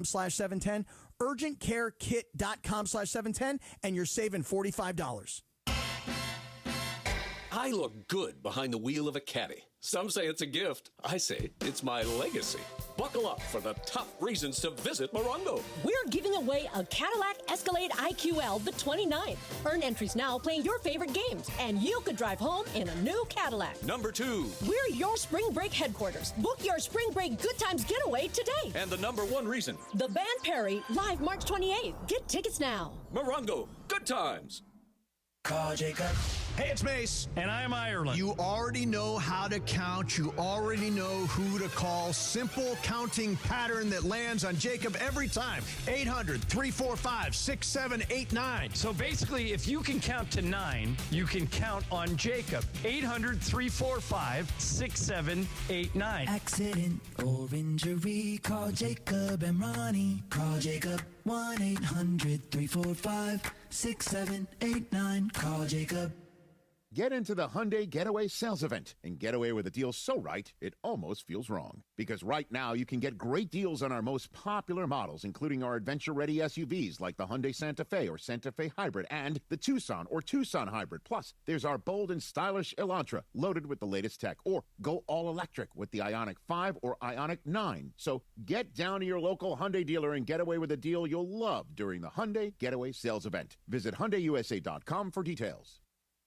urgentcarekit.com/710, urgentcarekit.com/710, and you're saving $45. I look good behind the wheel of a caddy. Some say it's a gift. I say it's my legacy. Buckle up for the top reasons to visit Morongo. We're giving away a Cadillac Escalade IQL the 29th. Earn entries now playing your favorite games, and you could drive home in a new Cadillac. Number 2. We're your spring break headquarters. Book your spring break good times getaway today. And the number 1 reason. The Band Perry, live March 28th. Get tickets now. Morongo, good times. Call Jacob. Hey, it's Mace. And I'm Ireland. You already know how to count. You already know who to call. Simple counting pattern that lands on Jacob every time. 800-345-6789. So basically, if you can count to 9, you can count on Jacob. 800-345-6789. Accident or injury, call Jacob and Ronnie. Call Jacob. 1-800-345-6789. Call Jacob. Get into the Hyundai Getaway Sales Event and get away with a deal so right, it almost feels wrong. Because right now, you can get great deals on our most popular models, including our adventure-ready SUVs like the Hyundai Santa Fe or Santa Fe Hybrid and the Tucson or Tucson Hybrid. Plus, there's our bold and stylish Elantra, loaded with the latest tech. Or go all-electric with the Ioniq 5 or Ioniq 9. So get down to your local Hyundai dealer and get away with a deal you'll love during the Hyundai Getaway Sales Event. Visit HyundaiUSA.com for details.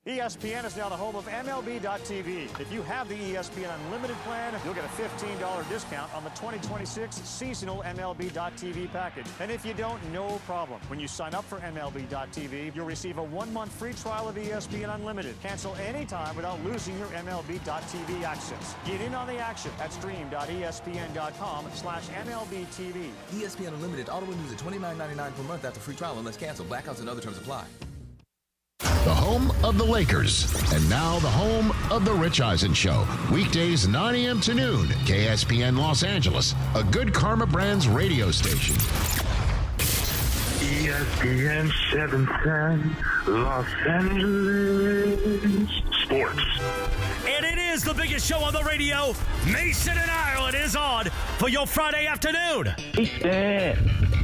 ESPN is now the home of MLB.TV. If you have the ESPN Unlimited plan, you'll get a $15 discount on the 2026 seasonal MLB.TV package. And if you don't, no problem. When you sign up for MLB.TV, you'll receive a 1-month free trial of ESPN Unlimited. Cancel anytime without losing your MLB.TV access. Get in on the action at stream.espn.com/MLBTV. ESPN Unlimited auto renews at $29.99 per month after free trial unless canceled. Blackouts and other terms apply. The home of the Lakers, and now the home of the Rich Eisen Show. Weekdays 9 a.m. to noon, KSPN Los Angeles, a Good Karma Brands radio station. ESPN 710, Los Angeles Sports. And it is the biggest show on the radio. Mason and Ireland is on for your Friday afternoon.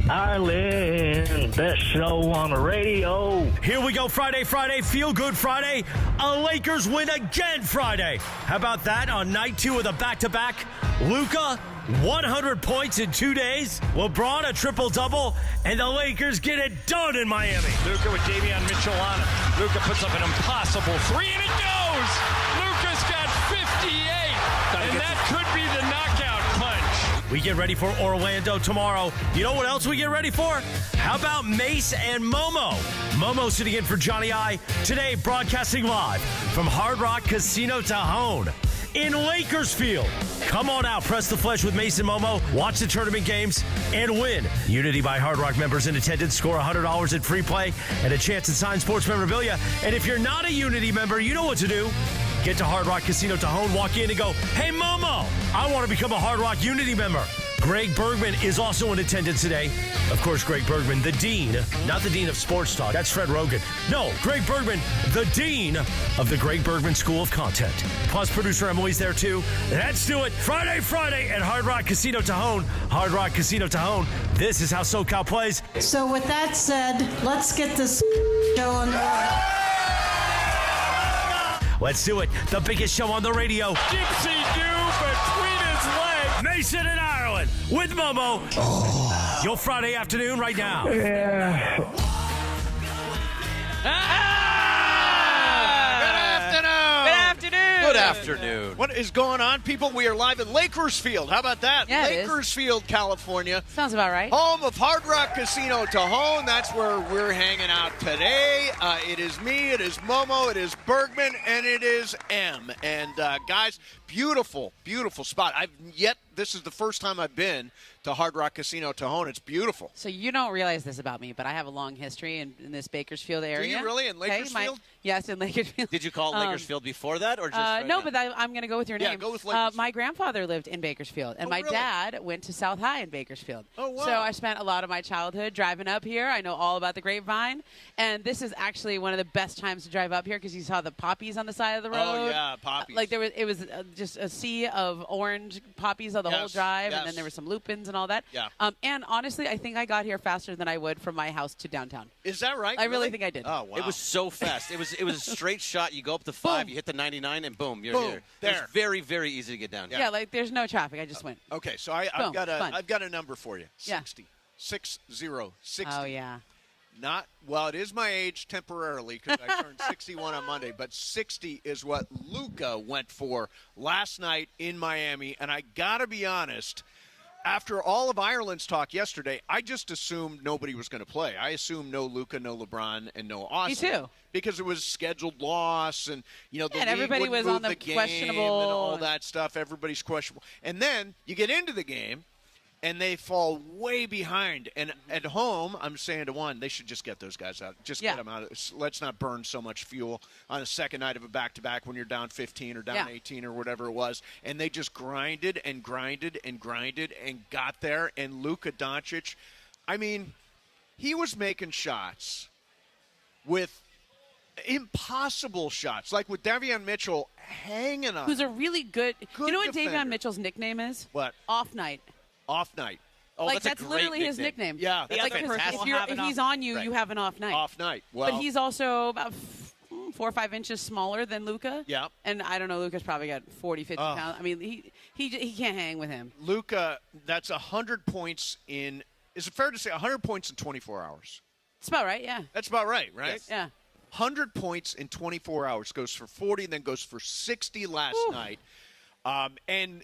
Ireland, best show on the radio. Here we go, Friday, Feel Good Friday. A Lakers win again Friday. How about that on night 2 of the back-to-back? Luka, 100 points in 2 days. LeBron, a triple-double. And the Lakers get it done in Miami. Luka with Davion Mitchell on it. Luka puts up an impossible 3, and it goes! Luka's got 58, and that could be the knockout punch. We get ready for Orlando tomorrow. You know what else we get ready for? How about Mace and Momo? Momo sitting in for Johnny I. Today, broadcasting live from Hard Rock Casino Tejon in Lakersfield. Come on out, press the flesh with Mace and Momo, watch the tournament games, and win. Unity by Hard Rock members in attendance score $100 in free play and a chance at signed sports memorabilia. And if you're not a Unity member, you know what to do. Get to Hard Rock Casino Tejon, walk in and go, "Hey, Momo, I want to become a Hard Rock Unity member." Greg Bergman is also in attendance today. Of course, Greg Bergman, the dean, not the dean of sports talk. That's Fred Rogan. No, Greg Bergman, the dean of the Greg Bergman School of Content. Plus, producer Emily's there, too. Let's do it. Friday at Hard Rock Casino Tejon. Hard Rock Casino Tejon. This is how SoCal plays. So with that said, let's get this going. Let's do it. The biggest show on the radio. Gypsy Doo between his legs. Mason and Ireland with Momo. Oh. Your Friday afternoon right now. Yeah. Good afternoon. What is going on, people? We are live in Lakersfield. How about that? Yeah, Lakersfield, California. Sounds about right. Home of Hard Rock Casino Tejon. That's where we're hanging out today. It is me, it is Momo, it is Bergman, and it is M. And guys, beautiful, beautiful spot. This is the first time I've been to Hard Rock Casino Tejon. It's beautiful. So you don't realize this about me, but I have a long history in this Bakersfield area. Do you really? In Lakersfield? Yes, in Lakersfield. Did you call Lakersfield before that, or just no, now? But I'm going to go with your name. Yeah, go with Lakersfield. My grandfather lived in Bakersfield, and my dad went to South High in Bakersfield. Oh, wow. So I spent a lot of my childhood driving up here. I know all about the Grapevine, and this is actually one of the best times to drive up here because you saw the poppies on the side of the road. Oh, yeah, poppies. It was just a sea of orange poppies on the whole drive, and then there were some loop-ins and all that. Yeah. And honestly, I think I got here faster than I would from my house to downtown. Is that right? I really think I did. Oh, wow. It was so fast. It was a straight shot. You go up to 5, you hit the 99, and boom, you're here. There. It was very, very easy to get down. Yeah, like there's no traffic. I just went. Okay, so I've got a number for you. Yeah. 60. 60. Oh, yeah. It is my age temporarily because I turned 61 on Monday, but 60 is what Luka went for last night in Miami. And I got to be honest, after all of Ireland's talk yesterday, I just assumed nobody was going to play. I assumed no Luka, no LeBron, and no Austin. Me too. Because it was scheduled loss, and the and league everybody was move on the game questionable and all that stuff. Everybody's questionable. And then you get into the game, and they fall way behind. And at home, I'm saying to one, they should just get those guys out. Just get them out. Let's not burn so much fuel on the second night of a back-to-back when you're down 15 or down 18 or whatever it was. And they just grinded and got there. And Luka Doncic, I mean, he was making shots with impossible shots, like with Davion Mitchell hanging on. Who's a really good you know what defender. Davion Mitchell's nickname is? What? Off night. Off night. Oh, like that's literally his nickname. Yeah, that's like if he's on you, you have an off night. Off night. Well, but he's also about 4 or 5 inches smaller than Luka. Yeah. And I don't know, Luka's probably got 40, 50 pounds. I mean, he can't hang with him. Luka, that's 100 points in. Is it fair to say 100 points in 24 hours? That's about right. Yeah. That's about right. Yes. Yeah. 100 points in 24 hours, goes for 40, then goes for 60 last night. And,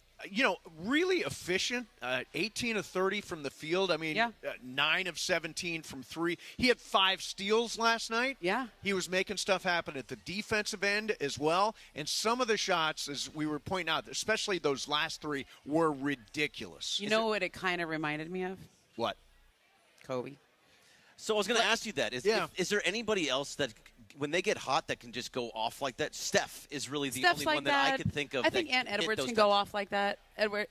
really efficient, 18 of 30 from the field. I mean, 9 of 17 from 3. He had 5 steals last night. Yeah. He was making stuff happen at the defensive end as well. And some of the shots, as we were pointing out, especially those last 3, were ridiculous. You know what it kind of reminded me of? What? Kobe. So I was going to ask you that. Is there anybody else that, when they get hot, that can just go off like that? Steph is really the only one that I could think of. I think Ant Edwards can go off like that.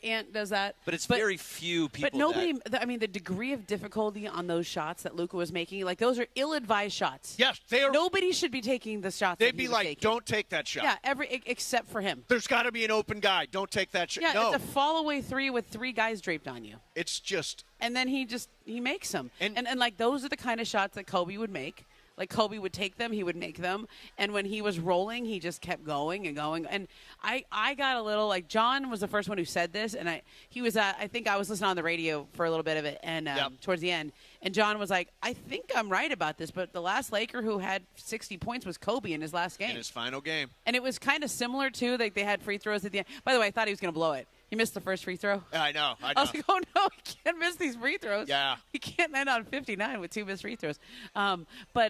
Ant does that. But it's very few people. But nobody, the degree of difficulty on those shots that Luka was making, like those are ill-advised shots. Yes, they are. Nobody should be taking the shots. They'd be like, don't take that shot. Yeah, except for him. There's got to be an open guy. Don't take that shot. Yeah, no. It's a fall-away 3 with 3 guys draped on you. It's just. And then he makes them. And like those are the kind of shots that Kobe would make. Like Kobe would take them, he would make them, and when he was rolling, he just kept going and going. And I got a little like John was the first one who said this, and I think I was listening on the radio for a little bit of it, and towards the end, and John was like, I think I'm right about this, but the last Laker who had 60 points was Kobe in his last game, in his final game, and it was kind of similar too. Like they had free throws at the end. By the way, I thought he was going to blow it. He missed the first free throw. I know. I was like, oh, no, he can't miss these free throws. Yeah. He can't end on 59 with 2 missed free throws. But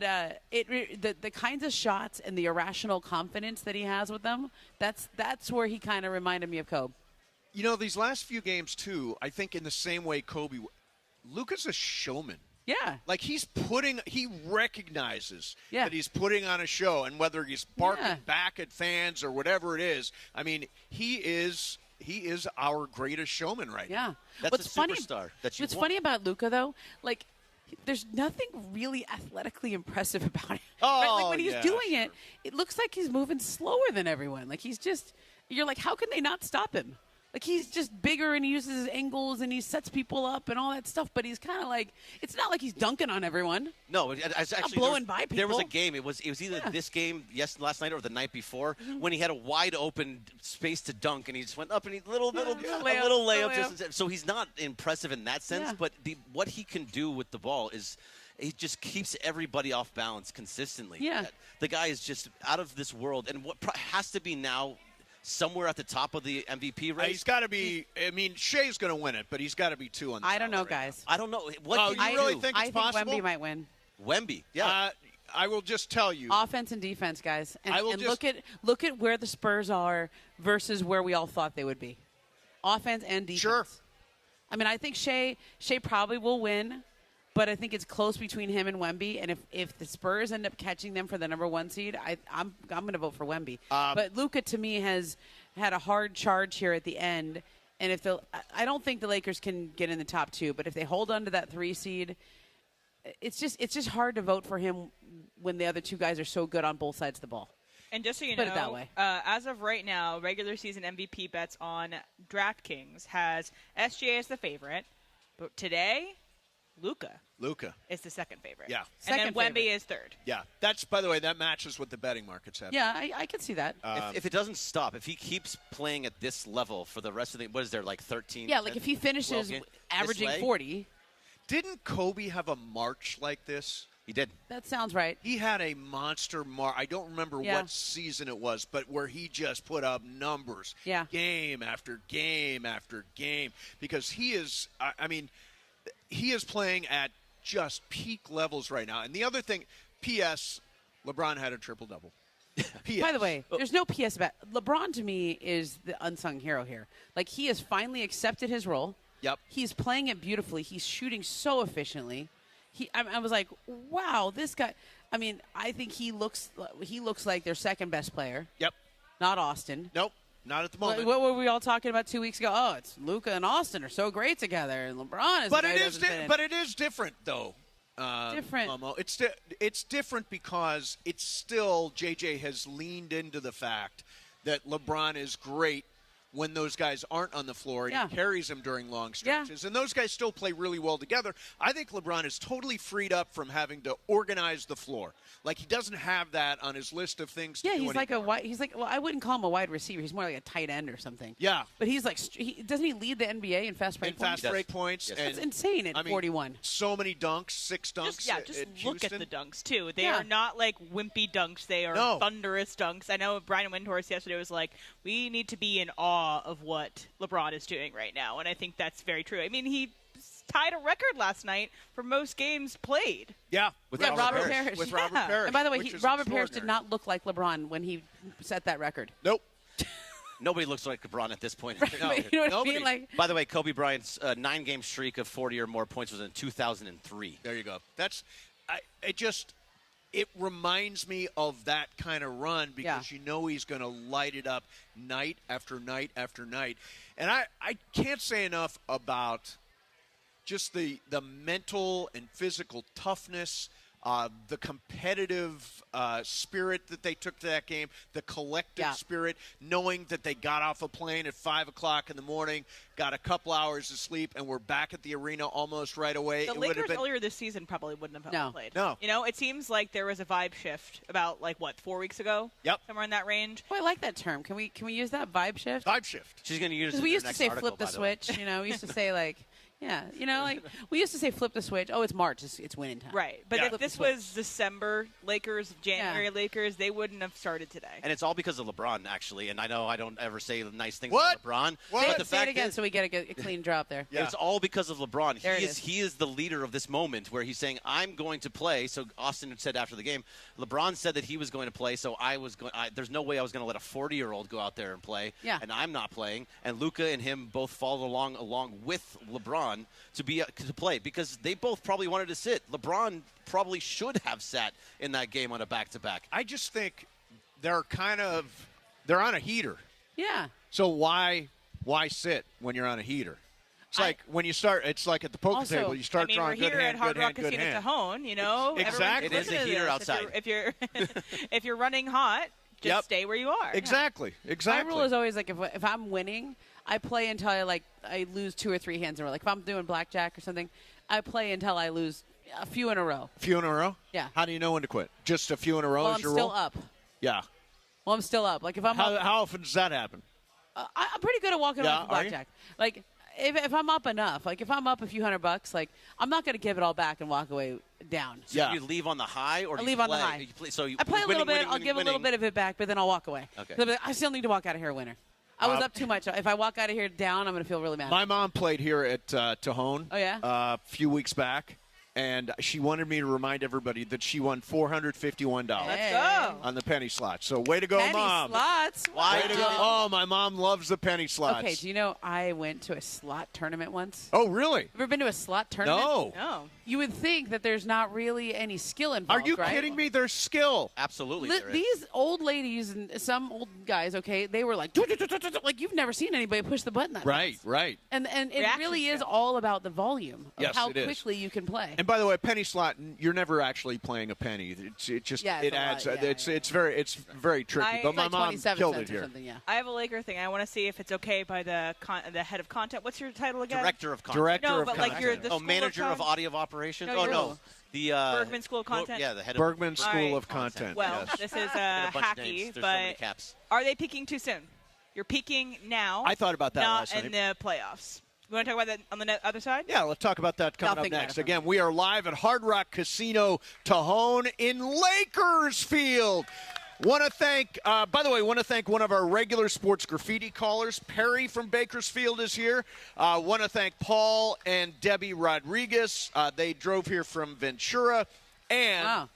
the kinds of shots and the irrational confidence that he has with them, that's where he kind of reminded me of Kobe. These last few games, too, I think in the same way Kobe, Luka's a showman. Yeah. Like he recognizes that he's putting on a show, and whether he's barking back at fans or whatever it is, I mean, he is our greatest showman right now. That's What's a funny, superstar that you What's want. funny about Luka, though, like, there's nothing really athletically impressive about it. Oh, right? Like, when he's doing it, it looks like he's moving slower than everyone. Like, you're like, how can they not stop him? Like, he's just bigger, and he uses his angles, and he sets people up and all that stuff. But he's kind of like, it's not like he's dunking on everyone. No, it's actually blowing by people. There was a game. It was either this game, last night, or the night before, when he had a wide open space to dunk, and he just went up and he little layup. So he's not impressive in that sense. But what he can do with the ball is. He just keeps everybody off balance consistently. Yeah. The guy is just out of this world, and what has to be now. Somewhere at the top of the MVP race. He's got to be. I mean, Shea's going to win it, but he's got to be 2 on the I don't know, right guys. I don't know. What you really think it's possible? I think Wemby might win. Wemby, yeah. I will just tell you. Offense and defense, guys. And look at where the Spurs are versus where we all thought they would be. Offense and defense. Sure. I mean, I think Shea probably will win. But I think it's close between him and Wemby, and if the Spurs end up catching them for the number 1 seed, I'm going to vote for Wemby. But Luka, to me, has had a hard charge here at the end, and I don't think the Lakers can get in the top 2. But if they hold on to that 3 seed, it's just hard to vote for him when the other 2 guys are so good on both sides of the ball. And just so you Put know, it that way. As of right now, regular season MVP bets on DraftKings has SGA as the favorite, but today, Luka is the second favorite. Yeah. And then Second Wemby favorite. is third. Yeah. That's, by the way, that matches what the betting markets have. Yeah, I can see that. If it doesn't stop, if he keeps playing at this level for the rest of the, what is there, like 13? Yeah, like if he finishes averaging 40. Didn't Kobe have a March like this? He did. That sounds right. He had a monster March. I don't remember what season it was, but where he just put up numbers. Yeah. Game after game after game. Because he is, I mean, he is playing at just peak levels right now. And the other thing, P.S., LeBron had a triple-double. By the way, there's no PS about LeBron. To me, is the unsung hero here. Like, he has finally accepted his role. Yep. He's playing it beautifully. He's shooting so efficiently. I was like, wow, this guy. I mean, I think he looks like their second best player. Yep. Not Austin. Nope. Not at the moment. What were we all talking about 2 weeks ago? Oh, it's Luka and Austin are so great together, and LeBron is. But it is different, though. Different. Momo. It's different because it's still JJ has leaned into the fact that LeBron is great when those guys aren't on the floor, and he carries them during long stretches. And those guys still play really well together. I think LeBron is totally freed up from having to organize the floor. Like, he doesn't have that on his list of things to do he's like well, I wouldn't call him a wide receiver. He's more like a tight end or something. Yeah. But he's like, doesn't he lead the NBA in fast break points? Fast break points. Yes. That's insane at 41. So many dunks, 6 dunks. Just look Houston. at the dunks, too. They are not like wimpy dunks. They are thunderous dunks. I know Brian Windhorst yesterday was like, we need to be in awe of what LeBron is doing right now. And I think that's very true. I mean, he tied a record last night for most games played. Yeah. With Robert Parrish. With Robert Parrish. And by the way, Robert Parrish did not look like LeBron when he set that record. Nope. Nobody looks like LeBron at this point. No, you know what I mean? Like, by the way, Kobe Bryant's 9-game streak of 40 or more points was in 2003. There you go. It reminds me of that kind of run because you know he's going to light it up night after night after night. And I can't say enough about just the mental and physical toughness, the competitive spirit that they took to that game, the collective spirit, knowing that they got off a plane at 5 o'clock in the morning, got a couple hours of sleep, and we're back at the arena almost right away. The Lakers earlier this season probably wouldn't have played. No. You know, it seems like there was a vibe shift about, 4 weeks ago? Yep. Somewhere in that range. Oh, I like that term. Can we use that, vibe shift? Vibe shift. She's going to use it. Because we used to say flip the switch. You know, we used to say we used to say flip the switch. Oh, it's March. It's winning time. Right. But if this was December Lakers, January Lakers, they wouldn't have started today. And it's all because of LeBron, actually. And I know I don't ever say nice things about LeBron. But Say it again so we get a clean drop there. Yeah. It's all because of LeBron. There He is the leader of this moment where he's saying, I'm going to play. So Austin said after the game, LeBron said that he was going to play, so there's no way I was going to let a 40-year-old go out there and play. Yeah. And I'm not playing. And Luka and him both followed along with LeBron to play because they both probably wanted to sit. LeBron probably should have sat in that game on a back-to-back. I just think they're on a heater. Yeah. So why sit when you're on a heater? It's like when you start. It's like at the poker table. You start drawing good hand, good hand, good hand. We're here at Hard Rock Casino Tejon. You know, exactly. It is a heater outside. If you're running hot, just stay where you are. Exactly. My rule is always if I'm winning, I play until I lose 2 or 3 hands in a row. Like if I'm doing blackjack or something, I play until I lose a few in a row. A few in a row? Yeah. How do you know when to quit? Just a few in a row is your rule? I'm still up. Yeah. Well, I'm still up. Like if I'm up, how often does that happen? I'm pretty good at walking off the blackjack. Like if I'm up enough, like if I'm up a few $100, like I'm not going to give it all back and walk away down. So you leave on the high, or I leave on the high. I play a little bit. I'll give a little bit of it back, but then I'll walk away. Okay. I still need to walk out of here a winner. I was up too much. If I walk out of here down, I'm going to feel really mad. My mom played here at Tejon. Oh, yeah? A few weeks back. And she wanted me to remind everybody that she won $451 Let's go. on the penny slots. So way to go, penny Mom. Slots. Way to go. Oh, my mom loves the penny slots. Okay, do you know I went to a slot tournament once? Oh, really? Ever been to a slot tournament? No. You would think that there's not really any skill involved, Are you right? kidding me? There's skill. Absolutely. These old ladies and some old guys, okay, they were like you've never seen anybody push the button that fast. Right. And it really is all about the volume of how it is. quickly you can play. And And by the way, penny slot, you're never actually playing a penny. It adds. It's very tricky. But my mom killed it here. I have a Laker thing. I want to see if it's okay by the head of content. What's your title again? Director of content. You're the manager of audio operations. No. The Bergman School of Content. The head of Bergman School of Content. Well, this is hacky, but are they peaking too soon? You're peaking now. I thought about that last night. Not in the playoffs. You want to talk about that on the other side? Yeah, let's talk about that coming up next. Again, we are live at Hard Rock Casino Tejon in Lakersfield. Want to thank one of our regular sports graffiti callers. Perry from Bakersfield is here. Want to thank Paul and Debbie Rodriguez. They drove here from Ventura. And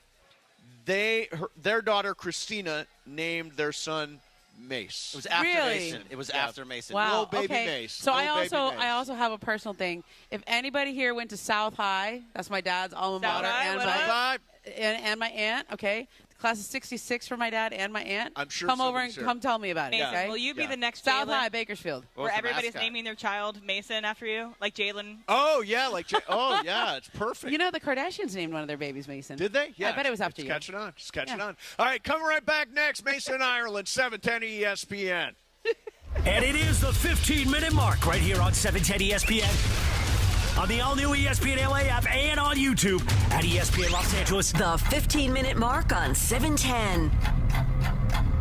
their daughter, Christina, named their son Mace. It was after Mason. It was after Mason. Wow. Little baby Mace. So I also have a personal thing. If anybody here went to South High, that's my dad's alma mater, and my aunt. Okay. Class of 66 for my dad and my aunt. I'm sure. Come over and come tell me about it. Okay? Will you be the next South Jalen? High, Bakersfield, where everybody's naming their child Mason after you, like Jalen? Oh yeah, it's perfect. You know the Kardashians named one of their babies Mason. Did they? Yeah. I bet it was after you. Catching on. Just catching on. All right, coming right back next. Mason, Ireland, 710 ESPN. And it is the 15-minute mark right here on 710 ESPN. On the all-new ESPN LA app and on YouTube at ESPN Los Angeles. The 15-minute mark on 710.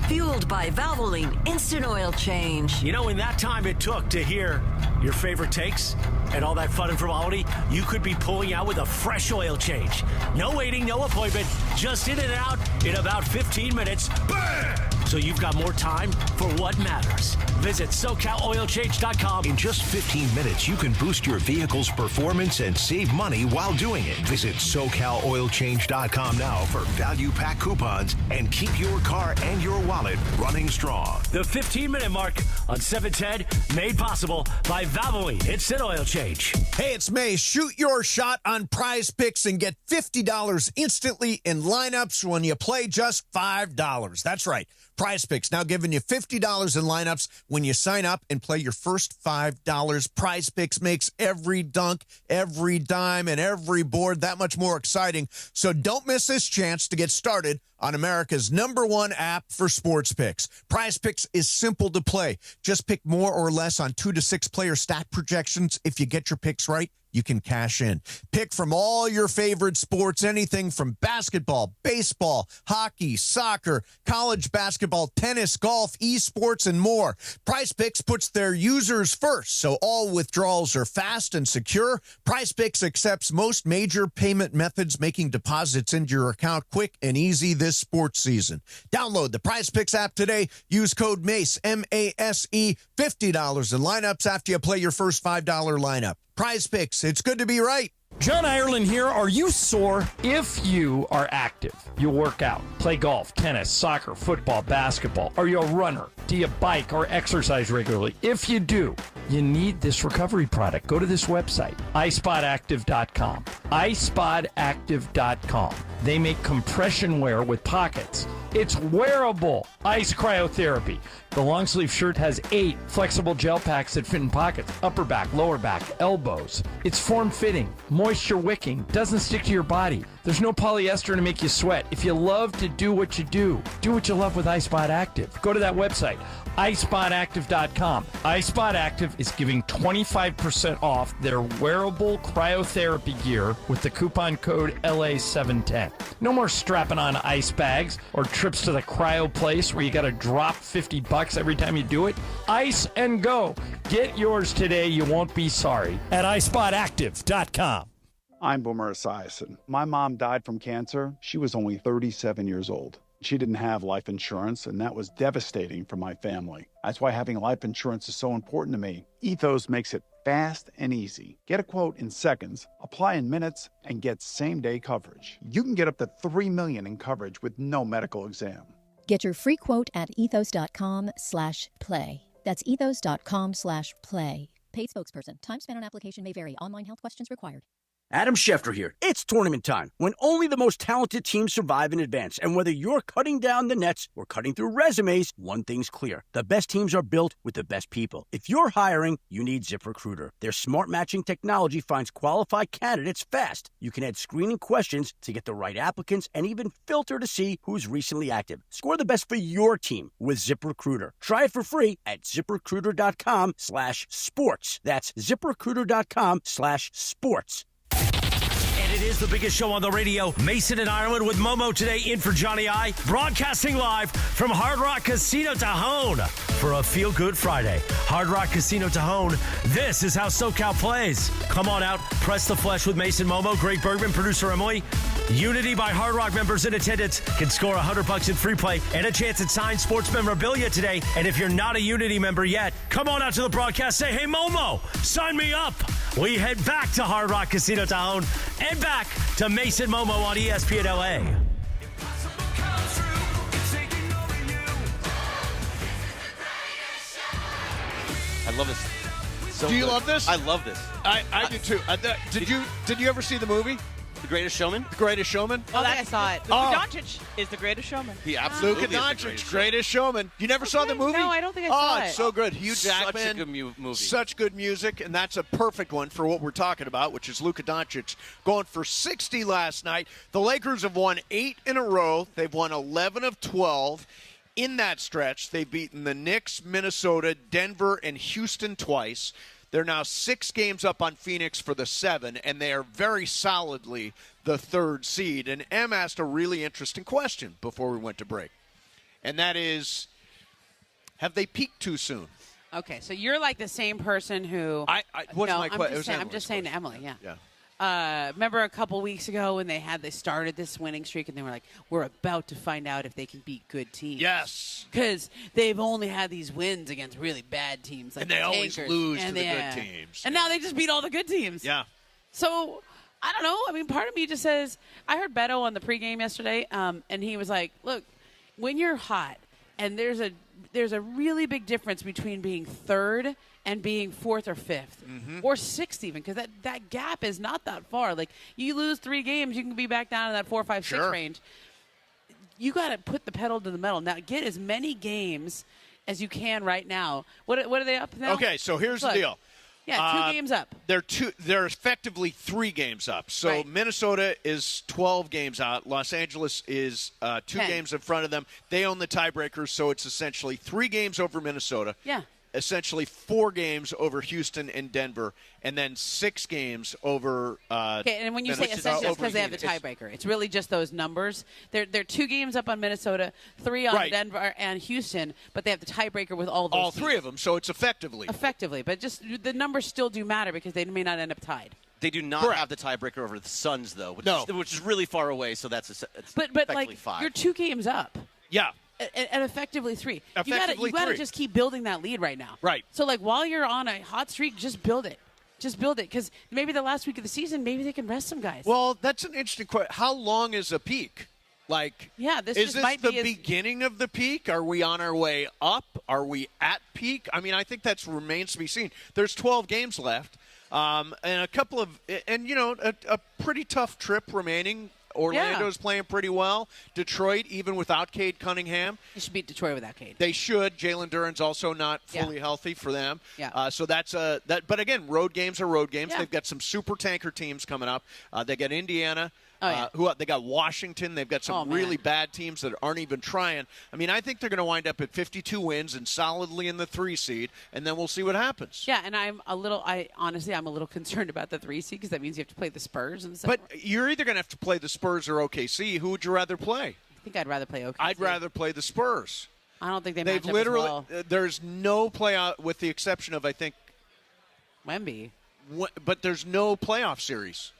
Fueled by Valvoline Instant Oil Change. You know, in that time it took to hear your favorite takes and all that fun and frivolity, you could be pulling out with a fresh oil change. No waiting, no appointment, just in and out in about 15 minutes. Bam! So you've got more time for what matters. Visit SoCalOilChange.com. In just 15 minutes, you can boost your vehicle's performance and save money while doing it. Visit SoCalOilChange.com now for value pack coupons and keep your car and your wallet running strong. The 15-minute mark on 710, made possible by Valvoline Instant Oil Change. Hey, it's May. Shoot your shot on Prize Picks and get $50 instantly in lineups when you play just $5. That's right. Prize Picks now giving you $50 in lineups when you sign up and play your first $5. Prize Picks makes every dunk, every dime, and every board that much more exciting. So don't miss this chance to get started on America's #1 app for sports picks. Prize Picks is simple to play. Just pick more or less on 2 to 6 player stat projections. If you get your picks right, you can cash in. Pick from all your favorite sports, anything from basketball, baseball, hockey, soccer, college basketball, tennis, golf, esports, and more. Prize Picks puts their users first, so all withdrawals are fast and secure. Prize Picks accepts most major payment methods, making deposits into your account quick and easy this sports season. Download the Prize Picks app today. Use code MACE, M-A-S-E, $50 in lineups after you play your first $5 lineup. Prize Picks, it's good to be right. John Ireland here. Are you sore? If you are active, you work out, play golf, tennis, soccer, football, basketball. Are you a runner? Do you bike or exercise regularly? If you do, you need this recovery product. Go to this website, iSpotActive.com. iSpotActive.com. They make compression wear with pockets. It's wearable. Ice cryotherapy. The long sleeve shirt has 8 flexible gel packs that fit in pockets, upper back, lower back, elbows. It's form-fitting, moisture wicking, doesn't stick to your body. There's no polyester to make you sweat. If you love to do what you love with iSpot Active. Go to that website, iSpotActive.com. iSpot Active is giving 25% off their wearable cryotherapy gear with the coupon code LA710. No more strapping on ice bags or trips to the cryo place where you got to drop $50 every time you do it. Ice and go. Get yours today. You won't be sorry at iSpotActive.com. I'm Boomer Esiason. My mom died from cancer. She was only 37 years old. She didn't have life insurance, and that was devastating for my family. That's why having life insurance is so important to me. Ethos makes it fast and easy. Get a quote in seconds, apply in minutes, and get same-day coverage. You can get up to $3 million in coverage with no medical exam. Get your free quote at ethos.com/play. That's ethos.com/play. Paid spokesperson. Time spent on application may vary. Online health questions required. Adam Schefter here. It's tournament time, when only the most talented teams survive in advance. And whether you're cutting down the nets or cutting through resumes, one thing's clear. The best teams are built with the best people. If you're hiring, you need ZipRecruiter. Their smart matching technology finds qualified candidates fast. You can add screening questions to get the right applicants and even filter to see who's recently active. Score the best for your team with ZipRecruiter. Try it for free at ZipRecruiter.com/sports. That's ZipRecruiter.com/sports. And it is the biggest show on the radio. Mason and Ireland with Momo today in for Johnny I. Broadcasting live from Hard Rock Casino Tejon for a feel-good Friday. Hard Rock Casino Tejon. This is how SoCal plays. Come on out. Press the flesh with Mason Momo, Greg Bergman, producer Emily. Unity by Hard Rock members in attendance can score $100 in free play and a chance at signed sports memorabilia today. And if you're not a Unity member yet, come on out to the broadcast. Say, hey, Momo, sign me up. We head back to Hard Rock Casino Tejon and back to Mason Momo on ESPN LA. I love this. So do you good. love this? I love this. I do too. Did you ever see the movie? The Greatest Showman? The Greatest Showman? Oh, I saw it. Luka Doncic is the greatest showman. He absolutely Luka Doncic, greatest showman. You never saw the movie? No, I don't think I saw it. Oh, it's so good. Hugh Jackman. Such a good movie. Such good music, and that's a perfect one for what we're talking about, which is Luka Doncic going for 60 last night. The Lakers have won 8 in a row. They've won 11 of 12. In that stretch, they've beaten the Knicks, Minnesota, Denver, and Houston twice. They're now 6 games up on Phoenix for the 7, and they are very solidly the 3rd seed. And Em asked a really interesting question before we went to break, and that is, have they peaked too soon? Okay, so you're like the same person who. What's no, my question? I'm just saying to Emily, yeah. Yeah. Remember a couple weeks ago when they started this winning streak, and they were like, "We're about to find out if they can beat good teams." Yes, because they've only had these wins against really bad teams, like and they always Tankers, lose to the good teams. And now they just beat all the good teams. Yeah. So I don't know. I mean, part of me just says I heard Beto on the pregame yesterday, and he was like, "Look, when you're hot, and there's a really big difference between being 3rd and being 4th or 5th or 6th even, because that gap is not that far. Like, you lose 3 games, you can be back down in that 4, 5, 6 range. You got to put the pedal to the metal. Now, get as many games as you can right now. What are they up now? Okay, so here's the deal. Yeah, 2 games up. They're effectively 3 games up. So right. Minnesota is 12 games out. Los Angeles is 2 games in front of them. They own the tiebreakers, so it's essentially 3 games over Minnesota. Yeah. Essentially 4 games over Houston and Denver, and then 6 games over. Okay, and when you say essentially, it's because they have the tiebreaker. It's really just those numbers. They're 2 games up on Minnesota, 3 on Denver and Houston, but they have the tiebreaker with all those. All 3 of them, so it's effectively. But just the numbers still do matter because they may not end up tied. They do not have the tiebreaker over the Suns, though, which is really far away. So that's effectively like 5. you're 2 games up. Yeah. And effectively 3. Effectively you got to 3. just keep building that lead right now. Right. So, like, while you're on a hot streak, just build it. Just build it. Because maybe the last week of the season, maybe they can rest some guys. Well, that's an interesting question. How long is a peak? Like, yeah, is this the beginning of the peak? Are we on our way up? Are we at peak? I mean, I think that remains to be seen. There's 12 games left, and a couple of – and, you know, a pretty tough trip remaining. Orlando's playing pretty well. Detroit, even without Cade Cunningham. You should beat Detroit without Cade. They should. Jalen Duren's also not fully healthy for them. Yeah. So that's that. But again, road games are road games. Yeah. They've got some super tanker teams coming up. They got Indiana. They got Washington. They've got some really bad teams that aren't even trying. I mean, I think they're going to wind up at 52 wins and solidly in the 3 seed, and then we'll see what happens. Yeah, and I'm a little concerned about the 3 seed because that means you have to play the Spurs and stuff. But you're either going to have to play the Spurs or OKC. Who would you rather play? I think I'd rather play OKC. I'd rather play the Spurs. I don't think they match up as well. There's no playoff, with the exception of, I think, Wemby. But there's no playoff series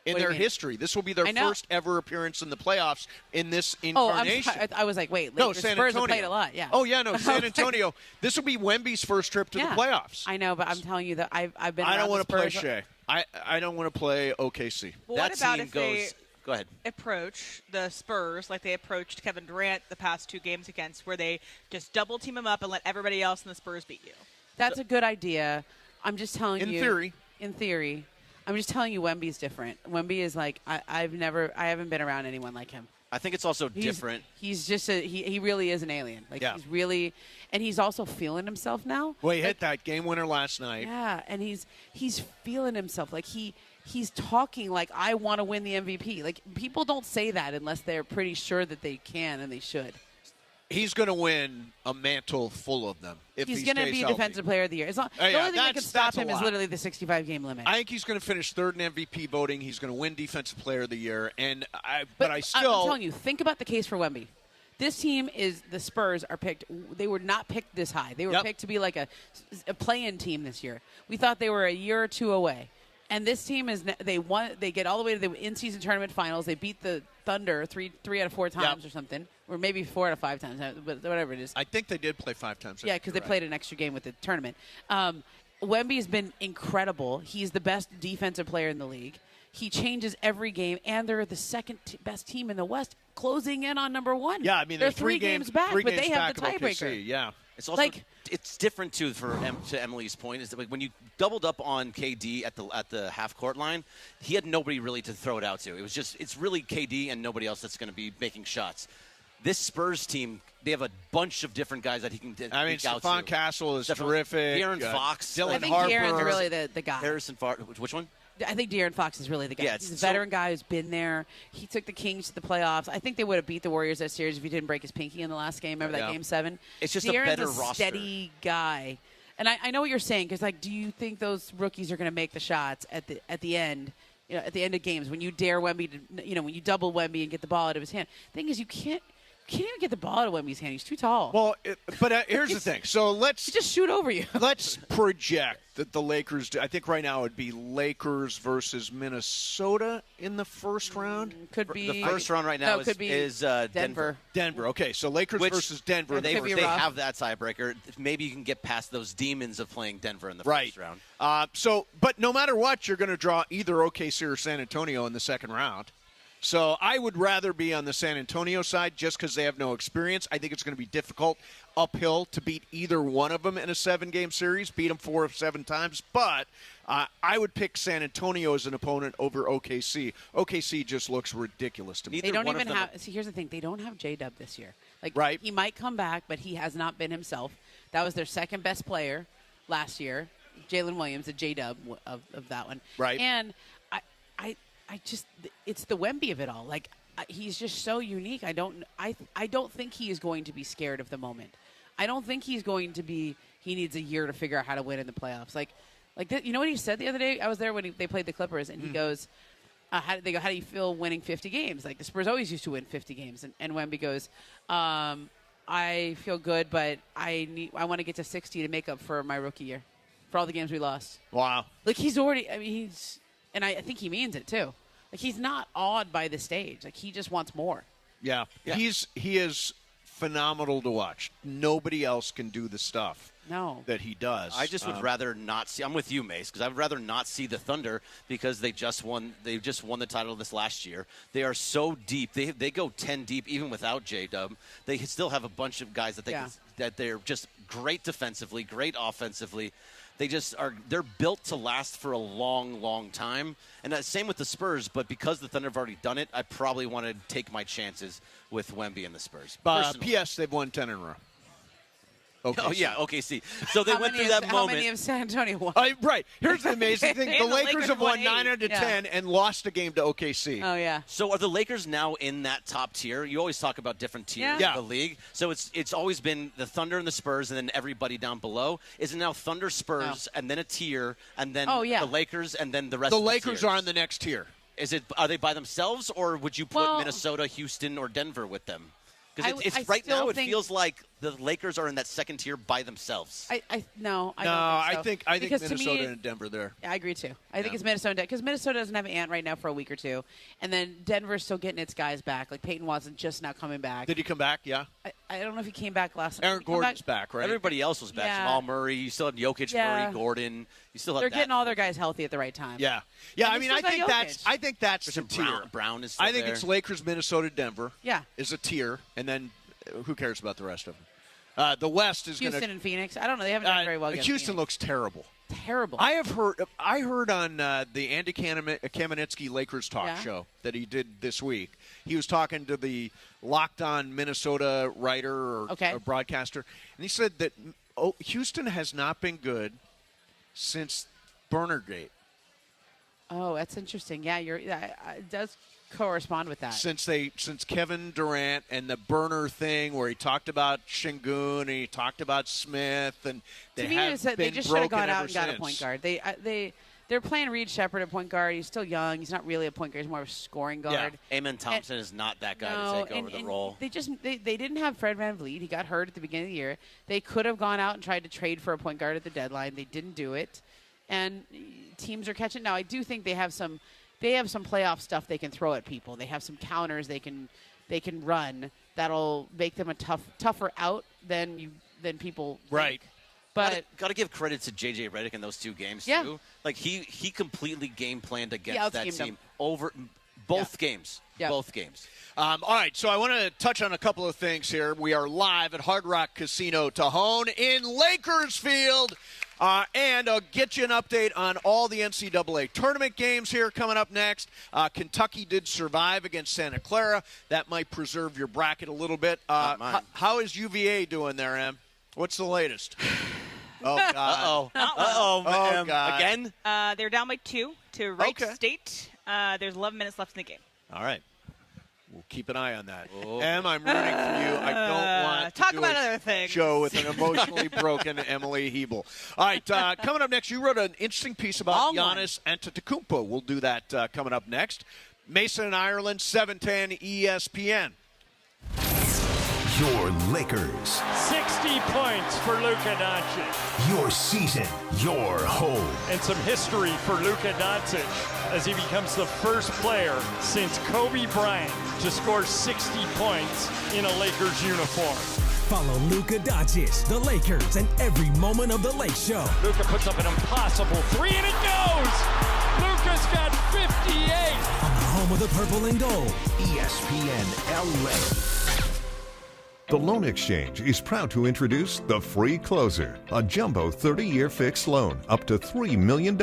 in their history. This will be their first ever appearance in the playoffs in this incarnation. I was like, wait, no, San Antonio. Spurs have played a lot, yeah. Oh, yeah, no, San Antonio. This will be Wemby's first trip to the playoffs. I know, but I'm telling you that I've been I don't want to play Shea. I don't want to play OKC. Well, what about if they go ahead. approach the Spurs like they approached Kevin Durant the past 2 games against, where they just double team him up and let everybody else in the Spurs beat you? That's a good idea. I'm just telling you. In theory. In theory. I'm just telling you, Wemby's different. Wemby is like I haven't been around anyone like him. I think it's also different. He's just he really is an alien. Like he's really, and he's also feeling himself now. Well, he hit that game winner last night. Yeah, and he's feeling himself. Like he's talking like, I want to win the MVP. Like, people don't say that unless they're pretty sure that they can and they should. He's going to win a mantle full of them if he's going to be healthy. Defensive Player of the Year. The only thing that can stop him is literally the 65-game limit. I think he's going to finish third in MVP voting. He's going to win Defensive Player of the Year. And I'm telling you, think about the case for Wemby. This team the Spurs are picked. They were not picked this high. They were picked to be like a play-in team this year. We thought they were a year or two away. And this team they get all the way to the in-season tournament finals. They beat the Thunder three out of 4 times or something. Or maybe 4 out of 5 times, but whatever it is. I think they did play 5 times. Yeah, because they played an extra game with the tournament. Wemby's been incredible. He's the best defensive player in the league. He changes every game, and they're the second best team in the West, closing in on number 1. Yeah, I mean, they're 3 games back, but they have the tiebreaker. Yeah. It's also it's different too. To Emily's point, is that when you doubled up on KD at the half court line, he had nobody really to throw it out to. It's really KD and nobody else that's going to be making shots. This Spurs team, they have a bunch of different guys that he can I mean, Stephon Castle is terrific. De'Aaron Fox, Dylan Harper. I think De'Aaron's really the guy. Harrison Fox. Which one? I think De'Aaron Fox is really the guy. Yeah, he's a veteran guy who's been there. He took the Kings to the playoffs. I think they would have beat the Warriors that series if he didn't break his pinky in the last game. Remember that Game 7? It's just De'Aaron's a better roster. steady guy. And I know what you're saying, because, like, do you think those rookies are going to make the shots at the end? You know, at the end of games, when you dare Wemby to, when you double Wemby and get the ball out of his hand. The thing is, you can't even get the ball out of Wemby's hand. He's too tall. Well, but here's the thing. So let's just shoot over you. Let's project that the Lakers do. I think right now it would be Lakers versus Minnesota in the first round. Could be the first round right now. Is Denver. Denver. Okay, so Lakers versus Denver. They have that tiebreaker. Maybe you can get past those demons of playing Denver in the first round. But no matter what, you're going to draw either OKC or San Antonio in the second round. So I would rather be on the San Antonio side just because they have no experience. I think it's going to be difficult uphill to beat either one of them in a 7-game series, beat them 4 of 7 times. But I would pick San Antonio as an opponent over OKC. OKC just looks ridiculous to me. They don't even have – see, here's the thing. They don't have J-Dub this year. He might come back, but he has not been himself. That was their second-best player last year, Jalen Williams, the J-Dub of that one. Right. And I just – it's the Wemby of it all. Like, he's just so unique. I don't think he is going to be scared of the moment. I don't think he's going to be – he needs a year to figure out how to win in the playoffs. You know what he said the other day? I was there when they played the Clippers, and he goes, how do you feel winning 50 games? Like, the Spurs always used to win 50 games. And Wemby goes, I feel good, but I want to get to 60 to make up for my rookie year, for all the games we lost. Wow. Like, he's already – I mean, he's – and I think he means it, too. Like, he's not awed by the stage. Like, he just wants more. Yeah. He is phenomenal to watch. Nobody else can do the stuff that he does. I just would rather not see – I'm with you, Mace, because I would rather not see the Thunder because they just won the title this last year. They are so deep. They go 10 deep even without J-Dub. They still have a bunch of guys that they're just great defensively, great offensively. They're built to last for a long, long time. And same with the Spurs, but because the Thunder have already done it, I probably want to take my chances with Wemby and the Spurs. P.S. They've won 10 in a row. OKC. Oh, yeah, OKC. So they went through that moment. How many of San Antonio won? Right. Here's the amazing thing. The Lakers have won 9 out of 10 and lost a game to OKC. Oh, yeah. So are the Lakers now in that top tier? You always talk about different tiers of the league. So it's always been the Thunder and the Spurs and then everybody down below. Is it now Thunder, Spurs, and then a tier, and then the Lakers, and then the rest of the Lakers tiers? are in the next tier. Are they by themselves, or would you put Minnesota, Houston, or Denver with them? Because right now it feels like the Lakers are in that second tier by themselves. I don't think so. I think because Minnesota and Denver there. I agree too. I think it's Minnesota because Minnesota doesn't have Ant right now for a week or two, and then Denver's still getting its guys back. Like Peyton Watson just now coming back. Did he come back? Yeah. I don't know if he came back last. Aaron Gordon's back, right? Everybody else was back. Yeah. Jamal Murray. You still have Jokic, Murray, Gordon. You still have. They're getting all their guys healthy at the right time. Yeah. I mean, I think that's the tier. Brown is. Still I think it's Lakers, Minnesota, Denver. Yeah. Is a tier, and then. Who cares about the rest of them? The West is Houston and Phoenix. I don't know. They haven't done very well against Houston Phoenix. looks terrible. terrible. I heard on the Andy Kamenetsky Lakers Talk show that he did this week. He was talking to the Locked On Minnesota writer or broadcaster, and he said that Houston has not been good since Burnergate. Oh, that's interesting. Yeah, it does correspond with that. Since Kevin Durant and the burner thing where he talked about Şengün and he talked about Smith, and they just should have gone out and got a point guard. They're playing Reed Shepherd at point guard. He's still young. He's not really a point guard. He's more of a scoring guard. Yeah, Amen Thompson is not that guy to take over the role. They didn't have Fred VanVleet. He got hurt at the beginning of the year. They could have gone out and tried to trade for a point guard at the deadline. They didn't do it, and teams are catching. Now I do think they have some playoff stuff they can throw at people. They have some counters they can run that'll make them a tougher out than people think. But got to give credit to J.J. Redick in those 2 games too. Like he completely game planned against that team over both games. Yeah. Both games. All right, so I want to touch on a couple of things here. We are live at Hard Rock Casino Tejon in Lakersfield. And I'll get you an update on all the NCAA tournament games here coming up next. Kentucky did survive against Santa Clara. That might preserve your bracket a little bit. How is UVA doing there, Em? What's the latest? Oh, God. Uh-oh. God. Again? They're down by 2 to Wright State. There's 11 minutes left in the game. All right. We'll keep an eye on that. Em, I'm rooting for you. I don't want to talk do about a other things. Show with an emotionally broken Emily Hebel. All right, coming up next, you wrote an interesting piece about Giannis Antetokounmpo. We'll do that coming up next. Mason and Ireland, 710 ESPN. Your Lakers. 60 points for Luka Doncic. Your season. Your home. And some history for Luka Doncic as he becomes the first player since Kobe Bryant to score 60 points in a Lakers uniform. Follow Luka Doncic, the Lakers, and every moment of the Lake Show. Luka puts up an impossible 3, and it goes! Luka's got 58! On the home of the purple and gold. ESPN LA. The Loan Exchange is proud to introduce the Free Closer, a jumbo 30-year fixed loan up to $3 million.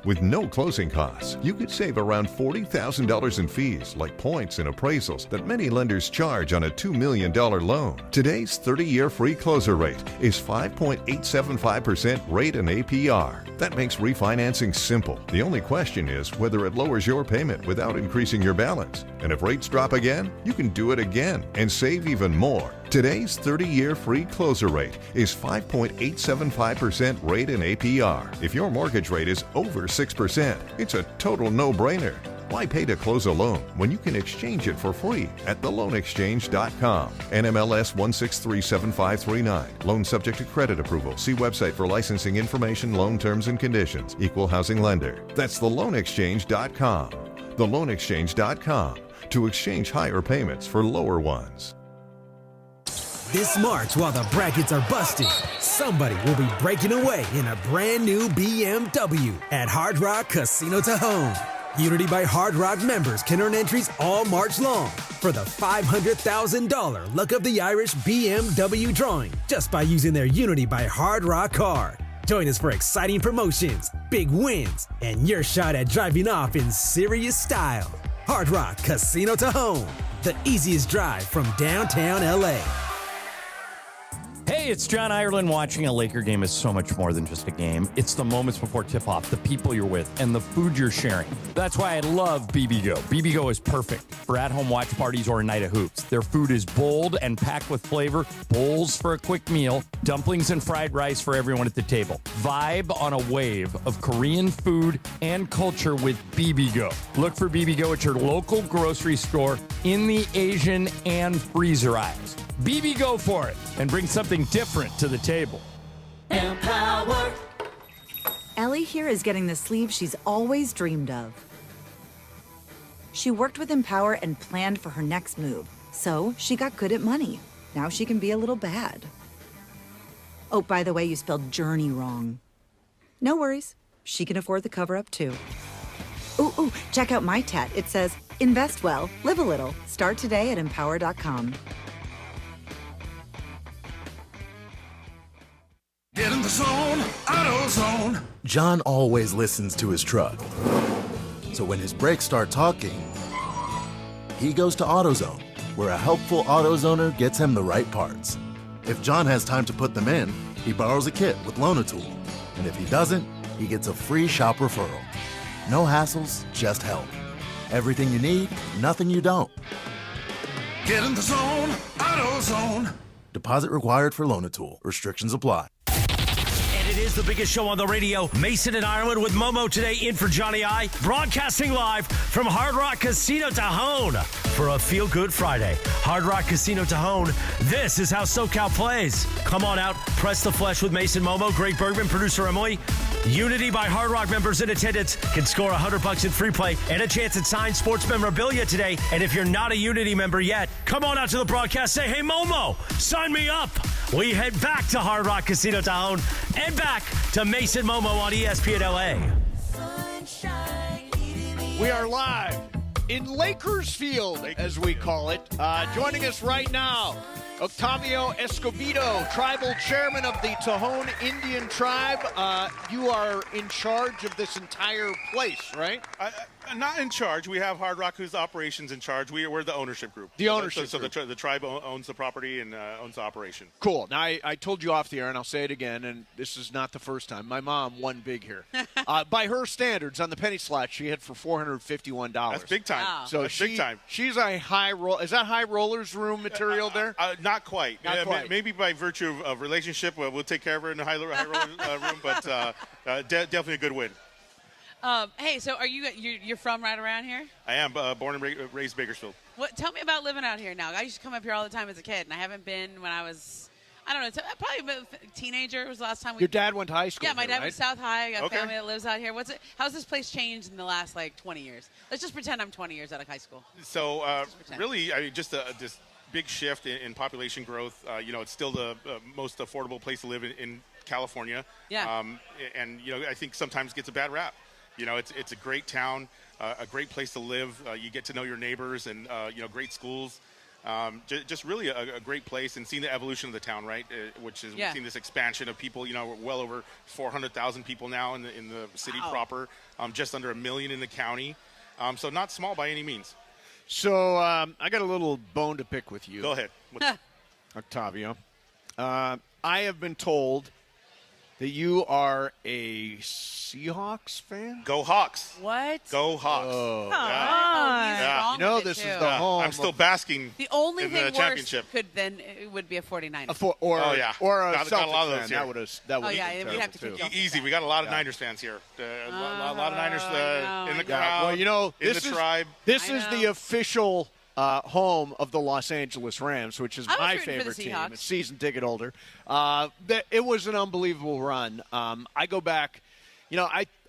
With no closing costs, you could save around $40,000 in fees like points and appraisals that many lenders charge on a $2 million loan. Today's 30-year Free Closer rate is 5.875% rate and APR. That makes refinancing simple. The only question is whether it lowers your payment without increasing your balance. And if rates drop again, you can do it again and save even more. Today's 30-year free closer rate is 5.875% rate and APR. If your mortgage rate is over 6%, it's a total no-brainer. Why pay to close a loan when you can exchange it for free at theloanexchange.com? NMLS 1637539. Loan subject to credit approval. See website for licensing information, loan terms and conditions. Equal housing lender. That's theloanexchange.com. Theloanexchange.com. To exchange higher payments for lower ones. This March, while the brackets are busted, somebody will be breaking away in a brand new BMW at Hard Rock Casino Tejon. Unity by Hard Rock members can earn entries all March long for the $500,000 Luck of the Irish BMW drawing just by using their Unity by Hard Rock card. Join us for exciting promotions, big wins, and your shot at driving off in serious style. Hard Rock Casino Tejon, the easiest drive from downtown LA. Hey, it's John Ireland. Watching a Laker game is so much more than just a game. It's the moments before tip-off, the people you're with, and the food you're sharing. That's why I love BBGO. BBGO is perfect for at-home watch parties or a night of hoops. Their food is bold and packed with flavor, bowls for a quick meal, dumplings and fried rice for everyone at the table. Vibe on a wave of Korean food and culture with BBGO. Look for BBGO at your local grocery store in the Asian and freezer aisles. BB go for it and bring something different to the table. Empower. Ellie here is getting the sleeve she's always dreamed of. She worked with Empower and planned for her next move, so she got good at money. Now she can be a little bad. Oh, by the way, you spelled journey wrong. No worries. She can afford the cover-up, too. Ooh, check out my tat. It says, invest well, live a little. Start today at empower.com. Get in the zone, AutoZone. John always listens to his truck. So when his brakes start talking, he goes to AutoZone, where a helpful AutoZoner gets him the right parts. If John has time to put them in, he borrows a kit with Loan-A-Tool. And if he doesn't, he gets a free shop referral. No hassles, just help. Everything you need, nothing you don't. Get in the zone, AutoZone. Deposit required for Loan-A-Tool. Restrictions apply. And it is the biggest show on the radio. Mason and Ireland with Momo today in for Johnny I. Broadcasting live from Hard Rock Casino Tejon for a feel-good Friday. Hard Rock Casino Tejon. This is how SoCal plays. Come on out. Press the flesh with Mason Momo. Greg Bergman, producer Emily. Unity by Hard Rock members in attendance can score $100 in free play and a chance at signed sports memorabilia today. And if you're not a Unity member yet, come on out to the broadcast. Say, hey, Momo, sign me up. We head back to Hard Rock Casino Town and back to Mason Momo on ESPN LA. We are live in Lakers Field, as we call it. Joining us right now, Octavio Escobedo, tribal chairman of the Tejon Indian tribe. You are in charge of this entire place, right? Not in charge. We have Hard Rock, who's the operations in charge. We're the ownership group. The ownership So group. the tribe owns the property and owns the operation. Cool. Now, I told you off the air, and I'll say it again, and this is not the first time. My mom won big here. By her standards, on the penny slot, she hit for $451. That's big time. Wow. So That's big time. She's a high roll. Is that high rollers room material there? Not quite. Not quite. Maybe by virtue of relationship, we'll take care of her in the high roller room, but definitely a good win. Hey, so you're from right around here? I am born and raised Bakersfield. Tell me about living out here now. I used to come up here all the time as a kid, and I haven't been when I was, I don't know, probably a teenager was the last time we. Your dad went to high school. Yeah, my dad right? was South High. I got Okay. family that lives out here. How's this place changed in the last 20 years? Let's just pretend I'm 20 years out of high school. So really, just this big shift in population growth. It's still the most affordable place to live in California. Yeah. And I think sometimes gets a bad rap. It's a great town, a great place to live. You get to know your neighbors and, great schools. Just really a great place, and seeing the evolution of the town, right? Which is, we've seen this expansion of people, we're well over 400,000 people now in the city proper, just under 1 million in the county. So not small by any means. So I got a little bone to pick with you. Go ahead. Octavio. I have been told that you are a Seahawks fan? Go Hawks. What? Go Hawks. Oh. He's wrong with it, this too. is the home. I'm still basking The only in thing the worse championship. would be a 49er. Or a Got Celtics a lot of those fan. here. That would we'd have to kick you off. Easy. We got a lot of Niners fans here. A lot of Niners in the crowd. Well, in the tribe. This is the official home of the Los Angeles Rams, which is I was my rooting for the favorite team. Seahawks. A season ticket holder. It was an unbelievable run. I go back.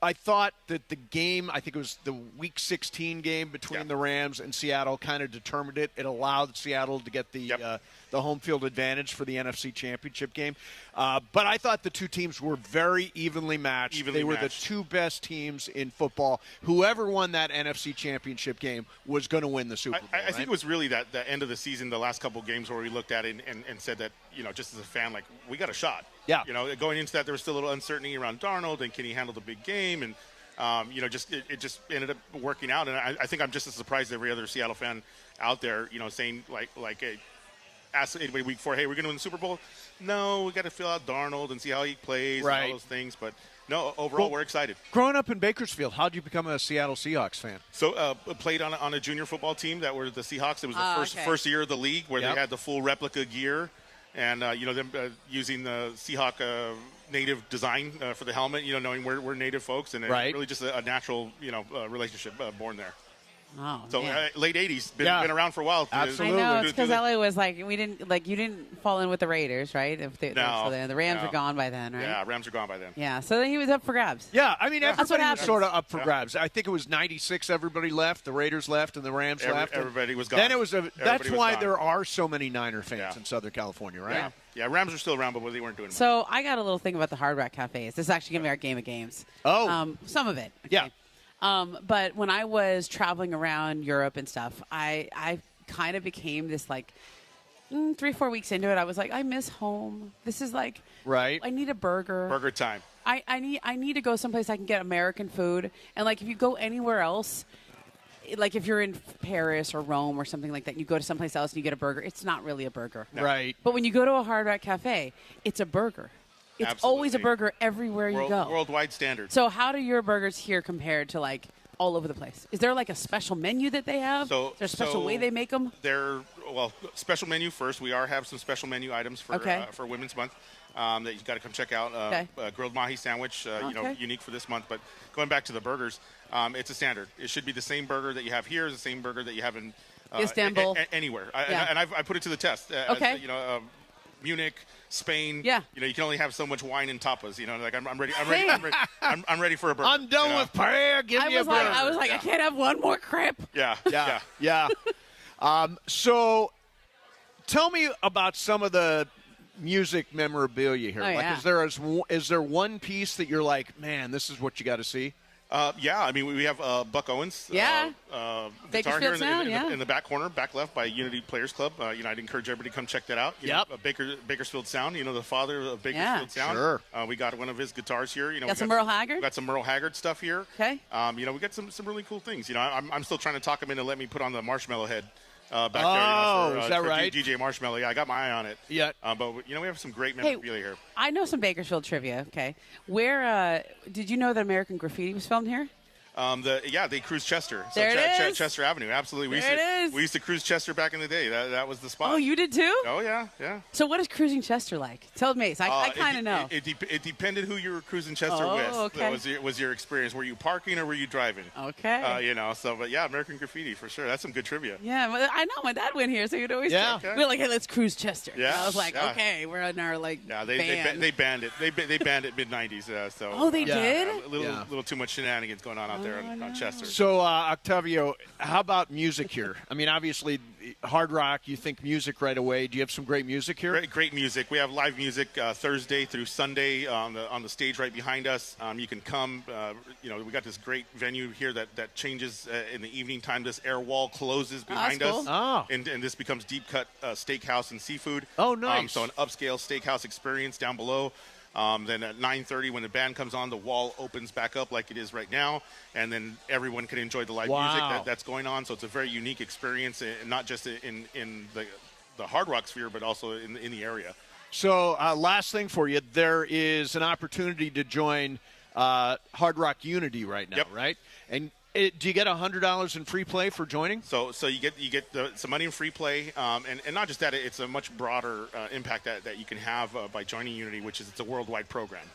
I thought that the game, I think it was the Week 16 game between the Rams and Seattle, kind of determined it. It allowed Seattle to get the home field advantage for the NFC Championship game. But I thought the two teams were very evenly matched. They were the two best teams in football. Whoever won that NFC Championship game was going to win the Super Bowl. I think it was really the end of the season, the last couple of games where we looked at it and said that, just as a fan, we got a shot. Yeah. Going into that, there was still a little uncertainty around Darnold and can he handle the big game? And, it just ended up working out. And I think I'm just as surprised as every other Seattle fan out there, saying hey, ask anybody week 4, hey, we're going to win the Super Bowl? No, we got to fill out Darnold and see how he plays and all those things. But no, overall, we're excited. Growing up in Bakersfield, how did you become a Seattle Seahawks fan? So played on a junior football team that were the Seahawks. It was the first year of the league where they had the full replica gear. And, them using the Seahawk native design for the helmet, knowing we're native folks. And really just a natural, relationship born there. Oh, so man. Late 80s, been around for a while. Absolutely. I know, it's because LA was you didn't fall in with the Raiders, right? No. So the Rams are gone by then, right? Yeah, Rams are gone by then. Yeah, so then he was up for grabs. Yeah, I mean, everybody was happens. sort of up for grabs. I think it was 96, everybody left, the Raiders left, and the Rams left. Everybody was gone. Then it was that's why there are so many Niner fans in Southern California, right? Yeah, Rams are still around, but they weren't doing much. So I got a little thing about the Hard Rock Cafes. This is actually going to be our game of games. Oh. Some of it. Okay. Yeah. But when I was traveling around Europe and stuff, I kind of became this 3-4 weeks into it. I was like, I miss home. This is right. I need a burger. Burger time. I need to go someplace I can get American food. And, like, if you go anywhere else, like if you're in Paris or Rome or something like that, you go to someplace else and you get a burger, it's not really a burger. No. Right. But when you go to a Hard Rock Cafe, it's a burger. It's Absolutely. always a burger everywhere you go. Worldwide standard. So how do your burgers here compare to, like, all over the place? Is there, like, a special menu that they have? Is there a special way they make them? Special menu first. We have some special menu items for Women's Month that you've got to come check out. Grilled mahi sandwich, unique for this month. But going back to the burgers, it's a standard. It should be the same burger that you have here is the same burger that you have in Istanbul, anywhere. And I put it to the test. Munich, Spain. Yeah. You can only have so much wine and tapas. Like I'm ready. I'm ready for a burger. I'm done with prayer. Give me a burger. I was like, I can't have one more crepe. Yeah. So, tell me about some of the music memorabilia here. Is there one piece that you're like, man, this is what you got to see? We have Buck Owens. Guitar here in the back corner, back left by Unity Players Club. I'd encourage everybody to come check that out. Bakersfield Sound, the father of Bakersfield Sound. Sure. We got one of his guitars here. Got some Merle Haggard? We got some Merle Haggard stuff here. Okay. We got some really cool things. I'm still trying to talk him into let me put on the Marshmallow Head. Back there, is that right? DJ Marshmallow. Yeah, I got my eye on it. Yeah. But we have some great memorabilia here. I know some Bakersfield trivia. Okay. Where did you know that American Graffiti was filmed here? They cruise Chester. There it is. Chester Avenue. Absolutely. We used to cruise Chester back in the day. That was the spot. Oh, you did too? Oh, yeah. So what is cruising Chester like? Tell me. I kind of know. It depended who you were cruising Chester with. Okay. That was your experience. Were you parking or were you driving? Okay. But American Graffiti for sure. That's some good trivia. Yeah, I know. My dad went here, so you'd always we're like, hey, let's cruise Chester. Yeah. And I was like, okay, we're in our they banned it. They banned it mid-90s. They did? A little too much shenanigans going on out there on Chester. So, Octavio, how about music here? I mean, obviously, Hard Rock, you think music right away. Do you have some great music here? Great music. We have live music Thursday through Sunday on the stage right behind us. You can come. We got this great venue here that changes in the evening time. This air wall closes behind us. Oh. And this becomes deep cut steakhouse and seafood. Oh, nice. So an upscale steakhouse experience down below. Then at 9:30, when the band comes on, the wall opens back up like it is right now, and then everyone can enjoy the live music that's going on. So it's a very unique experience, not just in the Hard Rock sphere, but also in the area. So last thing for you, there is an opportunity to join Hard Rock Unity right now, right? And do you get $100 in free play for joining? So you get some money in free play, and not just that. It's a much broader impact that you can have by joining Unity, which is it's a worldwide program.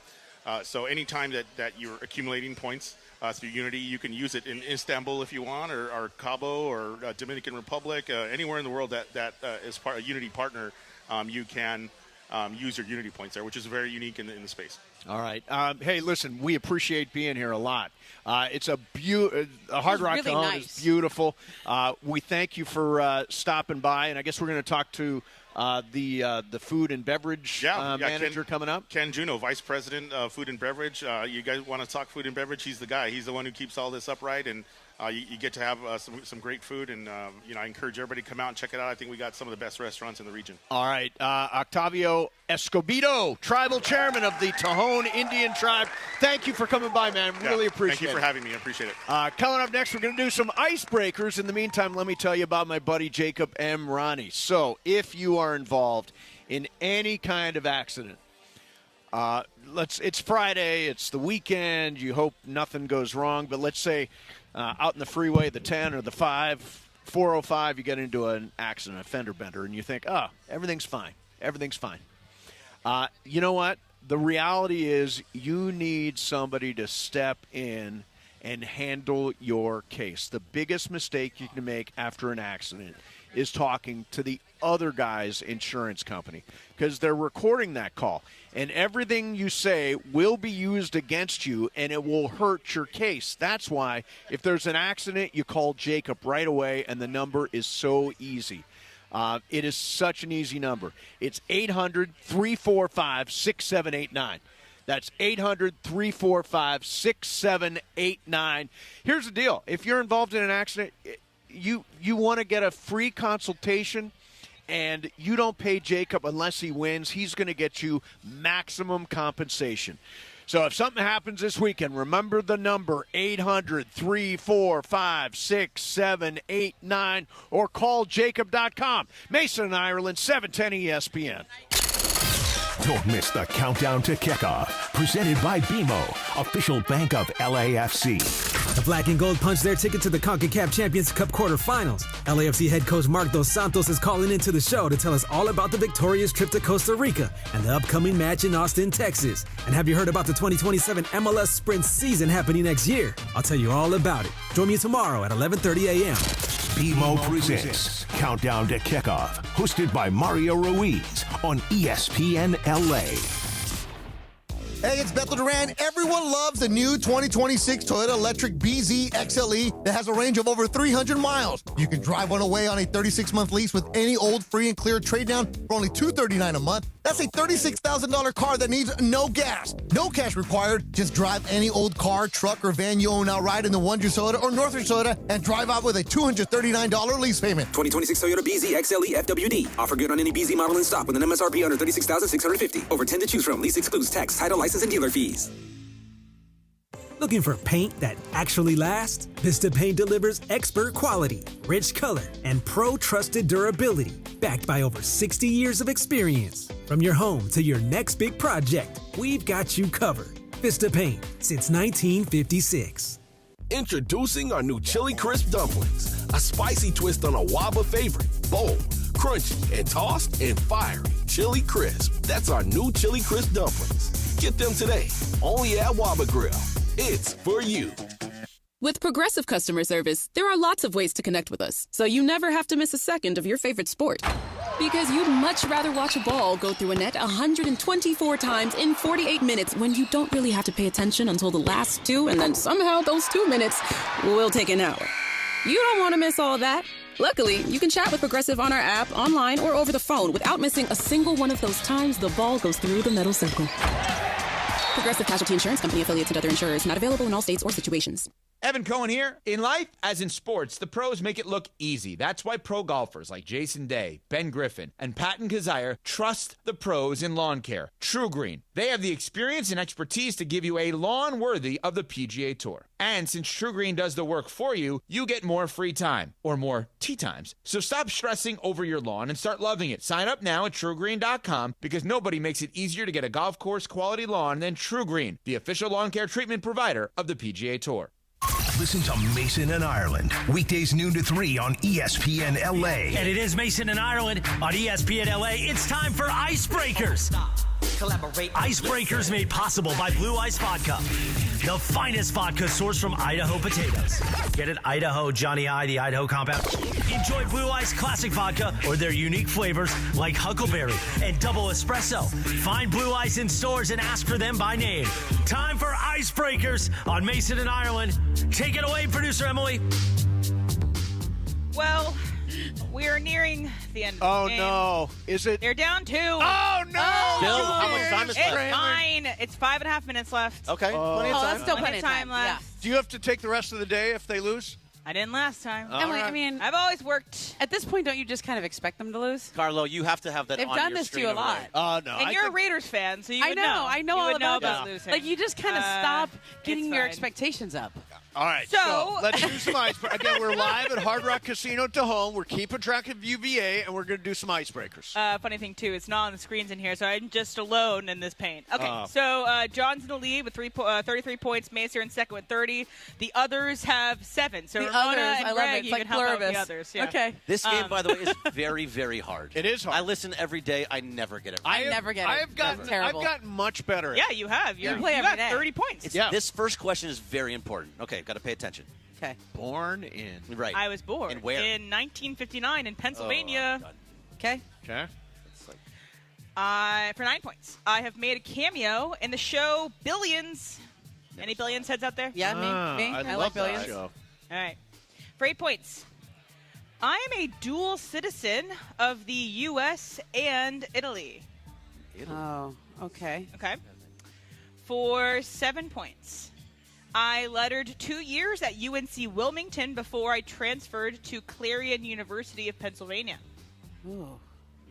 So anytime that you're accumulating points through Unity, you can use it in Istanbul if you want, or Cabo, or Dominican Republic, anywhere in the world that is a Unity partner. You can use your Unity points there, which is very unique in the space. All right. Hey, listen, we appreciate being here a lot. It's a Hard Rock really Cajon nice. is beautiful. We thank you for stopping by, and I guess we're going to talk to the food and beverage manager coming up. Ken Juno, Vice President of Food and Beverage. You guys want to talk food and beverage? He's the guy. He's the one who keeps all this upright, and you get to have some great food. And I encourage everybody to come out and check it out. I think we got some of the best restaurants in the region. All right, Octavio Escobedo, Tribal Chairman of the Tejon Indian Tribe. Thank you for coming by, man. Really appreciate it. Thank you for having me. I appreciate it. Coming up next, we're going to do some icebreakers. In the meantime, let me tell you about my buddy Jacob M. Ronnie. So if you are involved in any kind of accident, it's Friday, it's the weekend, you hope nothing goes wrong, but let's say out in the freeway, the 10 or the 5, 405, you get into an accident, a fender bender, and you think, everything's fine. Everything's fine. You know what? The reality is you need somebody to step in and handle your case. The biggest mistake you can make after an accident is talking to the other guy's insurance company, because they're recording that call, and everything you say will be used against you, and it will hurt your case. That's why if there's an accident, you call Jacob right away, and the number is so easy. It is such an easy number. It's 800-345-6789. That's 800-345-6789. Here's the deal. If you're involved in an accident, you want to get a free consultation, and you don't pay Jacob unless he wins. He's going to get you maximum compensation. So if something happens this weekend, remember the number 800-345-6789 or call jacob.com. Mason and Ireland, 710 ESPN. Don't miss the countdown to kickoff. Presented by BMO, official bank of LAFC. The Black and Gold punch their ticket to the CONCACAF Champions Cup quarterfinals. LAFC head coach Mark Dos Santos is calling into the show to tell us all about the victorious trip to Costa Rica and the upcoming match in Austin, Texas. And have you heard about the 2027 MLS Sprint season happening next year? I'll tell you all about it. Join me tomorrow at 11:30 a.m. BMO presents Countdown to Kickoff, hosted by Mario Ruiz on ESPN LA. Hey, it's Bethel Duran. Everyone loves the new 2026 Toyota Electric BZ XLE that has a range of over 300 miles. You can drive one away on a 36-month lease with any old free and clear trade down for only $239 a month. That's a $36,000 car that needs no gas. No cash required. Just drive any old car, truck, or van you own outright in the Wondrous Toyota or Northridge Toyota and drive out with a $239 lease payment. 2026 Toyota BZ XLE FWD. Offer good on any BZ model in stock with an MSRP under $36,650. Over 10 to choose from. Lease excludes tax, title, license, and dealer fees. Looking for paint that actually lasts? Vista Paint delivers expert quality, rich color, and pro-trusted durability, backed by over 60 years of experience. From your home to your next big project, we've got you covered. Vista Paint, since 1956. Introducing our new Chili Crisp Dumplings, a spicy twist on a Waba favorite. Bold, crunchy, and tossed and fiery. Chili Crisp, that's our new Chili Crisp Dumplings. Get them today, only at Waba Grill. It's for you. With Progressive Customer Service, there are lots of ways to connect with us, so you never have to miss a second of your favorite sport. Because you'd much rather watch a ball go through a net 124 times in 48 minutes when you don't really have to pay attention until the last two, and then somehow those 2 minutes will take an hour. You don't want to miss all that. Luckily, you can chat with Progressive on our app, online, or over the phone without missing a single one of those times the ball goes through the metal circle. Progressive Casualty Insurance Company, affiliates, and other insurers. Not available in all states or situations. Evan Cohen here. In life, as in sports, the pros make it look easy. That's why pro golfers like Jason Day, Ben Griffin, and Patton Kazire trust the pros in lawn care. True Green. They have the experience and expertise to give you a lawn worthy of the PGA Tour. And since True Green does the work for you, you get more free time, or more tee times. So stop stressing over your lawn and start loving it. Sign up now at TrueGreen.com because nobody makes it easier to get a golf course quality lawn than True Green, the official lawn care treatment provider of the PGA Tour. Listen to Mason and Ireland, weekdays noon to 3 on ESPN LA. And it is Mason and Ireland on ESPN LA. It's time for Icebreakers. Icebreakers made possible by Blue Ice Vodka, the finest vodka sourced from Idaho potatoes. Get it? Idaho, Johnny I, the Idaho compound. Enjoy Blue Ice Classic Vodka or their unique flavors like Huckleberry and Double Espresso. Find Blue Ice in stores and ask for them by name. Time for Icebreakers on Mason and Ireland. Take it away, producer Emily. Well, we are nearing the end of the game. Oh, no. Is it? They're down 2. Oh, no. Bill, how much time is left? It's fine. It's 5.5 minutes left. Okay, plenty of time. That's still Plenty of time left. Do you have to take the rest of the day if they lose? I didn't last time. Emily, I mean, I've always worked. At this point, don't you just kind of expect them to lose? Carlo, you have to have that They've on done your this to screen you a over lot. there. No. And you're a Raiders fan, so you would know. I know you all would know about losing. that. Like, you just kind of stop getting it's your fine. expectations up. All right, so let's do some icebreakers. Again, we're live at Hard Rock Casino Tejon. We're keeping track of UVA, and we're going to do some icebreakers. Funny thing, too, it's not on the screens in here, so I'm just alone in this paint. Okay, so John's in the lead with 33 points. Macer in second with 30. The others have 7. So The Ramona others, and I love Greg, it. It's you like can help out pluribus. the others. Yeah. Okay. This game, by the way, is very, very hard. It is hard. I listen every day. I never get it. I never get it. I've gotten much better. Yeah, you have. You play every got day. 30 points. This first question is very important. Okay, got to pay attention. Okay. Born in. Right. I was born in where? In 1959 in Pennsylvania. Okay. Okay. For 9 points. I have made a cameo in the show Billions. Any Billions heads out there? Yeah, me. I like Billions. Show. All right. For 8 points. I am a dual citizen of the U.S. and Italy. Oh, okay. Okay. For 7 points. I lettered 2 years at UNC Wilmington before I transferred to Clarion University of Pennsylvania. Ooh.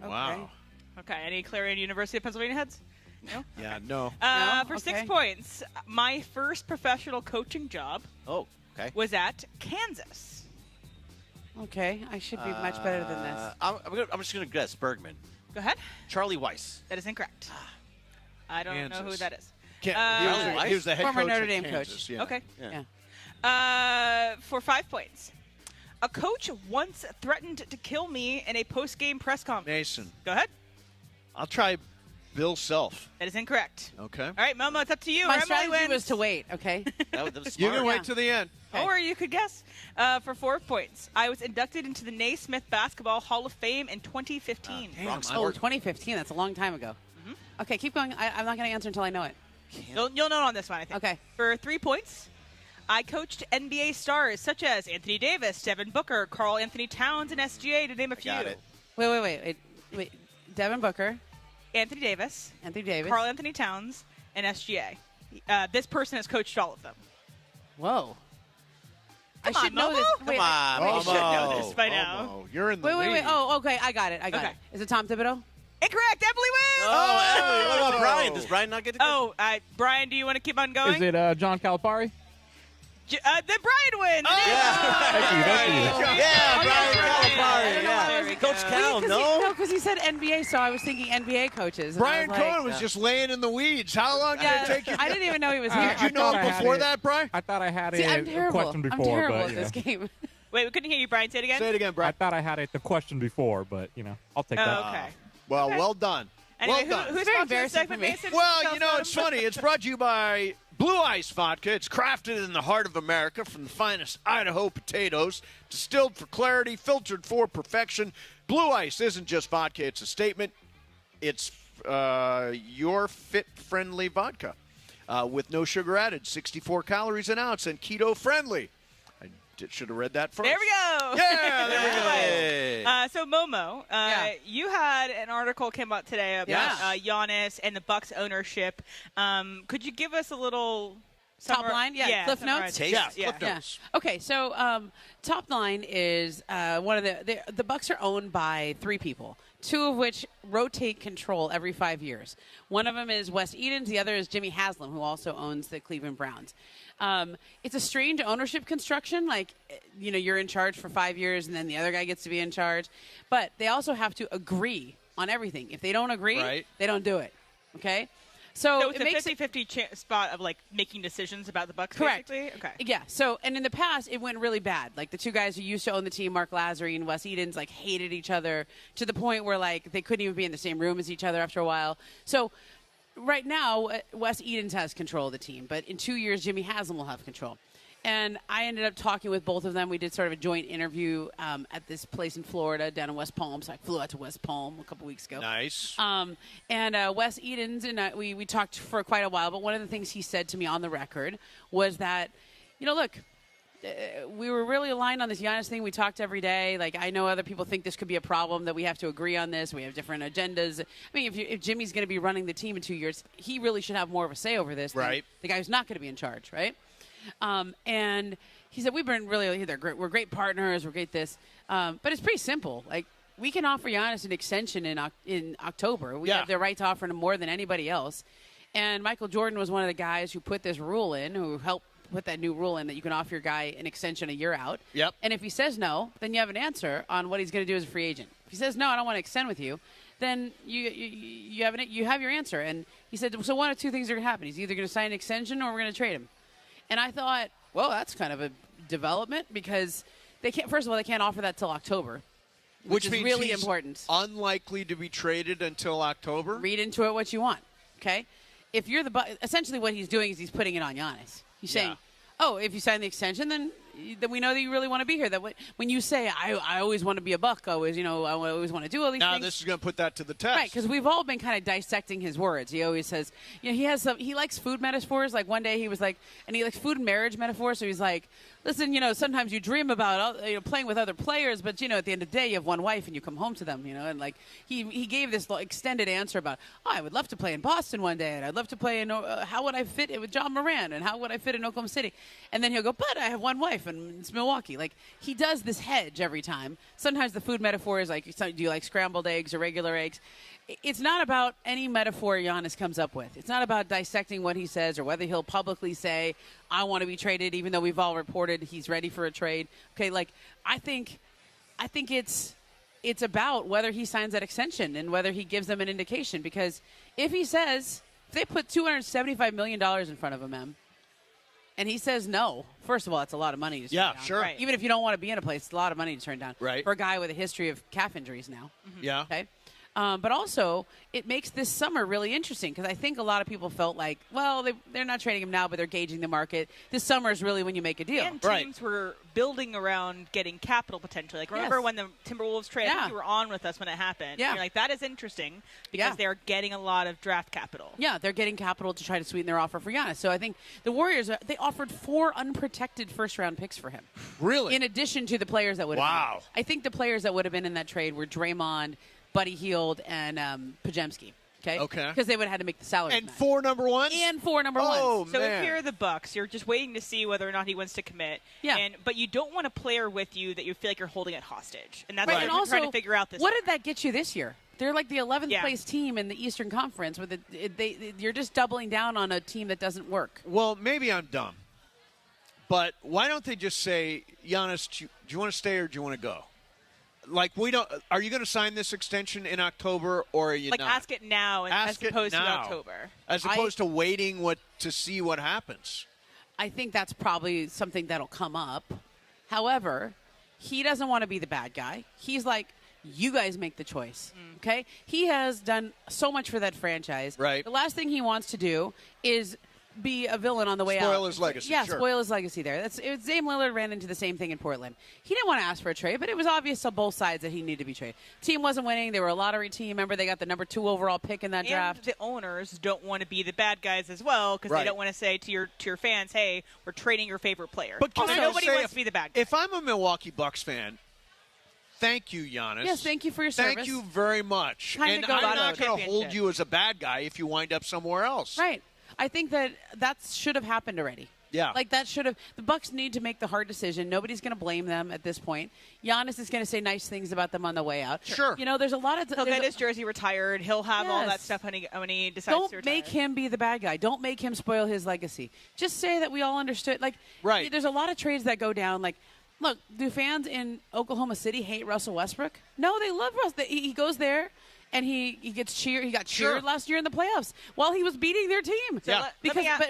Okay. Wow. Okay, any Clarion University of Pennsylvania heads? No? Yeah, no. For 6 points, my first professional coaching job was at Kansas. Okay, I should be much better than this. I'm just going to guess Bergman. Go ahead. Charlie Weiss. That is incorrect. I don't know who that is. He was the head former coach Notre at Dame Kansas, coach. Yeah. Okay. Yeah. For 5 points, a coach once threatened to kill me in a post-game press conference. Mason. Go ahead. I'll try Bill Self. That is incorrect. Okay. All right, Momo, it's up to you. My Emily strategy wins. was to wait, okay? That was You can smart. wait to the end. Okay. Or you could guess. For 4 points, I was inducted into the Naismith Basketball Hall of Fame in 2015. Wrong Oh, sport. 2015. That's a long time ago. Okay, keep going. I'm not going to answer until I know it. You'll know on this one, I think. Okay. For 3 points, I coached NBA stars such as Anthony Davis, Devin Booker, Karl Anthony Towns, and SGA, to name a few. Got it. Wait. Devin Booker, Anthony Davis, Karl Anthony Towns, and SGA. This person has coached all of them. Whoa. Come I on, should know Momo. this. Come Wait, on, You should know Momo. this by now. Oh, you're in the lead. Wait. Oh, okay. I got it. Okay. Is it Tom Thibodeau? Incorrect. Emily wins. Oh, Emily, what about Brian? Does Brian not get to go? Oh, Brian, do you want to keep on going? Is it John Calipari? Then Brian wins. Thank you. Yeah, Brian Calipari. Calipari. Yeah. Coach Cal, no? No, because he said NBA, so I was thinking NBA coaches. and Brian I was like, Cohen was just laying in the weeds. How long did it take you? I didn't even know he was here. Did you know him before that, Brian? I thought I had See, I'm a terrible. question before, I'm terrible but at this game. Wait, we couldn't hear you, Brian. Say it again. Say it again, I Brian. thought I had the question before, but I'll take that. Okay. Well, well done. Anyway, well done. who's Very sponsoring the embarrassing segment, for me. Mason? Well, Tell you us know, about it's them. funny. It's brought to you by Blue Ice Vodka. It's crafted in the heart of America from the finest Idaho potatoes, distilled for clarity, filtered for perfection. Blue Ice isn't just vodka. It's a statement. It's your fit-friendly vodka with no sugar added, 64 calories an ounce, and keto-friendly. Should have read that first. There we go. Yeah, there we go. So Momo, you had an article came out today about Giannis and the Bucks ownership. Could you give us a little Top line? Yeah, Cliff Notes? Cliff Notes. Okay, so top line is one of the Bucks are owned by 3 people, 2 of which rotate control every 5 years. One of them is Wes Edens, the other is Jimmy Haslam, who also owns the Cleveland Browns. It's a strange ownership construction. Like, you're in charge for 5 years, and then the other guy gets to be in charge. But they also have to agree on everything. If they don't agree, they don't do it. Okay? So it's it a makes 50-50 spot of, making decisions about the Bucks, correct. basically? Okay. Yeah. So, and in the past, it went really bad. Like, the 2 guys who used to own the team, Mark Lazary and Wes Edens, hated each other to the point where, they couldn't even be in the same room as each other after a while. So, right now, Wes Edens has control of the team, but in 2 years, Jimmy Haslam will have control. And I ended up talking with both of them. We did sort of a joint interview at this place in Florida, down in West Palm. So I flew out to West Palm a couple weeks ago. Nice. And Wes Edens and we talked for quite a while. But one of the things he said to me on the record was that, look, we were really aligned on this Giannis thing. We talked every day. I know other people think this could be a problem, that we have to agree on this. We have different agendas. I mean, if Jimmy's going to be running the team in 2 years, he really should have more of a say over this than the guy who's not going to be in charge, right? And he said, we've been really, we're great partners, we're great this. But it's pretty simple. We can offer Giannis an extension in October. We have the right to offer him more than anybody else. And Michael Jordan was one of the guys who put this rule in, who helped put that new rule in that you can offer your guy an extension a year out. Yep. And if he says no, then you have an answer on what he's going to do as a free agent. If he says, no, I don't want to extend with you, then you have your answer. And he said, so one of 2 things are going to happen. He's either going to sign an extension or we're going to trade him. And I thought, well, that's kind of a development because they can't. First of all, they can't offer that till October, which is means really he's important. Unlikely to be traded until October. Read into it what you want. Okay, if you're essentially what he's doing is he's putting it on Giannis. He's saying, oh, if you sign the extension, then we know that you really want to be here. That when you say, I always want to be a Buck, I always want to do all these things. Now this is going to put that to the test. Right, because we've all been kind of dissecting his words. He always says, he likes food metaphors. Like one day he was like, and he likes food and marriage metaphors. So he's like, listen, sometimes you dream about playing with other players, but, at the end of the day, you have one wife and you come home to them, and like he gave this extended answer about, I would love to play in Boston one day, and I'd love to play in, how would I fit it with John Moran, and how would I fit in Oklahoma City? And then he'll go, but I have one wife, and it's Milwaukee. Like, he does this hedge every time. Sometimes the food metaphor is like, do you like scrambled eggs or regular eggs? It's not about any metaphor Giannis comes up with. It's not about dissecting what he says or whether he'll publicly say, I want to be traded, even though we've all reported he's ready for a trade. Okay, like, I think it's about whether he signs that extension and whether he gives them an indication. Because if they put $275 million in front of him, and he says no, first of all, it's a lot of money to turn down. Yeah, sure. Right. Even if you don't want to be in a place, it's a lot of money to turn down. Right. For a guy with a history of calf injuries now. Mm-hmm. Yeah. Okay. But also, it makes this summer really interesting because I think a lot of people felt like, well, they're not trading him now, but they're gauging the market. This summer is really when you make a deal. And teams were building around getting capital potentially. Like, remember when the Timberwolves trade? I think you were on with us when it happened. Yeah. You're like, that is interesting because they're getting a lot of draft capital. Yeah, they're getting capital to try to sweeten their offer for Giannis. So I think the Warriors, they offered 4 unprotected first-round picks for him. Really? In addition to the players that would have been. I think the players that would have been in that trade were Draymond, Buddy Hield, and Pajemski. Okay? Because they would have had to make the salary. And 4 number ones? And 4 number ones. So if you're the Bucks, you're just waiting to see whether or not he wants to commit. Yeah. But you don't want a player with you that you feel like you're holding it hostage. And that's Right. what And you're also, trying to figure out this what summer. did that get you this year? They're like the 11th place team in the Eastern Conference. You're just doubling down on a team that doesn't work. Well, maybe I'm dumb. But why don't they just say, Giannis, do you want to stay or do you want to go? Like, are you going to sign this extension in October or are you not? Ask it now as opposed to October. As opposed to waiting to see what happens. I think that's probably something that'll come up. However, he doesn't want to be the bad guy. He's like, you guys make the choice, okay? He has done so much for that franchise. Right. The last thing he wants to do is be a villain on the way out. Spoil his legacy, Yeah, sure. spoil his legacy there. Dame Lillard ran into the same thing in Portland. He didn't want to ask for a trade, but it was obvious on both sides that he needed to be traded. Team wasn't winning. They were a lottery team. Remember, they got the number 2 overall pick in that draft. And the owners don't want to be the bad guys as well because they don't want to say to your fans, hey, we're trading your favorite player. But also, nobody wants to be the bad guy. If I'm a Milwaukee Bucks fan, thank you, Giannis. Yes, thank you for your service. Thank you very much. Time to And go I'm out not of going to championship. hold you as a bad guy if you wind up somewhere else. Right. I think that should have happened already. Yeah. Like, that should have – the Bucks need to make the hard decision. Nobody's going to blame them at this point. Giannis is going to say nice things about them on the way out. Sure. There's a lot of – He'll get his jersey retired. He'll have all that Yes. stuff when he decides to Don't retire. make him be the bad guy. Don't make him spoil his legacy. Just say that we all understood. Like, Right. There's a lot of trades that go down. Like, look, do fans in Oklahoma City hate Russell Westbrook? No, they love Russ. He goes there. And he gets cheered. He got cheered last year in the playoffs while he was beating their team. But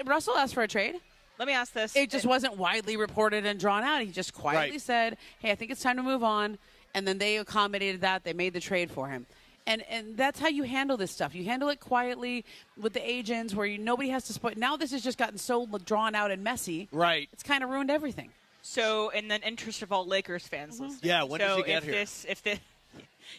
Russell asked for a trade. Let me ask this. It just wasn't widely reported and drawn out. He just quietly said, hey, I think it's time to move on. And then they accommodated that. They made the trade for him. And that's how you handle this stuff. You handle it quietly with the agents where nobody has to spoil. Now this has just gotten so drawn out and messy. Right. It's kind of ruined everything. So, in the interest of all Lakers fans listening. Yeah, when does he get here?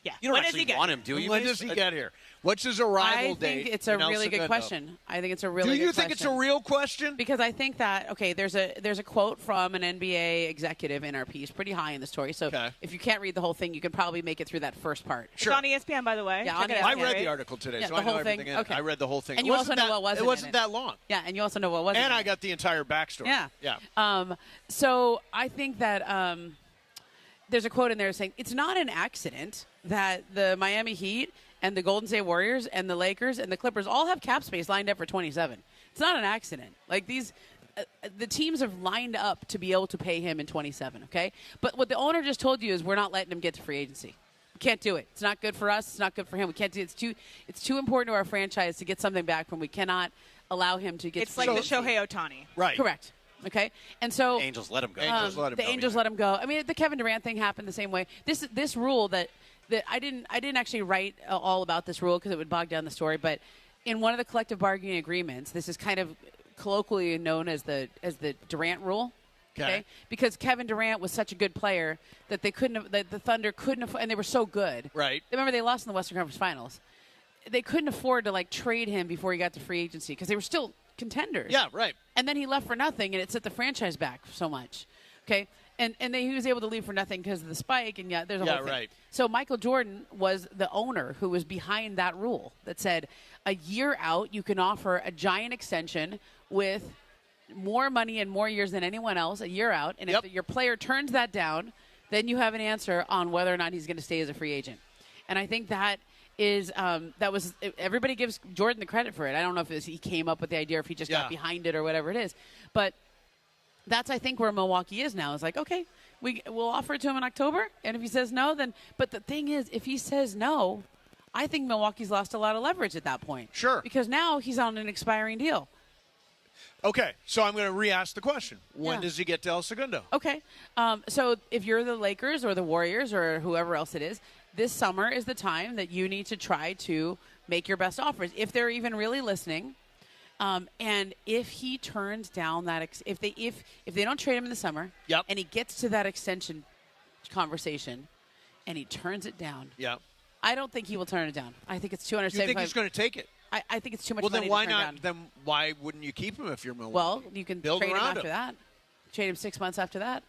Yeah. You don't when actually does he want him, do you? When does he get here? What's his arrival date? I think it's a in El really good Segundo? question. I think it's a really Do good you question. think it's a real question? Because I think that, okay, there's a quote from an NBA executive in our piece, pretty high in the story. So if you can't read the whole thing, you can probably make it through that first part. Sure. It's on ESPN, by the way. Yeah, Check on it ESPN. out. I read the article today, Yeah, so the I know whole everything thing? in it. Okay. I read the whole thing. And you also know what wasn't It wasn't in that long. Yeah, and you also know what wasn't And in I it. got the entire backstory. Yeah. So I think that there's a quote in there saying, it's not an accident that the Miami Heat and the Golden State Warriors and the Lakers and the Clippers all have cap space lined up for 27. It's not an accident. Like, these the teams have lined up to be able to pay him in 27, okay? But what the owner just told you is we're not letting him get to free agency. We can't do it. It's not good for us. It's not good for him. We can't do it. It's too important to our franchise to get something back from. We cannot allow him to get It's to like free the agency. Shohei Ohtani. Right. Correct. Okay, and so Angels let him go. the Angels let him go. I mean, the Kevin Durant thing happened the same way. This rule that I didn't actually write all about this rule because it would bog down the story. But in one of the collective bargaining agreements, this is kind of colloquially known as the Durant rule. Okay, because Kevin Durant was such a good player that they couldn't have, that the Thunder couldn't afford, and they were so good. Right. Remember, they lost in the Western Conference Finals. They couldn't afford to trade him before he got to free agency because they were still contenders. Yeah, right. And then he left for nothing, and it set the franchise back so much. Okay. And he was able to leave for nothing because of the spike, and there's a whole thing. Right. So Michael Jordan was the owner who was behind that rule that said a year out you can offer a giant extension with more money and more years than anyone else a year out, and if your player turns that down, then you have an answer on whether or not he's going to stay as a free agent. And I think that is everybody gives Jordan the credit for it. I don't know if he came up with the idea or if he just got behind it or whatever it is, but that's, I think, where Milwaukee is now. It's like, okay, we'll offer it to him in October, and if he says no, then – but the thing is, if he says no, I think Milwaukee's lost a lot of leverage at that point. Sure. Because now he's on an expiring deal. Okay, so I'm going to re-ask the question. When does he get to El Segundo? Okay. So if you're the Lakers or the Warriors or whoever else it is, this summer is the time that you need to try to make your best offers, if they're even really listening. And if he turns down that, if they don't trade him in the summer, and he gets to that extension conversation, and he turns it down, I don't think he will turn it down. I think it's $275. You think he's going to take it? I think it's too much. Well, money then why to turn not? down. Then why wouldn't you keep him if you're Milwaukee? Well, you can build trade him around after that. Trade him 6 months after that.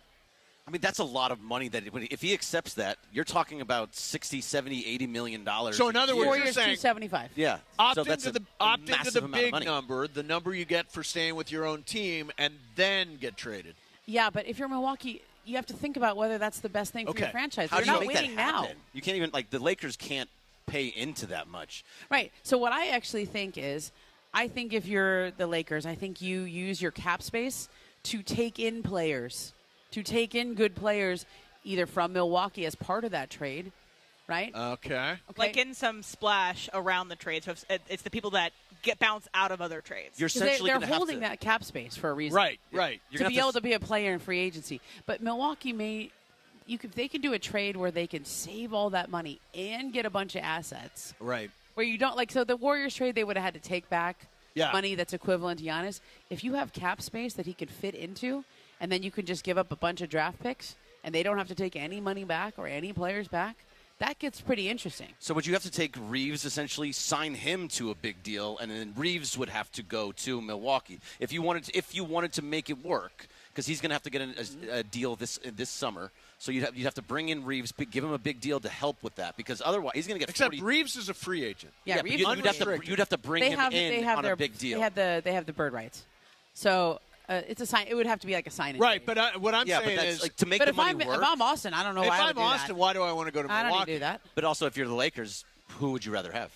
I mean, that's a lot of money. That if he accepts that, you're talking about $60, $70, $80 million. So in other words, you're saying $275. Yeah. Opt so that's into the big number, the number you get for staying with your own team, and then get traded. Yeah, but if you're Milwaukee, you have to think about whether that's the best thing for your franchise. How You're do you not make winning that now. happen? You can't even the Lakers can't pay into that much. Right. So what I actually think is, I think if you're the Lakers, I think you use your cap space to take in players, to take in good players, either from Milwaukee as part of that trade, right? Okay. Like in some splash around the trade. So it's the people that get bounced out of other trades. You're essentially they're holding that cap space for a reason. Right. To be able to be a player in free agency. But Milwaukee they can do a trade where they can save all that money and get a bunch of assets. Right. Where you don't so the Warriors trade, they would have had to take back money that's equivalent to Giannis. If you have cap space that he could fit into, and then you can just give up a bunch of draft picks, and they don't have to take any money back or any players back, that gets pretty interesting. So would you have to take Reeves, essentially sign him to a big deal, and then Reeves would have to go to Milwaukee if you wanted to make it work, because he's going to have to get a deal this summer. So you'd have to bring in Reeves, give him a big deal to help with that, because otherwise he's going to get. Except Reeves is a free agent. Yeah, Reeves you'd have to bring him in on a big deal. They have the bird rights, so. It's a sign. It would have to be like a sign-in. Right, but what I'm saying is, to make the money work. If I'm Austin, I don't know why I would do that. If I'm Austin, why do I want to go to Milwaukee? I don't do that. But also, if you're the Lakers, who would you rather have?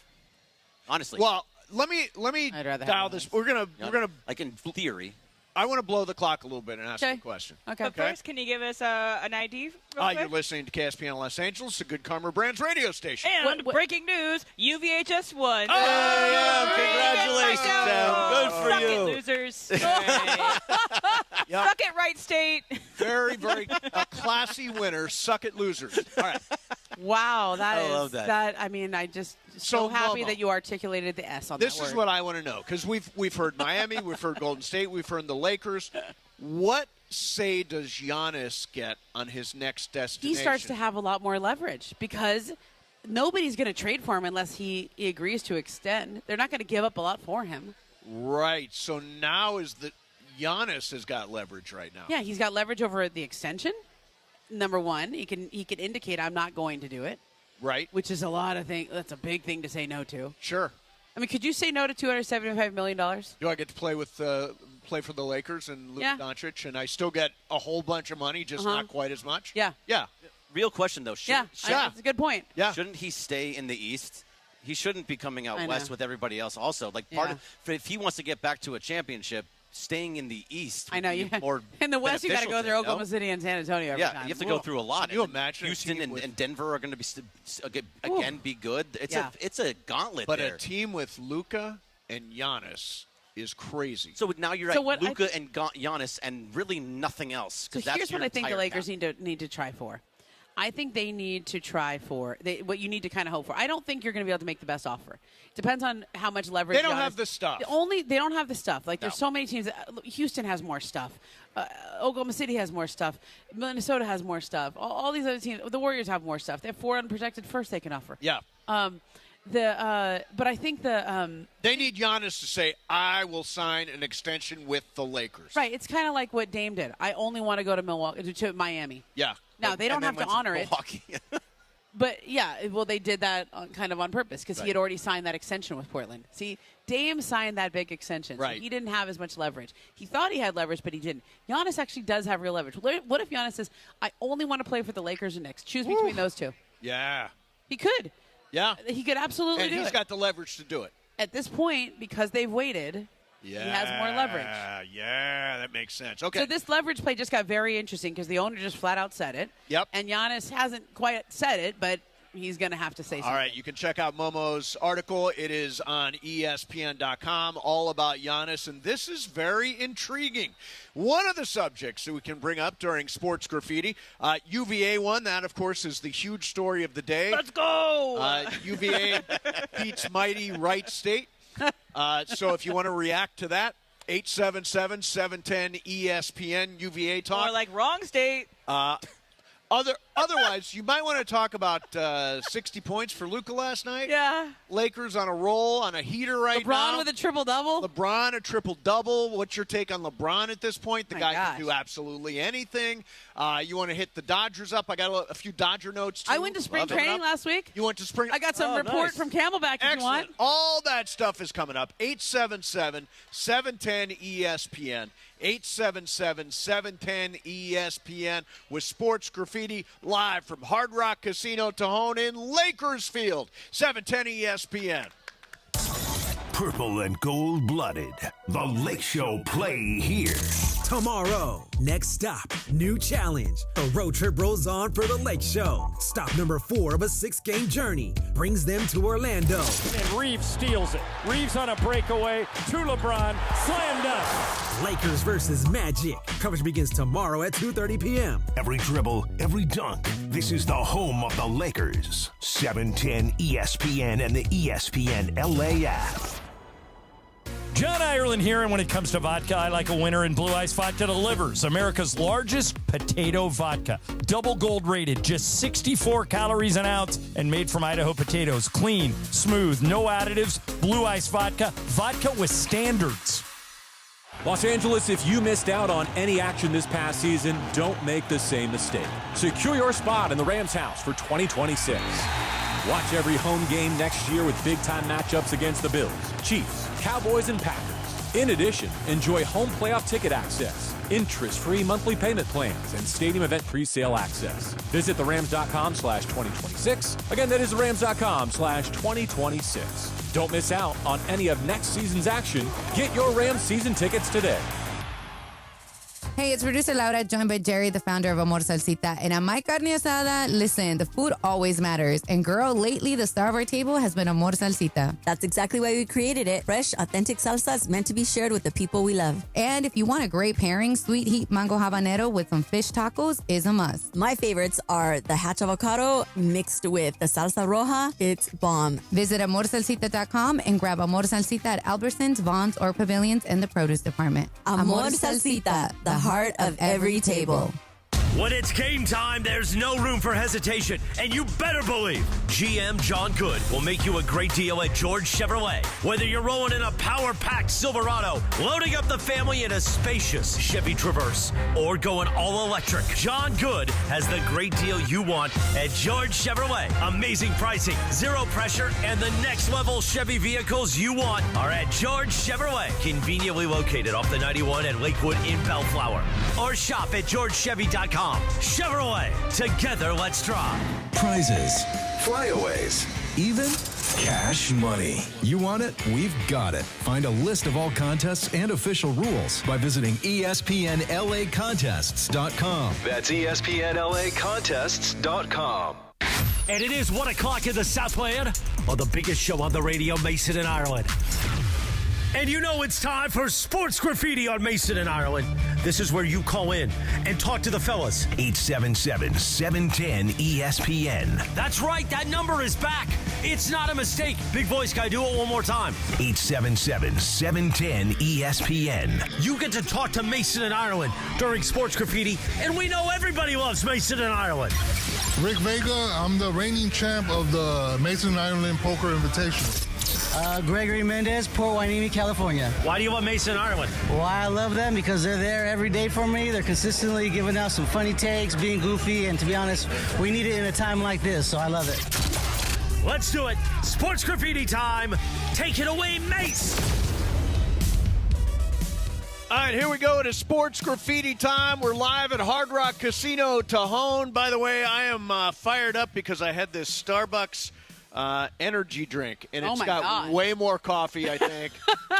Honestly. Well, let me dial this. We're gonna like in theory. I want to blow the clock a little bit and ask you a question. Okay. But first, can you give us an ID real quick? You're listening to KSPN Los Angeles, the Good Karma Brands radio station. And breaking news, UVHS won. Oh, congratulations, Sam. Good for Suck you. it, losers. Suck it, Wright State. Very, very classy winner. Suck it, losers. All right. Wow, I love that. I mean, I just so happy Momo, that you articulated the S on this that word. This is what I want to know, because we've heard Miami, we've heard Golden State, we've heard the Lakers. What say does Giannis get on his next destination? He starts to have a lot more leverage because nobody's going to trade for him unless he agrees to extend. They're not going to give up a lot for him. Right. So now Giannis has got leverage right now. Yeah, he's got leverage over the extension. Number one, he can indicate I'm not going to do it. Right. Which is a lot of things. That's a big thing to say no to. Sure. I mean, could you say no to $275 million? Do I get to play for the Lakers and Luka Doncic, and I still get a whole bunch of money, just not quite as much? Yeah. Yeah. Real question, though. That's a good point. Yeah. Shouldn't he stay in the East? He shouldn't be coming out I west know. with everybody else also. Like if he wants to get back to a championship, staying in the East. I know you. More in the West, you got to go through Oklahoma no? City and San Antonio. Every time. You have to go through a lot. Can you imagine Houston and Denver are going to be good. It's a gauntlet. But there. a team with Luka and Giannis is crazy. So now you're at Luka and Giannis and really nothing else. So here's what I think the Lakers need to try for. I think they need to try for what you need to kind of hope for. I don't think you're going to be able to make the best offer. It depends on how much leverage. They don't have the stuff. They don't have the stuff. Like there's so many teams. Houston has more stuff. Oklahoma City has more stuff. Minnesota has more stuff. All these other teams. The Warriors have more stuff. They have 4 unprotected firsts they can offer. Yeah. But I think they need Giannis to say, "I will sign an extension with the Lakers." Right. It's kind of like what Dame did. I only want to go to Miami. Yeah. Now they don't have to honor it. But yeah, well, they did that kind of on purpose because he had already signed that extension with Portland. See, Dame signed that big extension, so he didn't have as much leverage. He thought he had leverage, but he didn't. Giannis actually does have real leverage. What if Giannis says, "I only want to play for the Lakers or Knicks"? Choose between those two. Yeah. He could. Yeah. He could absolutely do it. And he's got the leverage to do it. At this point, because they've waited, he has more leverage. Yeah, that makes sense. Okay. So this leverage play just got very interesting because the owner just flat out said it. Yep. And Giannis hasn't quite said it, but he's going to have to say something. All right, you can check out Momo's article. It is on ESPN.com, all about Giannis, and this is very intriguing. One of the subjects that we can bring up during Sports Graffiti, UVA won. That, of course, is the huge story of the day. Let's go! UVA beats mighty Wright State. So if you want to react to that, 877-710-ESPN, UVA talk. Or like wrong state. Otherwise, you might want to talk about 60 points for Luka last night. Yeah. Lakers on a roll, on a heater now. LeBron with a triple-double. LeBron, a triple-double. What's your take on LeBron at this point? The guy can do absolutely anything. You want to hit the Dodgers up? I got a few Dodger notes, too. I went to spring training last week. You went to spring? I got some report from Camelback if you want. All that stuff is coming up. 877-710-ESPN. 877-710-ESPN with Sports Graffiti live from Hard Rock Casino Tejon in Lakersfield. 710 ESPN. Purple and gold-blooded. The Lake Show play here. Tomorrow, next stop, new challenge. A road trip rolls on for the Lake Show. Stop number 4 of a 6-game journey brings them to Orlando. And Reeves steals it. Reeves on a breakaway to LeBron. Slam dunk. Lakers versus Magic. Coverage begins tomorrow at 2:30 p.m. Every dribble, every dunk. This is the home of the Lakers. 710 ESPN and the ESPN LA app. John Ireland here, and when it comes to vodka, I like a winner, and Blue Ice Vodka delivers. America's largest potato vodka. Double gold rated, just 64 calories an ounce, and made from Idaho potatoes. Clean, smooth, no additives. Blue Ice Vodka. Vodka with standards. Los Angeles, if you missed out on any action this past season, don't make the same mistake. Secure your spot in the Rams house for 2026. Watch every home game next year with big-time matchups against the Bills, Chiefs, Cowboys, and Packers. In addition, enjoy home playoff ticket access, interest-free monthly payment plans, and stadium event presale access. Visit therams.com/2026. Again, that is therams.com/2026. Don't miss out on any of next season's action. Get your Rams season tickets today. Hey, it's producer Laura, joined by Jerry, the founder of Amor Salsita. And on my carne asada, listen, the food always matters. And girl, lately, the star of our table has been Amor Salsita. That's exactly why we created it. Fresh, authentic salsas meant to be shared with the people we love. And if you want a great pairing, sweet heat mango habanero with some fish tacos is a must. My favorites are the hatch avocado mixed with the salsa roja. It's bomb. Visit amorsalsita.com and grab Amor Salsita at Albertsons, Vaughn's, or Pavilions in the produce department. Amor Salsita, the heart of every table. When it's game time, there's no room for hesitation, and you better believe GM John Good will make you a great deal at George Chevrolet. Whether you're rolling in a power-packed Silverado, loading up the family in a spacious Chevy Traverse, or going all electric, John Good has the great deal you want at George Chevrolet. Amazing pricing, zero pressure, and the next level Chevy vehicles you want are at George Chevrolet, conveniently located off the 91 at Lakewood in Bellflower. Or shop at georgechevy.com. Chevrolet, together let's drive. Prizes, flyaways, even cash money. You want it? We've got it. Find a list of all contests and official rules by visiting ESPNLAcontests.com. That's ESPNLAcontests.com. And it is 1 o'clock in the Southland on the biggest show on the radio, Mason and Ireland. And you know it's time for Sports Graffiti on Mason and Ireland. This is where you call in and talk to the fellas. 877-710-ESPN. That's right, that number is back. It's not a mistake. Big voice guy, do it one more time. 877-710-ESPN. You get to talk to Mason and Ireland during Sports Graffiti, and we know everybody loves Mason and Ireland. Rick Vega. I'm the reigning champ of the Mason Ireland Poker Invitational. Gregory Mendez, Port Hueneme, California. Why do you want Mason Ireland? Why I love them? Because they're there every day for me. They're consistently giving out some funny takes, being goofy, and to be honest, we need it in a time like this, so I love it. Let's do it. Sports graffiti time. Take it away, Mace. All right, here we go. It is sports graffiti time. We're live at Hard Rock Casino Tejon. By the way, I am fired up because I had this Starbucks energy drink, and it's got way more coffee, I think,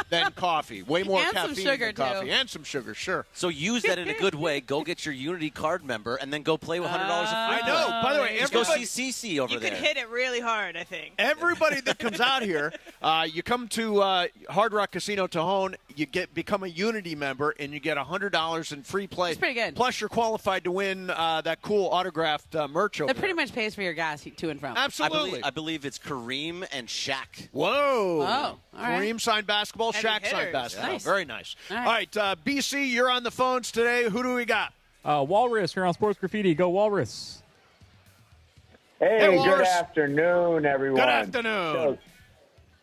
than coffee. Way more and caffeine some sugar, than coffee. too. And some sugar, sure. So use that in a good way. Go get your Unity card member, and then go play with $100 of free I know. By the way, just go see CC over you there. could hit it really hard, I think. Everybody that comes out here, you come to Hard Rock Casino Tejon, you become a Unity member, and you get $100 in free play. It's pretty good. Plus, you're qualified to win that cool autographed merch over That pretty much pays for your gas to and from. Absolutely. I believe it's Kareem and Shaq. Whoa. Oh, all right. Kareem signed basketball, Heavy Shaq signed hitters. basketball. Nice. Very nice. All All right. right, BC, you're on the phones today. Who do we got? Walrus here on Sports Graffiti. Go Walrus. Hey, Hey, good Walrus. afternoon, everyone. Good afternoon. So,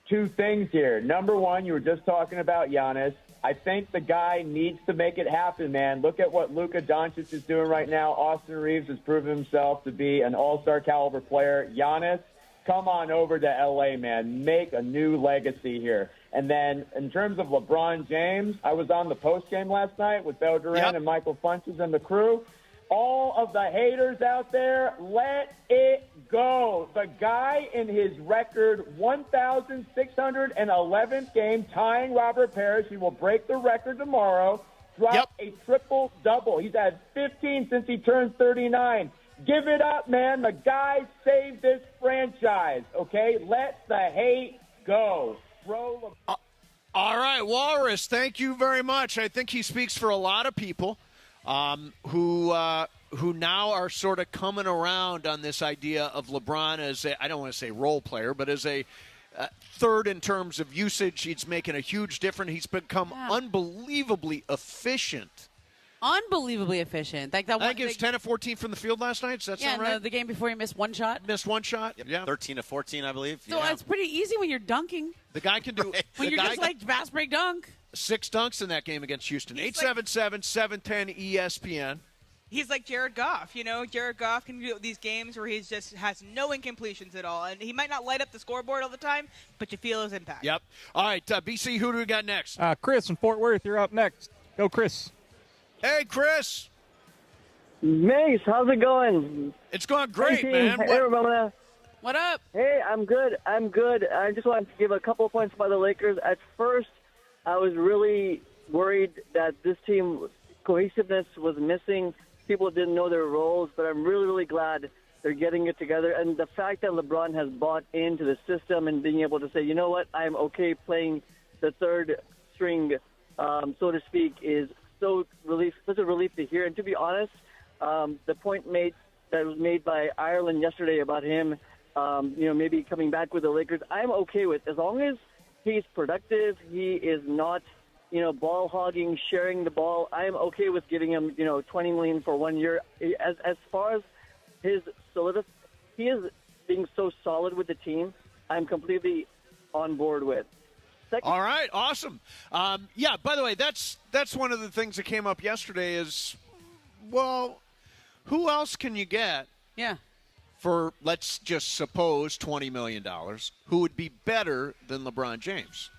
two things here. Number one, you were just talking about Giannis. I think the guy needs to make it happen, man. Look at what Luka Doncic is doing right now. Austin Reeves has proven himself to be an all-star caliber player. Giannis, come on over to L.A., man. Make a new legacy here. And then in terms of LeBron James, I was on the postgame last night with Bell Duran and Michael Funches and the crew. All of the haters out there, let it go. The guy in his record 1,611th game, tying Robert Parrish, he will break the record tomorrow, dropped a triple-double. He's had 15 since he turned 39. Give it up, man. The guy saved this franchise, okay? Let the hate go. All right, Walrus, thank you very much. I think he speaks for a lot of people who now are sort of coming around on this idea of LeBron as I don't want to say role player, but as a third in terms of usage. He's making a huge difference. He's become unbelievably efficient. Unbelievably efficient. Like that I think he was 10 of 14 from the field last night. Does that sound right? The game before he missed one shot. Missed one shot. Yeah. 13 of 14, I believe. So it's pretty easy when you're dunking. The guy can do When you're just like fast break dunk. 6 dunks in that game against Houston. 877-710 ESPN. He's like Jared Goff, you know. Jared Goff can do these games where he just has no incompletions at all, and he might not light up the scoreboard all the time, but you feel his impact. Yep. All right, BC, who do we got next? Chris in Fort Worth, you're up next. Go, Chris. Hey, Chris. Mace, how's it going? It's going great, hey, man. Hey, Ramona. What up? Hey, I'm good. I just wanted to give a couple of points by the Lakers. At first, I was really worried that this team cohesiveness was missing. People didn't know their roles, but I'm really, really glad they're getting it together. And the fact that LeBron has bought into the system and being able to say, you know what, I'm okay playing the third string, so to speak, is such a relief to hear. And to be honest, the point that was made by Ireland yesterday about him, maybe coming back with the Lakers, I'm okay with, as long as he's productive, he is not, ball hogging, sharing the ball. I'm okay with giving him, $20 million for 1 year. As far as his he is being so solid with the team, I'm completely on board with. All right, awesome. By the way, that's one of the things that came up yesterday is, well, who else can you get? Yeah. For, let's just suppose, $20 million, who would be better than LeBron James?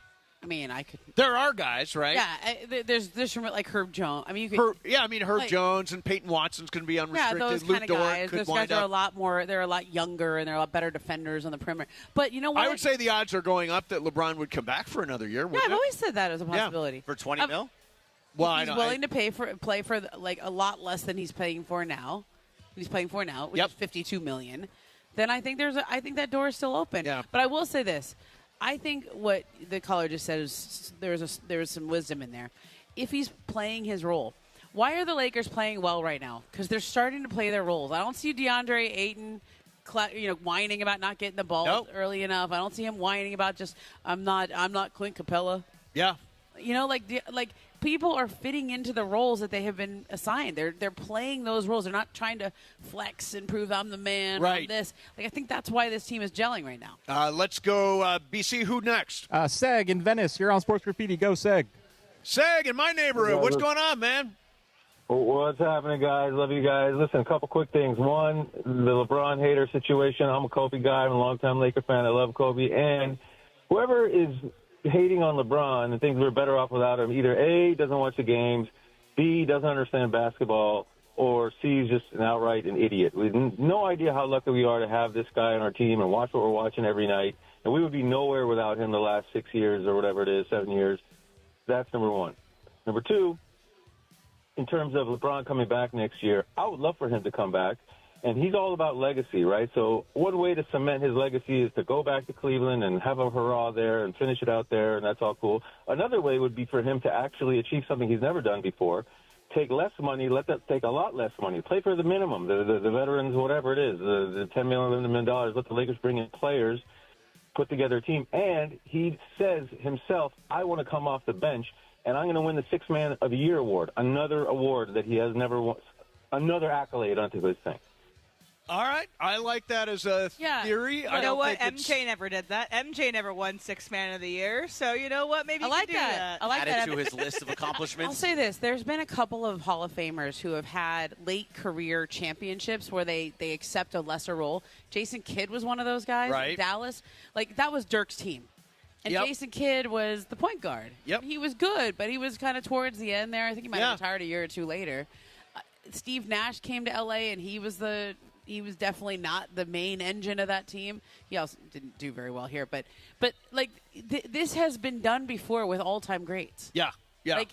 I mean, I could. There are guys, right? Yeah, there's from like Herb Jones. I mean, you could. Herb Jones and Peyton Watson's going to be unrestricted. Yeah, those Luke kind of Dort guys. could Those wind guys are up. a lot more. They're a lot younger and they're a lot better defenders on the perimeter. But you know what? I would say the odds are going up that LeBron would come back for another year. Yeah, I've always said that as a possibility. For 20 mil? Well, he's willing to play for like a lot less than he's paying for now. Which is $52 million. Then I think I think that door is still open. Yeah. But I will say this. I think what the caller just said is there's some wisdom in there. If he's playing his role, why are the Lakers playing well right now? Because they're starting to play their roles. I don't see DeAndre Ayton, whining about not getting the ball early enough. I don't see him whining about just I'm not Clint Capella. Yeah. Like people are fitting into the roles that they have been assigned. They're playing those roles. They're not trying to flex and prove I'm the man. Right. I'm this. Like, I think that's why this team is gelling right now. Let's go BC. Who next? Seg in Venice. You're on Sports Graffiti. Go, Seg. Seg in my neighborhood. What's going on, man? What's happening, guys? Love you guys. Listen, a couple quick things. One, the LeBron hater situation. I'm a Kobe guy. I'm a longtime Laker fan. I love Kobe. And whoever is hating on LeBron and thinks we're better off without him, either A, doesn't watch the games, B, doesn't understand basketball, or C, is just an outright an idiot. We have no idea how lucky we are to have this guy on our team and watch what we're watching every night. And we would be nowhere without him the last 6 years or whatever it is, 7 years. That's number one. Number two, in terms of LeBron coming back next year, I would love for him to come back. And he's all about legacy, right? So one way to cement his legacy is to go back to Cleveland and have a hurrah there and finish it out there, and that's all cool. Another way would be for him to actually achieve something he's never done before, take less money, let that take a lot less money, play for the minimum, the veterans, whatever it is, the $10 million, let the Lakers bring in players, put together a team. And he says himself, I want to come off the bench, and I'm going to win the Sixth Man of the Year award, another award that he has never won, another accolade onto his thing. All right. I like that as a theory. You know what? MJ never did that. MJ never won Sixth Man of the Year. So you know what? Maybe I like you can do that. that. I like Add that. it to his list of accomplishments. I'll say this. There's been a couple of Hall of Famers who have had late career championships where they accept a lesser role. Jason Kidd was one of those guys in Dallas. Like, that was Dirk's team. And Jason Kidd was the point guard. He was good, but he was kind of towards the end there. I think he might have retired a year or two later. Steve Nash came to L.A., and he was definitely not the main engine of that team. He also didn't do very well here, but like this has been done before with all-time greats. Yeah. Like,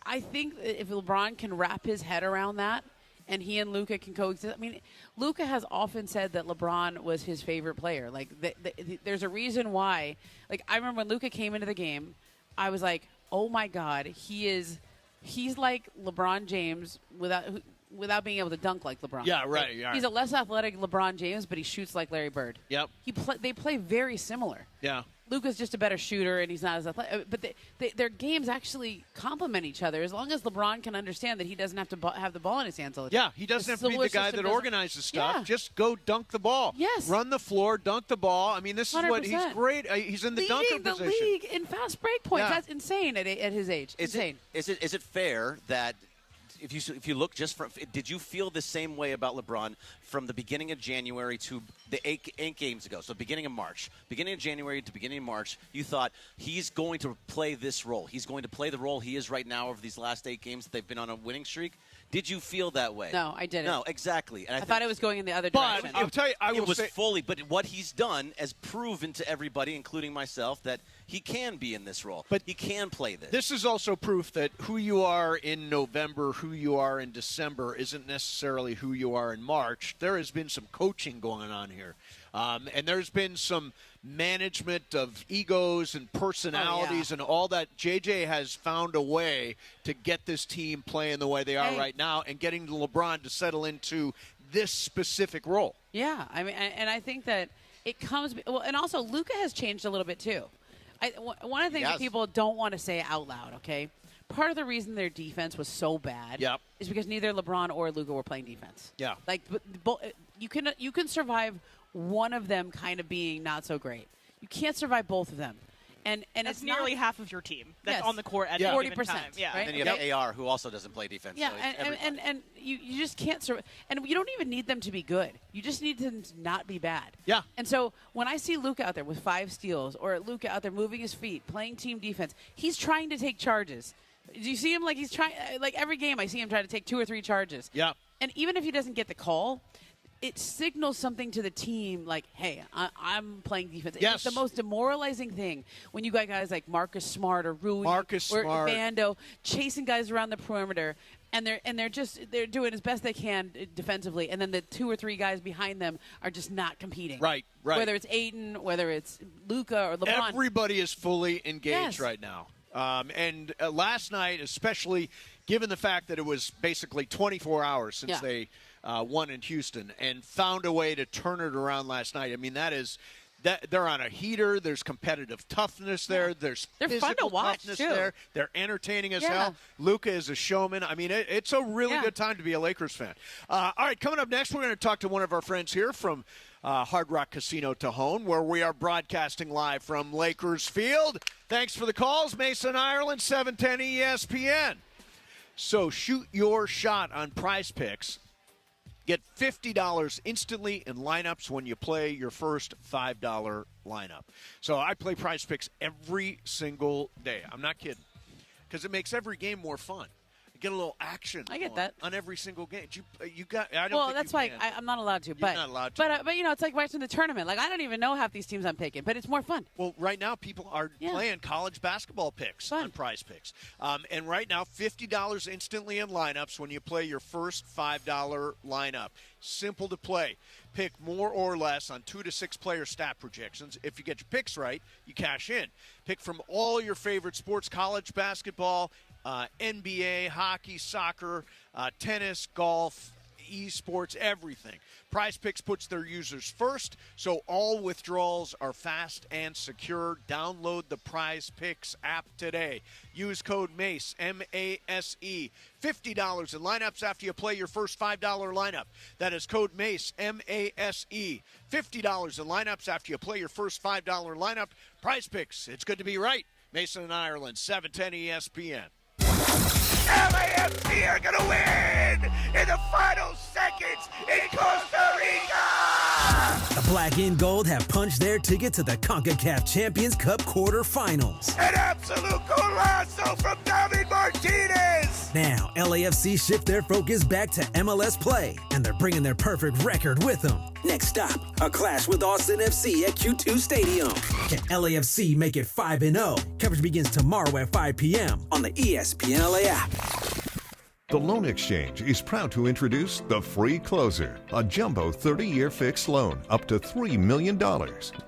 I think if LeBron can wrap his head around that, and he and Luka can coexist. I mean, Luka has often said that LeBron was his favorite player. Like, there's a reason why. Like, I remember when Luka came into the game, I was like, oh my God, he's like LeBron James without being able to dunk like LeBron. Yeah, right. Like, he's a less athletic LeBron James, but he shoots like Larry Bird. Yep. They play very similar. Yeah. Luka's just a better shooter, and he's not as athletic. But their games actually complement each other as long as LeBron can understand that he doesn't have to have the ball in his hands all the time. Yeah, he doesn't have to be the guy that organizes stuff. Yeah. Just go dunk the ball. Yes. Run the floor, dunk the ball. I mean, this is what he's 100%. great. He's in the dunker position. The league in fast break points. Yeah. That's insane at his age. Insane. Is it fair that if you look just from, did you feel the same way about LeBron from the beginning of January to the eight games ago? So beginning of March, beginning of January to beginning of March, you thought he's going to play this role. He's going to play the role he is right now over these last 8 games that they've been on a winning streak. Did you feel that way? No, I didn't. No, exactly. And I thought it was going in the other But direction. I'll tell you, it was fully. But what he's done has proven to everybody, including myself, that he can be in this role. But he can play this. This is also proof that who you are in November, who you are in December, isn't necessarily who you are in March. There has been some coaching going on here. And there's been some management of egos and personalities and all that. JJ has found a way to get this team playing the way they are right now and getting LeBron to settle into this specific role. Yeah, I mean, and I think that it comes – well, and also Luka has changed a little bit too. One of the things that people don't want to say out loud, okay, part of the reason their defense was so bad is because neither LeBron or Luka were playing defense. Yeah. Like, you can survive one of them kind of being not so great. You can't survive both of them. And that's it's nearly half of your team that's on the court at 40%. time. Yeah. Right? And then you have AR, who also doesn't play defense. Yeah, so and you just can't survive. And you don't even need them to be good. You just need them to not be bad. Yeah. And so when I see Luka out there with 5 steals, or Luka out there moving his feet, playing team defense, he's trying to take charges. Do you see him like he's trying? Like every game, I see him try to take 2 or 3 charges. Yeah. And even if he doesn't get the call, it signals something to the team like, hey, I'm playing defense. Yes. It's the most demoralizing thing when you got guys like Marcus Smart or Rui or Bando chasing guys around the perimeter, and they're doing as best they can defensively, and then the 2 or 3 guys behind them are just not competing. Right. Whether it's Ayton, whether it's Luka or LeBron. Everybody is fully engaged right now. And last night, especially given the fact that it was basically 24 hours since they won in Houston and found a way to turn it around last night. I mean, that is they're on a heater. There's competitive toughness there. There's They're fun to physical watch, toughness too. there. They're entertaining as Yeah. hell. Luka is a showman. I mean, it's a really good time to be a Lakers fan. All right, coming up next, we're going to talk to one of our friends here from Hard Rock Casino Tejon, where we are broadcasting live from Lakers Field. Thanks for the calls. Mason, Ireland, 710 ESPN. So shoot your shot on Prize Picks. Get $50 instantly in lineups when you play your first $5 lineup. So I play Prize Picks every single day. I'm not kidding. Because it makes every game more fun. Get a little action. I get that on every single game. You got. I don't. Well, think that's you why can. I'm not allowed to. You're But not allowed to. But it's like watching the tournament. Like I don't even know half these teams I'm picking, but it's more fun. Well, right now people are playing college basketball picks on Prize Picks, and right now $50 instantly in lineups when you play your first $5 lineup. Simple to play. Pick more or less on 2 to 6 player stat projections. If you get your picks right, you cash in. Pick from all your favorite sports: college basketball, NBA, hockey, soccer, tennis, golf, esports, everything. Prize Picks puts their users first, so all withdrawals are fast and secure. Download the Prize Picks app today. Use code MACE, M-A-S-E. $50 in lineups after you play your first $5 lineup. That is code MACE, M-A-S-E. $50 in lineups after you play your first $5 lineup. Prize Picks, it's good to be right. Mason and Ireland, 710 ESPN. LAFC are going to win in the final seconds in Costa Rica! The Black and Gold have punched their ticket to the CONCACAF Champions Cup quarterfinals. An absolute golazo from David Martinez! Now, LAFC shift their focus back to MLS play, and they're bringing their perfect record with them. Next stop, a clash with Austin FC at Q2 Stadium. Can LAFC make it 5-0? Coverage begins tomorrow at 5 p.m. on the ESPN LA app. The Loan Exchange is proud to introduce the Free Closer, a jumbo 30-year fixed loan up to $3 million.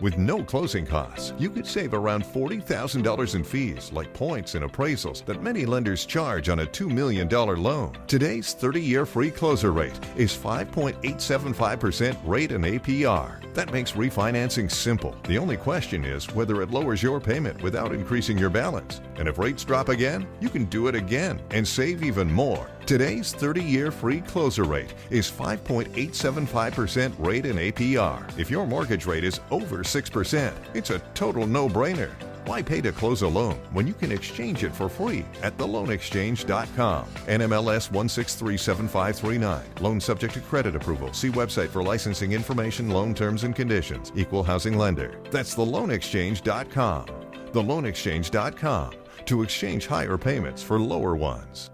With no closing costs, you could save around $40,000 in fees like points and appraisals that many lenders charge on a $2 million loan. Today's 30-year Free Closer rate is 5.875% rate and APR. That makes refinancing simple. The only question is whether it lowers your payment without increasing your balance. And if rates drop again, you can do it again and save even more. Today's 30-year free closer rate is 5.875% rate and APR. If your mortgage rate is over 6%, it's a total no-brainer. Why pay to close a loan when you can exchange it for free at theloanexchange.com? NMLS 1637539. Loan subject to credit approval. See website for licensing information, loan terms and conditions. Equal housing lender. That's theloanexchange.com. Theloanexchange.com. To exchange higher payments for lower ones.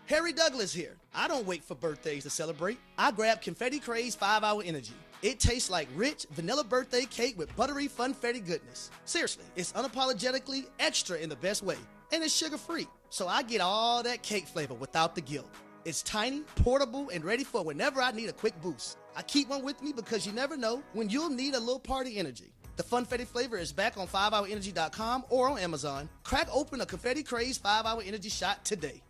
Harry Douglas here. I don't wait for birthdays to celebrate. I grab Confetti Craze 5-Hour Energy. It tastes like rich vanilla birthday cake with buttery funfetti goodness. Seriously, it's unapologetically extra in the best way. And it's sugar-free, so I get all that cake flavor without the guilt. It's tiny, portable, and ready for whenever I need a quick boost. I keep one with me because you never know when you'll need a little party energy. The funfetti flavor is back on 5hourenergy.com or on Amazon. Crack open a Confetti Craze 5-Hour Energy shot today.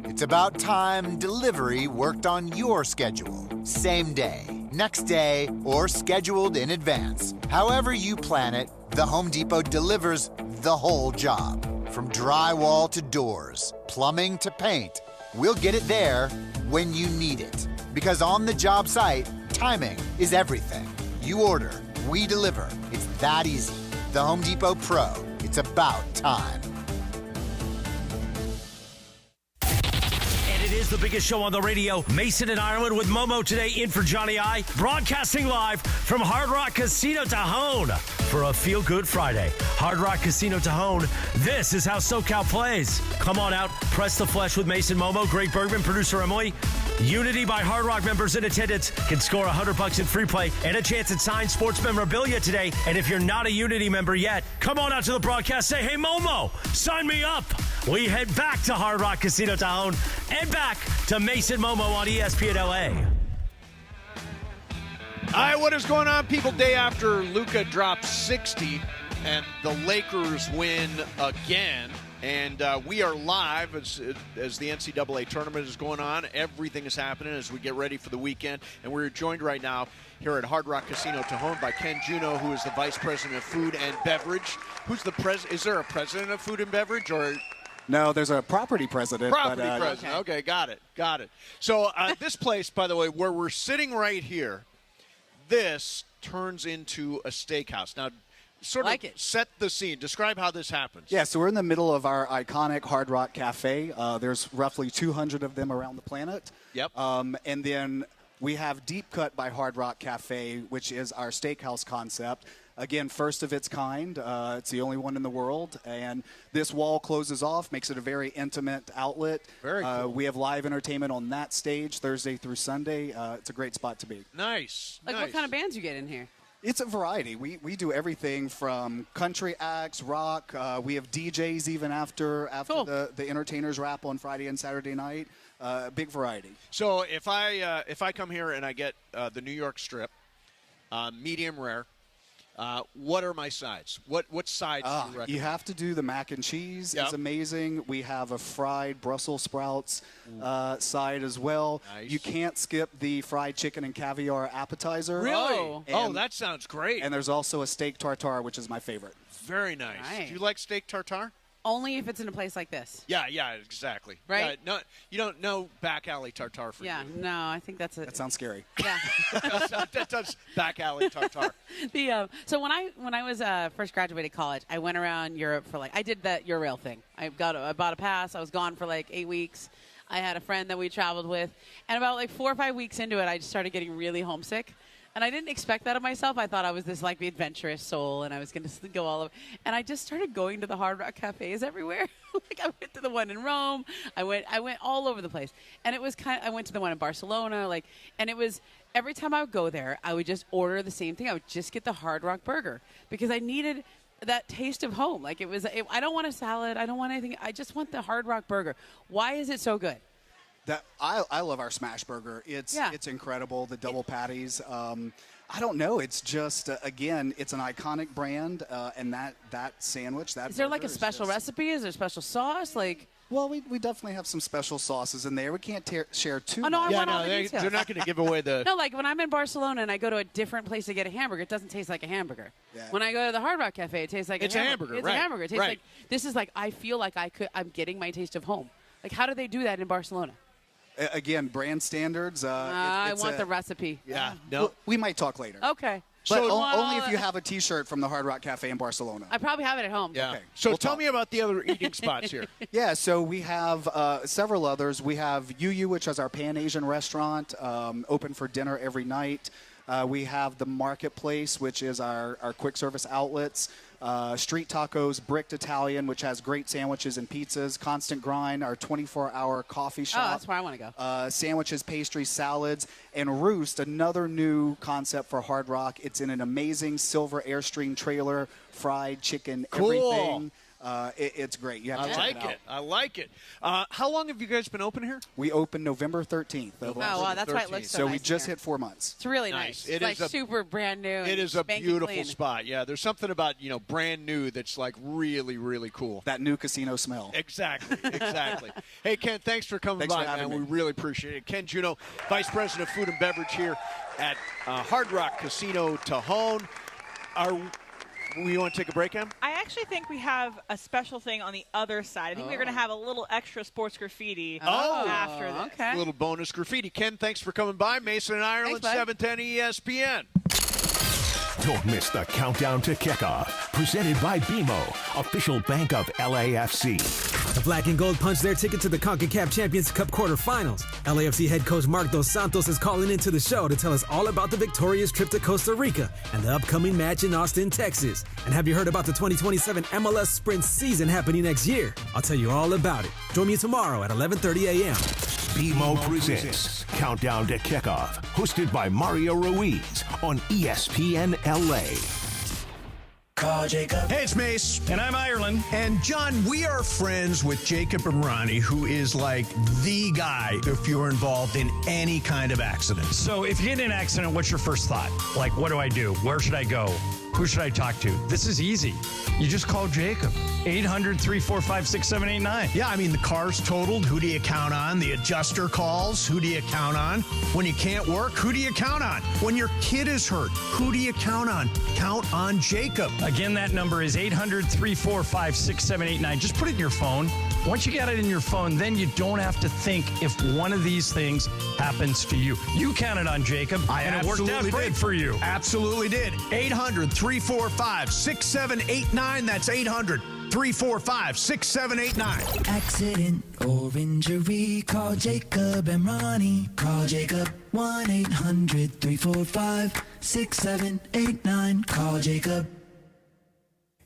It's about time delivery worked on your schedule. Same day, next day, or scheduled in advance. However you plan it, the Home Depot delivers the whole job. From drywall to doors, plumbing to paint, we'll get it there when you need it. Because on the job site, timing is everything. You order, we deliver. It's that easy. The Home Depot Pro. It's about time. It is the biggest show on the radio. Mason and Ireland with Momo today in for Johnny I. Broadcasting live from Hard Rock Casino Tejon for a feel-good Friday. Hard Rock Casino Tejon. This is how SoCal plays. Come on out. Press the flesh with Mason Momo, Greg Bergman, producer Emily. Unity by Hard Rock members in attendance can score $100 in free play and a chance at signed sports memorabilia today. And if you're not a Unity member yet, come on out to the broadcast. Say, hey, Momo, sign me up. We head back to Hard Rock Casino Tejon and back to Mason Momo on ESPN LA. All right, what is going on, people? Day after Luka drops 60 and the Lakers win again. And we are live as the NCAA tournament is going on. Everything is happening as we get ready for the weekend. And we're joined right now here at Hard Rock Casino Tejon by Ken Juneau, who is the Vice President of Food and Beverage. Who's the president? Is there a president of Food and Beverage, or? No, there's a property president. President. Okay, got it. So this place, by the way, where we're sitting right here, this turns into a steakhouse. Now, sort of set the scene. Describe how this happens. Yeah, so we're in the middle of our iconic Hard Rock Cafe. There's roughly 200 of them around the planet. Yep. And then we have Deep Cut by Hard Rock Cafe, which is our steakhouse concept. Again, first of its kind. It's the only one in the world. And this wall closes off, makes it a very intimate outlet. Very cool. We have live entertainment on that stage Thursday through Sunday. It's a great spot to be. Nice. What kind of bands you get in here? It's a variety. We do everything from country acts, rock. We have DJs even after cool. the entertainers wrap on Friday and Saturday night. Big variety. So if I come here and I get the New York strip, medium rare, what are my sides? What sides do you recommend? You have to do the mac and cheese. Yep. It's amazing. We have a fried Brussels sprouts side as well. Nice. You can't skip the fried chicken and caviar appetizer. Really? That sounds great. And there's also a steak tartare, which is my favorite. Very nice. Do you like steak tartare? Only if it's in a place like this. Yeah, exactly. Right? No, you don't know back alley tartare for you. No, I think that's That sounds scary. Yeah. that does back alley tartare. So when I was first graduated college, I went around Europe for I did that Eurail thing. I bought a pass. I was gone for 8 weeks. I had a friend that we traveled with, and about 4 or 5 weeks into it, I just started getting really homesick. And I didn't expect that of myself. I thought I was this adventurous soul, and I was going to go all over. And I just started going to the Hard Rock cafes everywhere. I went to the one in Rome. I went all over the place. And it was I went to the one in Barcelona. And it was every time I would go there, I would just order the same thing. I would just get the Hard Rock burger because I needed that taste of home. I don't want a salad. I don't want anything. I just want the Hard Rock burger. Why is it so good? I love our smash burger. It's incredible. The double patties. I don't know. It's just again, it's an iconic brand, and that sandwich. Is there a special recipe? Is there a special sauce? Well, we definitely have some special sauces in there. We can't share too much. No, I want all the details. They're not going to give away the. No, when I'm in Barcelona and I go to a different place to get a hamburger, it doesn't taste like a hamburger. Yeah. When I go to the Hard Rock Cafe, it tastes like a hamburger. It's right. a hamburger. It tastes right. This is I feel like I'm getting my taste of home. How do they do that in Barcelona? Again, brand standards. I want the recipe. Yeah. No. We might talk later. Okay. But only if you have a T-shirt from the Hard Rock Cafe in Barcelona. I probably have it at home. Yeah. Okay. So tell me about the other eating spots here. Yeah, so we have several others. We have Yu, which is our Pan-Asian restaurant, open for dinner every night. We have the Marketplace, which is our quick service outlets. Street Tacos, Bricked Italian, which has great sandwiches and pizzas. Constant Grind, our 24-hour coffee shop. Oh, that's where I want to go. Sandwiches, pastries, salads. And Roost, another new concept for Hard Rock. It's in an amazing silver Airstream trailer, fried chicken, everything. It's great. You have to check it out. I like it. How long have you guys been open here? We opened November 13th. Wow, that's why it looks so nice. So we just hit 4 months. It's really nice. It's super brand new. It is a beautiful clean. spot. Yeah, there's something about brand new that's really, really cool. That new casino smell. Exactly. Hey, Ken, thanks for coming by, man. We really appreciate it. Ken Juneau, Vice President of Food and Beverage here at Hard Rock Casino Tejon. We want to take a break, Em? I actually think we have a special thing on the other side. I think we're going to have a little extra sports graffiti after this. Okay. A little bonus graffiti. Ken, thanks for coming by. Mason and Ireland, 710 ESPN. Don't miss the countdown to kickoff. Presented by BMO, official bank of LAFC. The Black and Gold punch their ticket to the CONCACAF Champions Cup quarterfinals. LAFC head coach Mark Dos Santos is calling into the show to tell us all about the victorious trip to Costa Rica and the upcoming match in Austin, Texas. And have you heard about the 2027 MLS Sprint season happening next year? I'll tell you all about it. Join me tomorrow at 11:30 a.m. BMO presents Countdown to Kickoff, hosted by Mario Ruiz on ESPN LA. Call Jacob. Hey, it's Mace, and I'm Ireland. And John, we are friends with Jacob and Ronnie, who is like the guy if you're involved in any kind of accident. So if you get in an accident, what's your first thought? Like, what do I do? Where should I go? Who should I talk to? This is easy. You just call Jacob. 800-345-6789. Yeah, I mean, the car's totaled. Who do you count on? The adjuster calls. Who do you count on? When you can't work, who do you count on? When your kid is hurt, who do you count on? Count on Jacob. Again, that number is 800-345-6789. Just put it in your phone. Once you get it in your phone, then you don't have to think if one of these things happens to you. You counted on Jacob, and it worked out great for you. Absolutely did. 800-345-6789. That's 800-345-6789. Accident or injury, call Jacob and Ronnie. Call Jacob 1-800-345-6789. Call Jacob.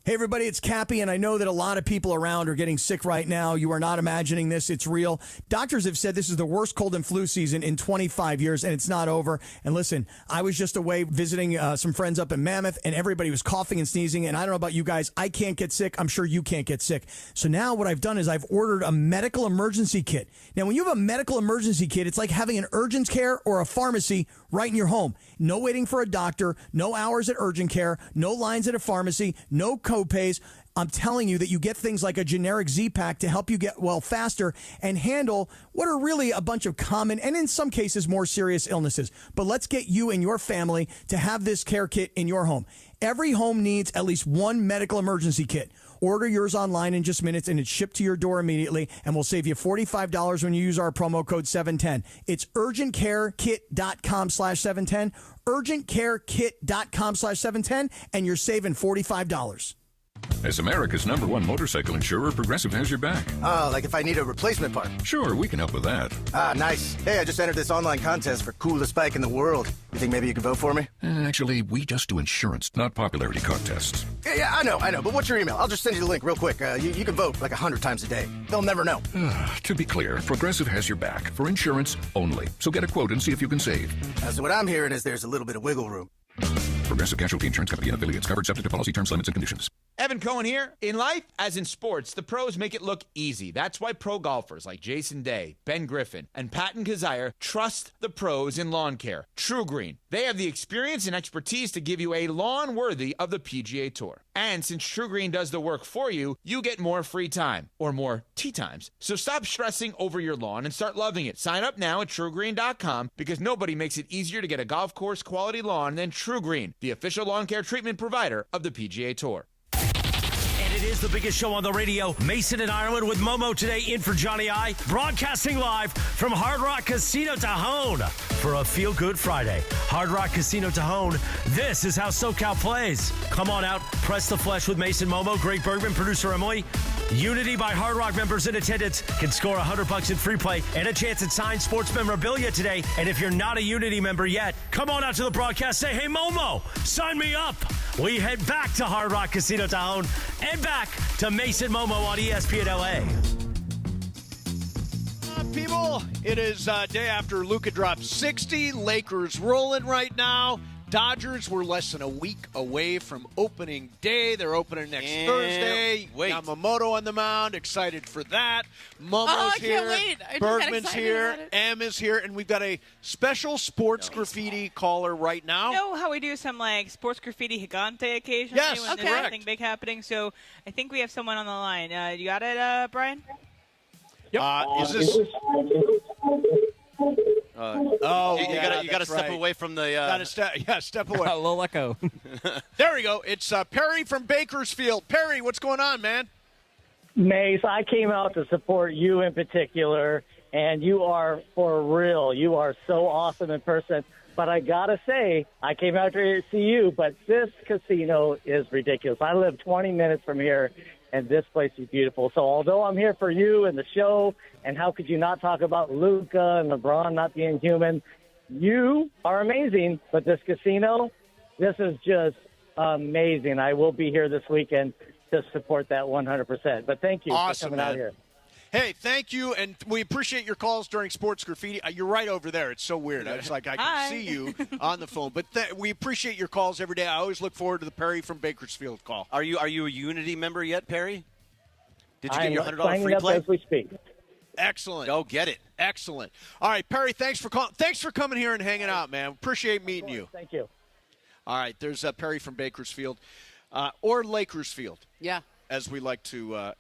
Hey, everybody, it's Cappy, and I know that a lot of people around are getting sick right now. You are not imagining this. It's real. Doctors have said this is the worst cold and flu season in 25 years, and it's not over. And listen, I was just away visiting some friends up in Mammoth, and everybody was coughing and sneezing, and I don't know about you guys. I can't get sick. I'm sure you can't get sick. So now what I've done is I've ordered a medical emergency kit. Now, when you have a medical emergency kit, it's like having an urgent care or a pharmacy right in your home. No waiting for a doctor, no hours at urgent care, no lines at a pharmacy, no co-pays. I'm telling you that you get things like a generic Z-Pack to help you get well faster and handle what are really a bunch of common and in some cases more serious illnesses. But let's get you and your family to have this care kit in your home. Every home needs at least one medical emergency kit. Order yours online in just minutes, and it's shipped to your door immediately, and we'll save you $45 when you use our promo code 710. It's urgentcarekit.com/710, urgentcarekit.com/710, and you're saving $45. As America's #1 motorcycle insurer, Progressive has your back. Oh, like if I need a replacement part? Sure, we can help with that. Ah, nice. Hey, I just entered this online contest for coolest bike in the world. You think maybe you could vote for me? Actually, we just do insurance, not popularity contests. Yeah, I know. But what's your email? I'll just send you the link real quick. You can vote like 100 times a day. They'll never know. To be clear, Progressive has your back for insurance only. So get a quote and see if you can save. So what I'm hearing is there's a little bit of wiggle room. Progressive Casualty Insurance Company and affiliates, covered subject to policy terms, limits, and conditions. Evan Cohen here. In life, as in sports, the pros make it look easy. That's why pro golfers like Jason Day, Ben Griffin, and Patton Kazire trust the pros in lawn care. True Green. They have the experience and expertise to give you a lawn worthy of the PGA Tour. And since True Green does the work for you, you get more free time, or more tee times. So stop stressing over your lawn and start loving it. Sign up now at TrueGreen.com, because nobody makes it easier to get a golf course quality lawn than True Green, the official lawn care treatment provider of the PGA Tour. It is the biggest show on the radio. Mason and Ireland with Momo today in for Johnny I. Broadcasting live from Hard Rock Casino Tejon for a feel-good Friday. Hard Rock Casino Tejon. This is how SoCal plays. Come on out. Press the flesh with Mason Momo, Greg Bergman, producer Emily. Unity by Hard Rock members in attendance can score $100 in free play and a chance at signed sports memorabilia today. And if you're not a Unity member yet, come on out to the broadcast. Say, hey, Momo, sign me up. We head back to Hard Rock Casino Tejon and back to Mason Momo on ESPN LA. People, it is day after Luka dropped 60. Lakers rolling right now. Dodgers were less than a week away from opening day. They're opening next Thursday. Yamamoto on the mound. Excited for that. Momo's here. Can't wait. Bergman's here. Em is here. And we've got a special sports graffiti caller right now. You know how we do some sports graffiti gigante occasionally when there's something big happening? So I think we have someone on the line. You got it, Brian? Yep. Is this... you gotta step away from the. Step away. A little echo. There we go. It's Perry from Bakersfield. Perry, what's going on, man? Mace, I came out to support you in particular, and you are for real. You are so awesome in person. But I gotta say, I came out to see you, but this casino is ridiculous. I live 20 minutes from here, and this place is beautiful. So although I'm here for you and the show, and how could you not talk about Luka and LeBron not being human, you are amazing. But this casino, this is just amazing. I will be here this weekend to support that 100%. But thank you for coming out here. Hey, thank you, and we appreciate your calls during Sports Graffiti. You're right over there. It's so weird. I was like, I can see you on the phone. But we appreciate your calls every day. I always look forward to the Perry from Bakersfield call. Are you a Unity member yet, Perry? Did you get your $100 signing free up play? as we speak. Excellent. Go get it. Excellent. All right, Perry, thanks for coming here and hanging out, man. Appreciate meeting you. Thank you. All right, there's Perry from Bakersfield, or Lakersfield. Yeah. As we like to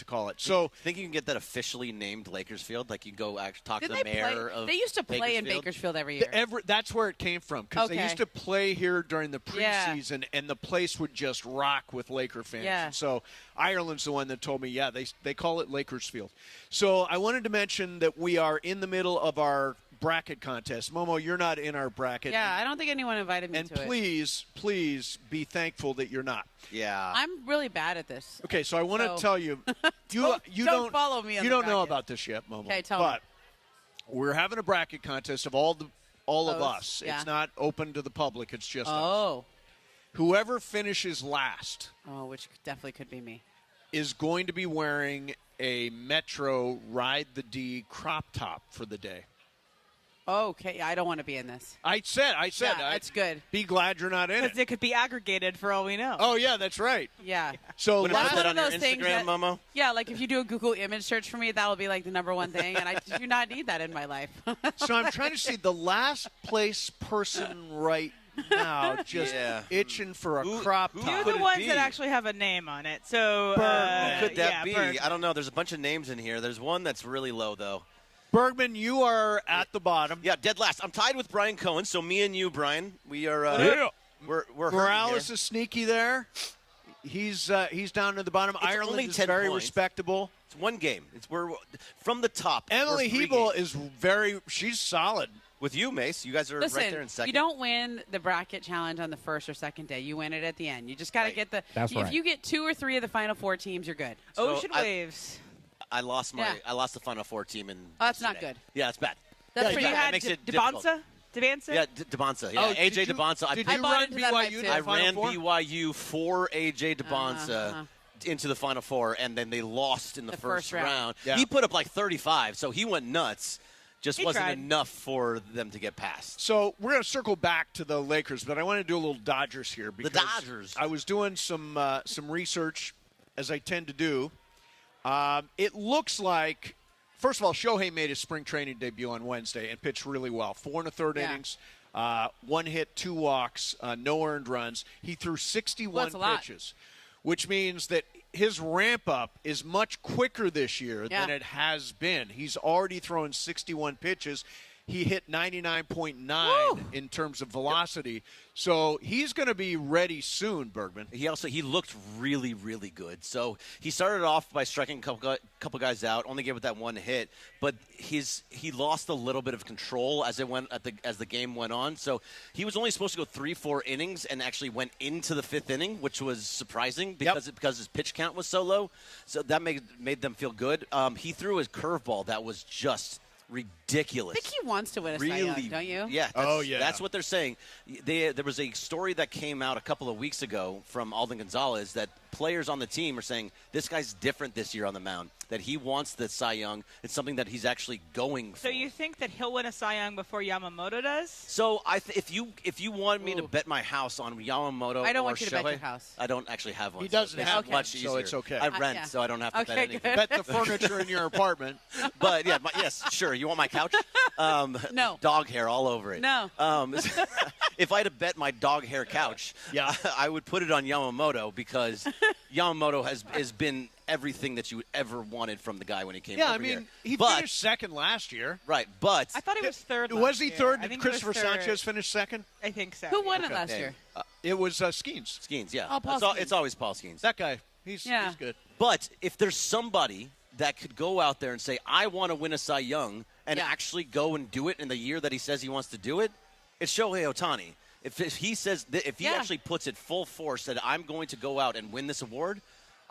call it. So, think you can get that officially named Lakersfield? Like you go actually talk to the they mayor play? of. They used to play in Bakersfield every year. That's where it came from because they used to play here during the preseason, and the place would just rock with Laker fans. Yeah. And so Ireland's the one that told me, they call it Lakersfield. So I wanted to mention that we are in the middle of our bracket contest. Momo, you're not in our bracket. Yeah, I don't think anyone invited me to it. And please be thankful that you're not. Yeah. I'm really bad at this. Okay, so I want to tell you, you don't follow me on you the don't know bracket. about this yet, Momo. Okay, tell me. But we're having a bracket contest of all of us. Yeah. It's not open to the public. It's just us. Oh. Whoever finishes last. Oh, which definitely could be me. Is going to be wearing a Metro Ride the D crop top for the day. Okay, I don't want to be in this. I said. Yeah, that's good. Be glad you're not in it. Because it could be aggregated for all we know. Oh, yeah, that's right. Yeah. So Would put that on your things Instagram, Momo? Yeah, like if you do a Google image search for me, that will be like the number one thing, and I do not need that in my life. So I'm trying to see the last place person right now just itching for a crop top. You're the ones that actually have a name on it. So Who could that be? Berg. I don't know. There's a bunch of names in here. There's one that's really low, though. Bergman, you are at the bottom. Yeah, dead last. I'm tied with Brian Cohen, so me and you, Brian, we are. We're Morales is sneaky there. He's down at the bottom. It's Ireland only is 10 very points. respectable. It's one game. We're from the top. Emily Hebel is she's solid. With you, Mace. You guys are Listen, right there in second. you don't win the bracket challenge on the first or second day. You win it at the end. You just got to get the. That's if right. you get 2 or 3 of the final 4 teams, you're good. So Ocean Waves. I lost the Final Four team in. Oh, that's not good. Yeah, it's bad. That's So you had Debanza? Debanza? Yeah, Debanza. Yeah, Oh, AJ Debanza. Did you run BYU to the I Final ran Four? BYU for AJ Debanza into the Final Four, and then they lost in the first round. Yeah. He put up like 35, so he went nuts. Just He wasn't tried. enough for them to get past. So we're going to circle back to the Lakers, but I want to do a little Dodgers here. Because Dodgers. I was doing some research, as I tend to do. It looks like, first of all, Shohei made his spring training debut on Wednesday and pitched really well. 4 1/3 innings, 1 hit, 2 walks, no earned runs. He threw 61 pitches, which means that his ramp-up is much quicker this year than it has been. He's already thrown 61 pitches. He hit 99.9 in terms of velocity. So he's going to be ready soon, Bergman. He looked really, really good. So he started off by striking a couple guys out, only gave it that 1 hit, but he lost a little bit of control as the game went on. So he was only supposed to go 3-4 innings and actually went into the 5th inning, which was surprising because his pitch count was so low. So that made them feel good. He threw his curveball that was just ridiculous. I think he wants to win a Cy Young, don't you? Yeah. That's what they're saying. There was a story that came out a couple of weeks ago from Alden Gonzalez that players on the team are saying this guy's different this year on the mound, that he wants the Cy Young. It's something that he's actually going for. So you think that he'll win a Cy Young before Yamamoto does? So if you wanted me to bet my house on Yamamoto, I don't or want you to bet Shohei, your house. I don't actually have one. He doesn't have much easier. so it's okay. I rent, so I don't have to bet anything. Bet the furniture in your apartment. But yeah, yes, sure. You want my couch? No. Dog hair all over it. No. If I had to bet my dog hair couch, I would put it on Yamamoto because Yamamoto has been everything that you ever wanted from the guy when he came over here. He finished second last year. Right, but I thought he was third. Was he third? I Did think he was Christopher third. Sanchez finish second? I think so. Who won it last year? It was Skeens. Skeens, yeah. Oh, Paul Skeens. It's always Paul Skeens. That guy, he's good. But if there's somebody that could go out there and say, I want to win a Cy Young and actually go and do it in the year that he says he wants to do it, it's Shohei Ohtani. If he says if he actually puts it full force that I'm going to go out and win this award,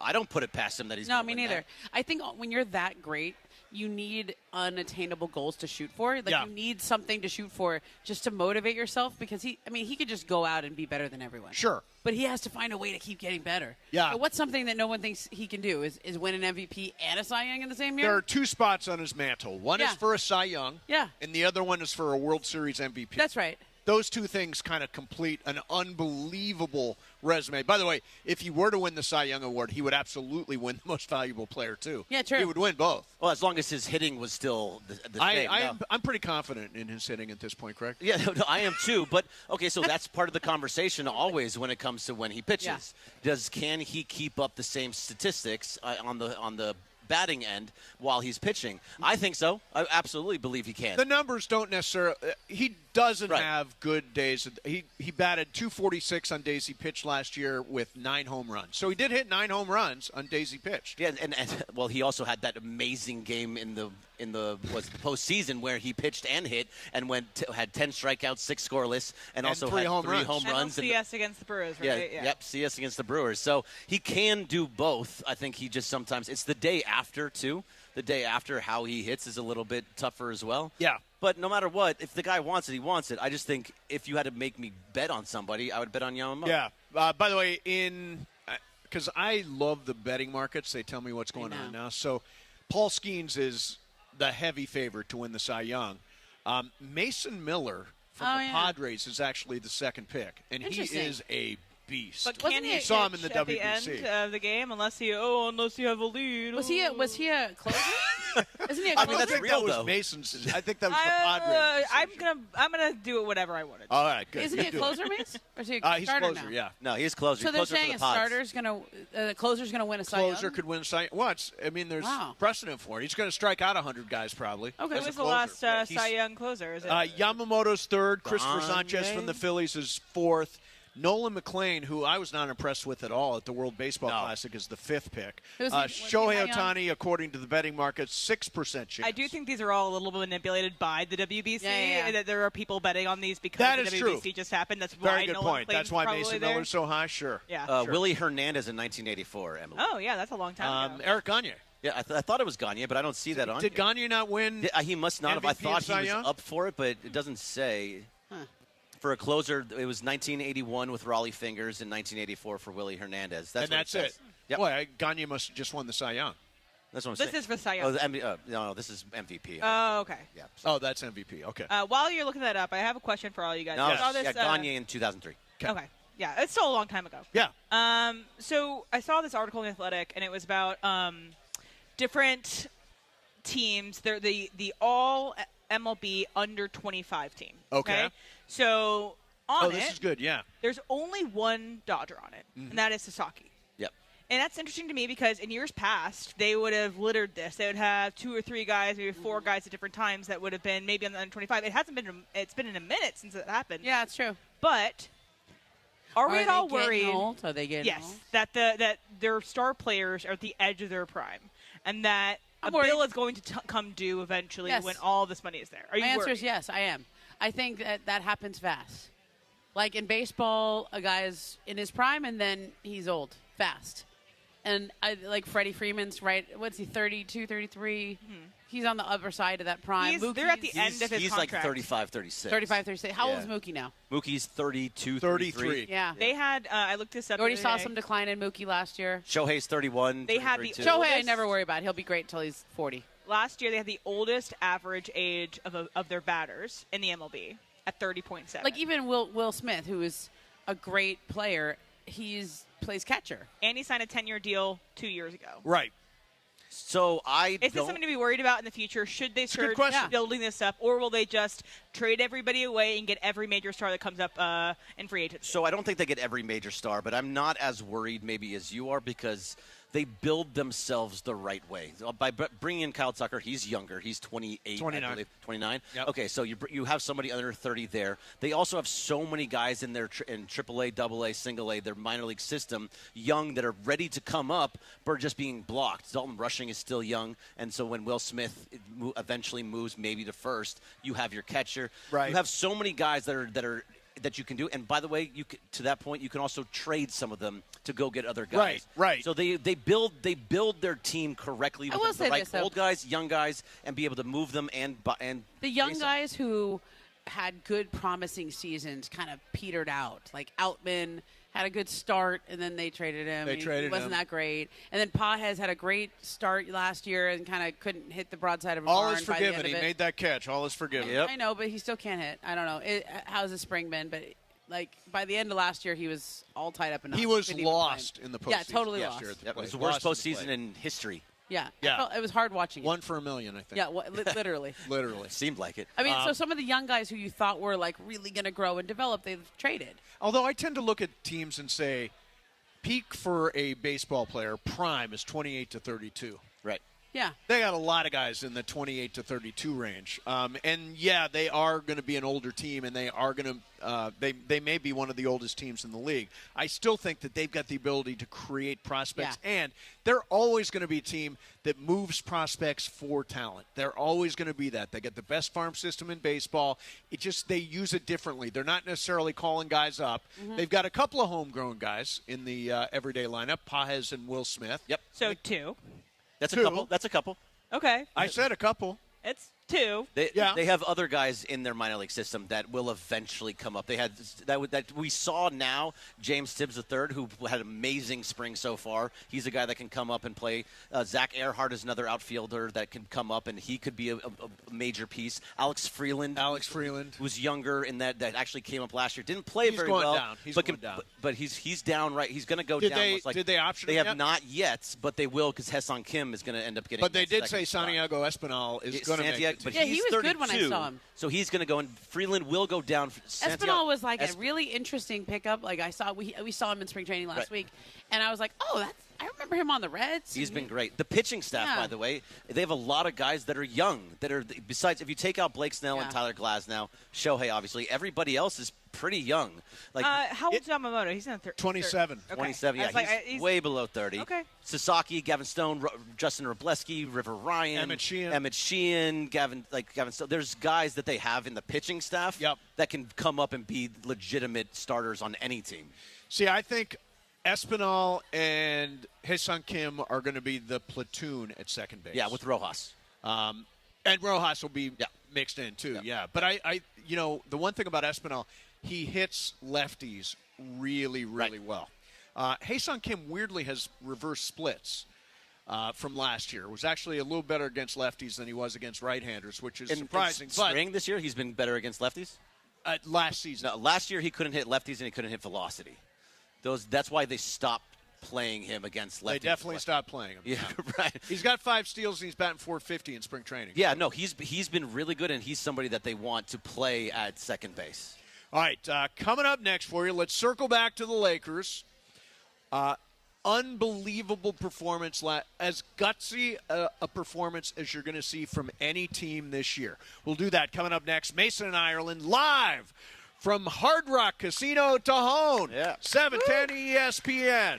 I don't put it past him that he's No, going to me win neither. that. I think when you're that great, you need unattainable goals to shoot for. You need something to shoot for just to motivate yourself because he could just go out and be better than everyone. Sure. But he has to find a way to keep getting better. Yeah. So what's something that no one thinks he can do is win an MVP and a Cy Young in the same year? There are 2 spots on his mantle. One is for a Cy Young. Yeah. And the other one is for a World Series MVP. That's right. those two things kind of complete an unbelievable resume. By the way, if he were to win the Cy Young Award, he would absolutely win the Most Valuable Player too. Yeah, true. He would win both. Well, as long as his hitting was still the same. I'm pretty confident in his hitting at this point, Craig. Yeah, no, I am too. But okay, so that's part of the conversation always when it comes to when he pitches. Yeah. Can he keep up the same statistics on the batting end while he's pitching? I think so. I absolutely believe he can. The numbers don't necessarily. He doesn't have good days. He batted .246 on days he pitched last year with 9 home runs. So he did hit 9 home runs on days he pitched. Yeah, and well, he also had that amazing game in the postseason where he pitched and hit and had 10 strikeouts, 6 scoreless, and also three had home 3 runs. home runs. CS against the Brewers, right? Yeah, yep, CS against the Brewers. So he can do both. I think he just sometimes it's the day after too. The day after how he hits is a little bit tougher as well. Yeah. But no matter what, if the guy wants it, he wants it. I just think if you had to make me bet on somebody, I would bet on Yamamoto. Yeah. By the way, because I love the betting markets, they tell me what's going on now. So Paul Skeens is the heavy favorite to win the Cy Young. Mason Miller from the Padres is actually the second pick, and he is a beast. But can he saw him in the at WBC. the end of the game unless you have a lead? Was he a closer? Isn't he a I closer? mean, that's real, that was though. Mason's. I think that was the Padres. I'm gonna do it whatever I wanted. All right, good. Isn't he a closer, Mace? Or is he a He's starter closer, now? yeah. No, he is closer. So He's they're closer saying for a closer's gonna win a Cy Young? Closer could win a Cy Young. There's precedent for it. He's going to strike out 100 guys probably. Okay, as who's a the closer. last Cy Young closer? Is it? Yamamoto's third. Christopher Gagne. Sanchez from the Phillies is fourth. Nolan McLean, who I was not impressed with at all at the World Baseball Classic, is the fifth pick. Shohei Ohtani, according to the betting market, 6% chance. I do think these are all a little bit manipulated by the WBC. Yeah. That there are people betting on these because That the is WBC true. just happened. That's why Very good Nolan point. McLean's That's why probably Mason there. Miller's so high. Sure. Yeah. Sure. Willie Hernandez in 1984, Emily. Oh yeah, that's a long time ago. Eric Gagne. Yeah, I thought it was Gagne, but I don't see that on Did here. Gagne not win? He must not have. I MVP thought of Cy he was Young? up for it, but it doesn't say. For a closer, it was 1981 with Raleigh Fingers and 1984 for Willie Hernandez. And that's it. Yep. Boy, Gagne must have just won the Cy Young. That's what I'm saying. This is for Cy Young. No, this is MVP. Oh, okay. Yeah. Oh, that's MVP. Okay. While you're looking that up, I have a question for all you guys. No, I saw this, Gagne in 2003. Okay. Yeah, it's still a long time ago. Yeah. So I saw this article in Athletic, and it was about different teams. They're the all MLB under 25 team. Okay. So this is good. Yeah. there's only one Dodger on it, and that is Sasaki. Yep. And that's interesting to me because in years past, they would have littered this. They would have 2 or 3 guys, maybe 4 guys at different times that would have been maybe on the under 25. It's been in a minute since it happened. Yeah, it's true. But are we at all they getting worried? old? Are they getting old? Yes, that their star players are at the edge of their prime, and that I'm a worried. bill is going to come due eventually Yes. when all this money is there. Are you My answer worried? is yes, I am. I think that happens fast. Like in baseball, a guy's in his prime and then he's old fast. And like Freddie Freeman's right. What's he? 32, 33. He's on the upper side of that prime. They're at the end of his He's contract. like 35, 36. 35, 36. How old is Yeah. Mookie now? Mookie's 32, 33. Yeah. They had. I looked this up. You already the saw other day. some decline in Mookie last year. Shohei's 31. They had the 32. Shohei, I oldest- never worry about. He'll be great until he's 40. Last year, they had the oldest average age of their batters in the MLB at 30.7. Like even Will Smith, who is a great player, plays catcher. And he signed a 10-year deal 2 years ago. Right. So Is this something to be worried about in the future? Should they a good start question. building this up, or will they just trade everybody away and get every major star that comes up in free agency? So I don't think they get every major star, but I'm not as worried maybe as you are because they build themselves the right way. By bringing in Kyle Tucker, he's younger. He's 28, 29. I believe. 29? Yep. Okay, so you have somebody under 30 there. They also have so many guys in their in AAA, AA, single A, their minor league system, young that are ready to come up, but are just being blocked. Dalton Rushing is still young, and so when Will Smith eventually moves maybe to first, you have your catcher. Right. You have so many guys that you can do. And by the way, to that point, you can also trade some of them to go get other guys. Right. So they build their team correctly will with the say right this, though. old guys, young guys, and be able to move them and The young chase them. guys who had good, promising seasons kind of petered out, like Outman had a good start, and then they traded him. He wasn't that great. And then Pages had a great start last year and kind of couldn't hit the broadside of a All barn is by the end forgiven. of He it. made that catch. All is forgiven. I know, but he still can't hit. I don't know. How's his spring been? But by the end of last year, he was all tied up. He was lost in the postseason. Yeah, totally lost. It was the worst postseason in history. Yeah. Yeah. It was hard watching it. 1 for a million, I think. Yeah, literally. Literally. Seemed like it. I mean, so some of the young guys who you thought were really going to grow and develop, they've traded. Although I tend to look at teams and say, peak for a baseball player, prime is 28 to 32. Right. Yeah. They got a lot of guys in the 28 to 32 range. And, they are going to be an older team, and they are going to they may be one of the oldest teams in the league. I still think that they've got the ability to create prospects, and they're always going to be a team that moves prospects for talent. They're always going to be that. They get the best farm system in baseball. It just they use it differently. They're not necessarily calling guys up. Mm-hmm. They've got a couple of homegrown guys in the everyday lineup, Pages and Will Smith. Yep. So 2. That's Two. a couple. That's a couple. Okay. I said a couple. It's 2. They have other guys in their minor league system that will eventually come up. They had that we saw now. James Tibbs III, who had an amazing spring so far. He's a guy that can come up and play. Zach Earhart is another outfielder that can come up, and he could be a major piece. Alex Freeland, who's younger and that actually came up last year. Didn't play very well. He's going down. But he's down right. He's going to go Did down. Did they option They him have yet? not yet, but they will because Hesson Kim is going to end up getting. But they did that say second spot. Santiago Espinal is going to make it. But Yeah, he's he was 32, good when I saw him. So he's going to go, and Freeland will go down. Espinal was a really interesting pickup. We saw him in spring training last week, and I was like, I remember him on the Reds. He's been great. The pitching staff, by the way, they have a lot of guys that are young. Besides, if you take out Blake Snell and Tyler Glasnow, Shohei, obviously, everybody else is pretty young. How old's Yamamoto? He's in 27. Okay. 27, yeah. He's way below 30. Okay. Sasaki, Gavin Stone, Justin Robleski, River Ryan, Emmett Sheehan, Gavin Stone. There's guys that they have in the pitching staff that can come up and be legitimate starters on any team. See, I think Espinal and Hesson Kim are going to be the platoon at second base. Yeah, with Rojas. And Rojas will be mixed in too. Yeah. But I the one thing about Espinal, he hits lefties really well. Hesson Kim weirdly has reverse splits from last year. Was actually a little better against lefties than he was against right-handers, which is surprising. But spring this year, he's been better against lefties? Last season. No, last year he couldn't hit lefties and he couldn't hit velocity. That's why they stopped playing him against lefties. They definitely stopped playing him. Yeah, right. He's got 5 steals and he's batting .450 in spring training. Yeah, no, he's been really good, and he's somebody that they want to play at second base. All right, coming up next for you, let's circle back to the Lakers. Unbelievable performance, as gutsy a performance as you're going to see from any team this year. We'll do that coming up next. Mason and Ireland live from Hard Rock Casino Tejon. 710 ESPN.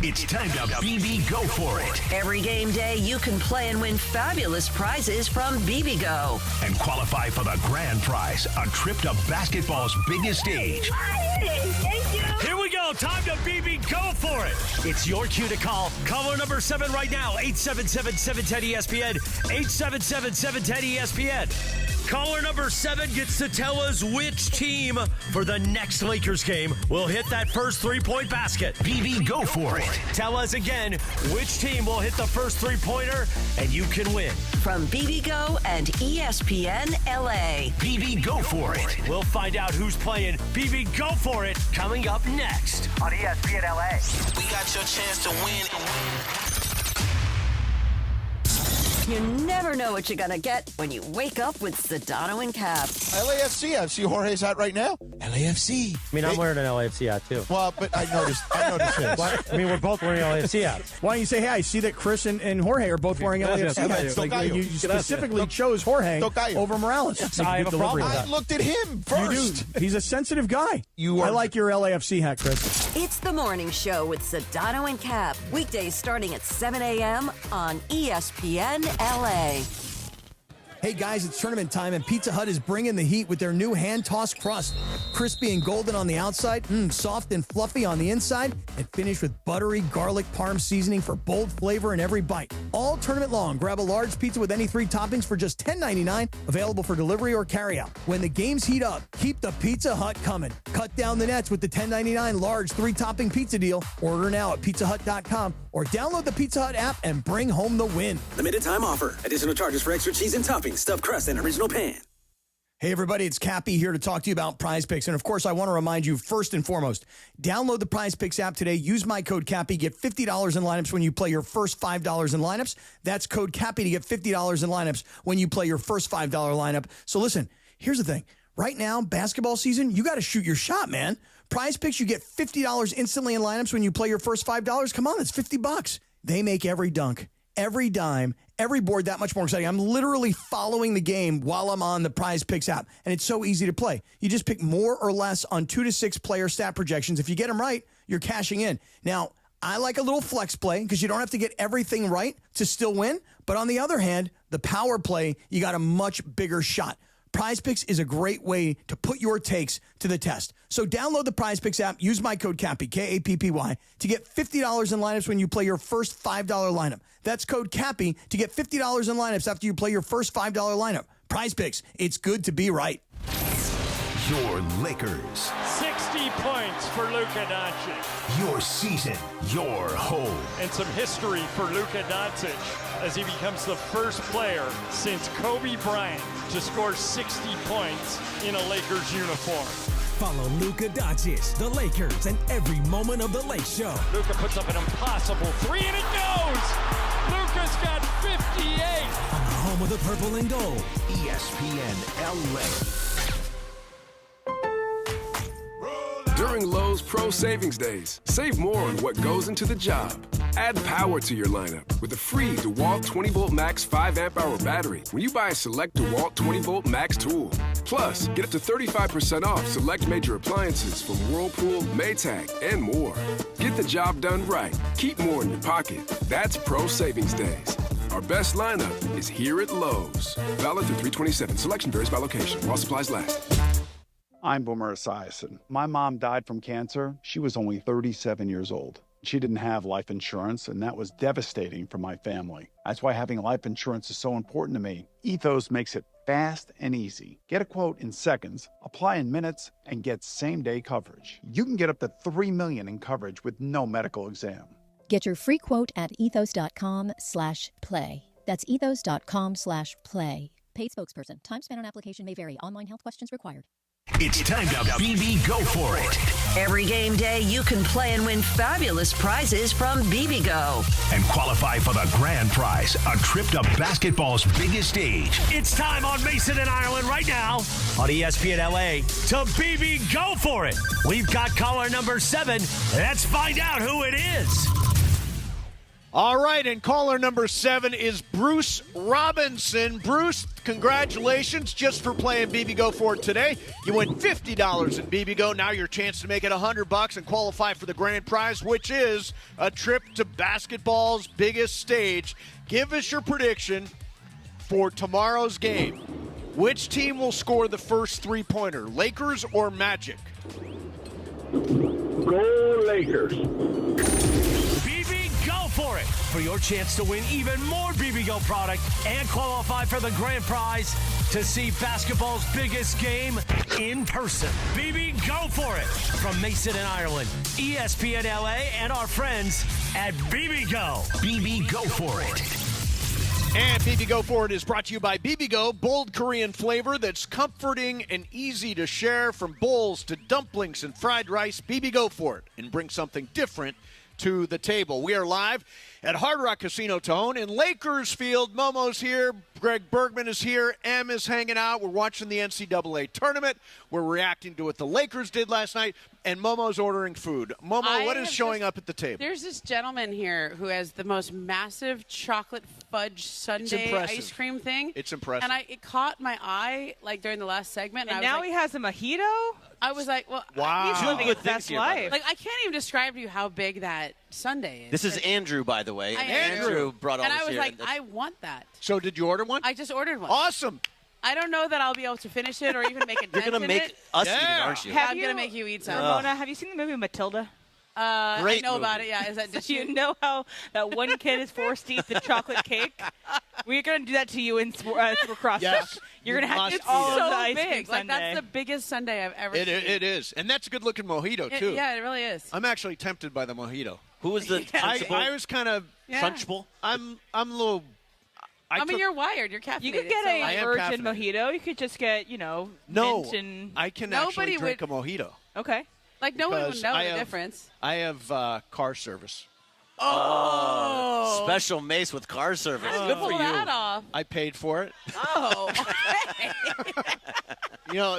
It's time to BB Go For It. Every game day, you can play and win fabulous prizes from BB Go. And qualify for the grand prize, a trip to basketball's biggest stage. Thank you. Here we go. Time to BB Go For It. It's your cue to call. Caller number 7 right now, 877-710-ESPN, 877-710-ESPN. Caller number 7 gets to tell us which team for the next Lakers game will hit that first three-point basket. BB Go For It. Tell us again which team will hit the first three-pointer, and you can win. From BB Go and ESPN LA. BB Go For It. We'll find out who's playing BB Go For It coming up next on ESPN LA. We got your chance to win. You never know what you're going to get when you wake up with Sedano and Cap. LAFC. I see Jorge's hat right now. LAFC. I mean, I'm wearing an LAFC hat, too. Well, but I noticed this. I mean, we're both wearing LAFC hats. Why don't you say, hey, I see that Chris and Jorge are both wearing LAFC hats. Like, you specifically chose Jorge over Morales. I have a problem with I that. looked at him first. You do. He's a sensitive guy. I like your LAFC hat, Chris. It's the morning show with Sedano and Cap. Weekdays starting at 7 a.m. on ESPN LA. Hey guys, it's tournament time, and Pizza Hut is bringing the heat with their new hand-tossed crust. Crispy and golden on the outside, soft and fluffy on the inside, and finished with buttery garlic parm seasoning for bold flavor in every bite. All tournament long, grab a large pizza with any 3 toppings for just $10.99, available for delivery or carryout. When the games heat up, keep the Pizza Hut coming. Cut down the nets with the $10.99 large 3-topping pizza deal. Order now at pizzahut.com or download the Pizza Hut app and bring home the win. Limited time offer. Additional charges for extra cheese and toppings, stuffed crust, and original pan. Hey everybody, it's Cappy here to talk to you about Prize Picks. And of course, I want to remind you, first and foremost, download the Prize Picks app today. Use my code Cappy. Get $50 in lineups when you play your first $5 in lineups. That's code Cappy to get $50 in lineups when you play your first $5 lineup. So listen, here's the thing. Right now, basketball season, you got to shoot your shot, man. Prize Picks, you get $50 instantly in lineups when you play your first $5. Come on, that's $50. They make every dunk, every dime, every board that much more exciting. I'm literally following the game while I'm on the Prize Picks app, and it's so easy to play. You just pick more or less on 2 to 6 player stat projections. If you get them right, you're cashing in. Now, I like a little flex play because you don't have to get everything right to still win. But on the other hand, the power play, you got a much bigger shot. Prize Picks is a great way to put your takes to the test. So download the Prize Picks app, use my code Cappy, K-A-P-P-Y, to get $50 in lineups when you play your first $5 lineup. That's code Cappy to get $50 in lineups after you play your first $5 lineup. Prize Picks, it's good to be right. Your Lakers. 60 points for Luka Doncic. Your season, your home. And some history for Luka Doncic as he becomes the first player since Kobe Bryant to score 60 points in a Lakers uniform. Follow Luka Doncic, the Lakers, and every moment of the Lake Show. Luka puts up an impossible 3, and it goes! Luka's got 58! On the home of the purple and gold. ESPN LA. During Lowe's Pro Savings Days, save more on what goes into the job. Add power to your lineup with a free DeWalt 20-volt max 5-amp-hour battery when you buy a select DeWalt 20-volt max tool. Plus, get up to 35% off select major appliances from Whirlpool, Maytag, and more. Get the job done right. Keep more in your pocket. That's Pro Savings Days. Our best lineup is here at Lowe's. Valid through 3/27. Selection varies by location. While supplies last. I'm Boomer Esiason. My mom died from cancer. She was only 37 years old. She didn't have life insurance, and that was devastating for my family. That's why having life insurance is so important to me. Ethos makes it fast and easy. Get a quote in seconds, apply in minutes, and get same-day coverage. You can get up to $3 million in coverage with no medical exam. Get your free quote at ethos.com/play. That's ethos.com/play. Paid spokesperson. Time spent on application may vary. Online health questions required. It's time to BB Go For It. Every game day, you can play and win fabulous prizes from BB Go. And qualify for the grand prize, a trip to basketball's biggest stage. It's time on Mason and Ireland right now on ESPN LA to BB Go For It. We've got caller number 7. Let's find out who it is. All right, and caller number 7 is Bruce Robinson. Bruce, congratulations just for playing BB Go For It today. You win $50 in BB Go. Now your chance to make it $100 and qualify for the grand prize, which is a trip to basketball's biggest stage. Give us your prediction for tomorrow's game. Which team will score the first three-pointer, Lakers or Magic? Go Lakers. Go for it for your chance to win even more BB Go product and qualify for the grand prize to see basketball's biggest game in person. BB Go for it from Mason and Ireland, ESPN LA, and our friends at BB Go. BB Go For It. And BB Go For It is brought to you by BB Go, bold Korean flavor that's comforting and easy to share. From bowls to dumplings and fried rice, BB Go For It, and bring something different to the table. We are live at Hard Rock Casino Tejon in Lakers Field. Momo's here. Greg Bergman is here. M is hanging out. We're watching the NCAA tournament. We're reacting to what the Lakers did last night. and Momo's ordering food. Momo, what is showing up at the table? There's this gentleman here who has the most massive chocolate fudge sundae ice cream thing. It's impressive. And it caught my eye like during the last segment. And now he has a mojito? I was like, well, wow. He's living his best life. Like, I can't even describe to you how big that sundae is. This is Andrew, by the way. And Andrew. Andrew brought all and this I was here. like, I want that. So did you order one? I just ordered one. Awesome. I don't know that I'll be able to finish it or even make a dent You're going to in make it. us eat it, aren't you? I'm going to make you eat some. Ramona, have you seen the movie Matilda? I know about it, yeah. Is that Do you know how that one kid is forced to eat the chocolate cake? We're going to do that to you in Supercross Talk. You're going to have to eat all of the ice cream big. Like, sundae. that's the biggest sundae I've ever seen. It is. And that's a good-looking mojito, too. Yeah, it really is. I'm actually tempted by the mojito. Who was the principal? I was kind of Principal? I'm a little. I mean, you're wired. You're caffeinated. You could get a virgin mojito. You could just get, mint and... I can actually drink a mojito. Okay. Like, no one would Because know I the have- difference. I have car service. Oh, special mace with car service. How did Good you for pull you. that off? I paid for it. Oh,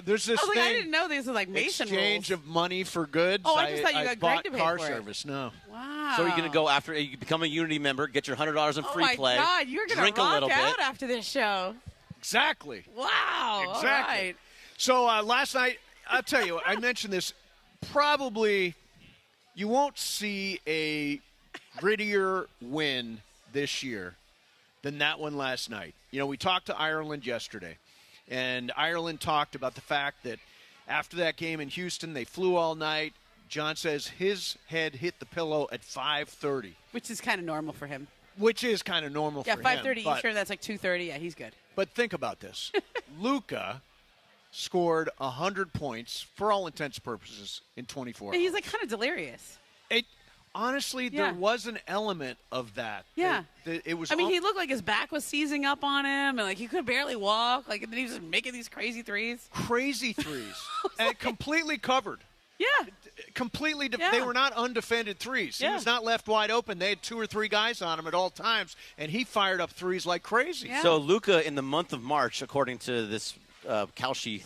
There's this I was like, thing. I didn't know these were like Mason exchange rules. of money for goods. Oh, I just thought you got bought Greg to pay car for it. service. No. Wow. So you're going to go after you become a Unity member, get your $100 in free Oh my play. God, you're going drink to a rock little out bit. after this show. Exactly. Wow. Exactly. All right. So last night, I'll tell you, I mentioned this. Probably, you won't see a grittier win this year than that one last night. We talked to Ireland yesterday, and Ireland talked about the fact that after that game in Houston, they flew all night. John says his head hit the pillow at 5:30. Which is kind of normal for him. Which is kind of normal for him. Yeah, 5:30 but- Eastern, that's like 2:30. Yeah, he's good. But think about this. Luka scored 100 points, for all intents and purposes, in 24 Yeah, he's hours. like kind of delirious. Honestly, there was an element of that. Yeah. It was. I mean, he looked like his back was seizing up on him, and like he could barely walk. Like, and then he was just making these crazy threes. Crazy threes. And completely covered. Yeah. Completely. They were not undefended threes. He was not left wide open. They had 2 or 3 guys on him at all times, and he fired up threes like crazy. So Luka, in the month of March, according to this Kalshi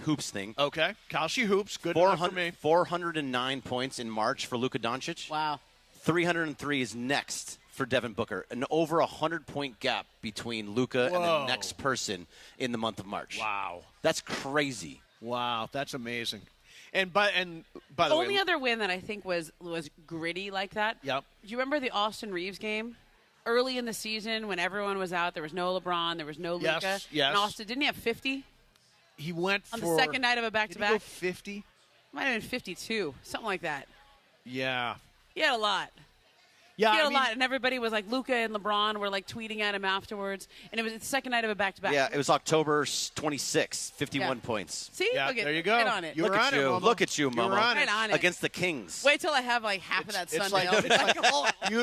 Hoops thing. Okay. Kalshi Hoops. Good enough for me. 409 points in March for Luka Doncic. Wow. 303 is next for Devin Booker. An over 100-point gap between Luka and the next person in the month of March. Wow. That's crazy. Wow. That's amazing. And by the The way, only other win that I think was gritty like that. Yep. Do you remember the Austin Reeves game? Early in the season when everyone was out, there was no LeBron, there was no Luka. Yes. And Austin, didn't he have 50? He went on for the second night of a back-to-back. Did he go 50? Might have been 52, something like that. Yeah. He had a lot. Yeah, he had I a mean- lot, and everybody was like, Luka and LeBron were like tweeting at him afterwards, and it was the second night of a back-to-back. Yeah, it was October 26th, 51 points. See? Yeah, Look at, there you go. Right on it. You were Look at on it, you. Momo. Look at you, You were Momo. on it. Right on it. Against the Kings. Wait till I have like half of that It's Sunday. like, I'll be like,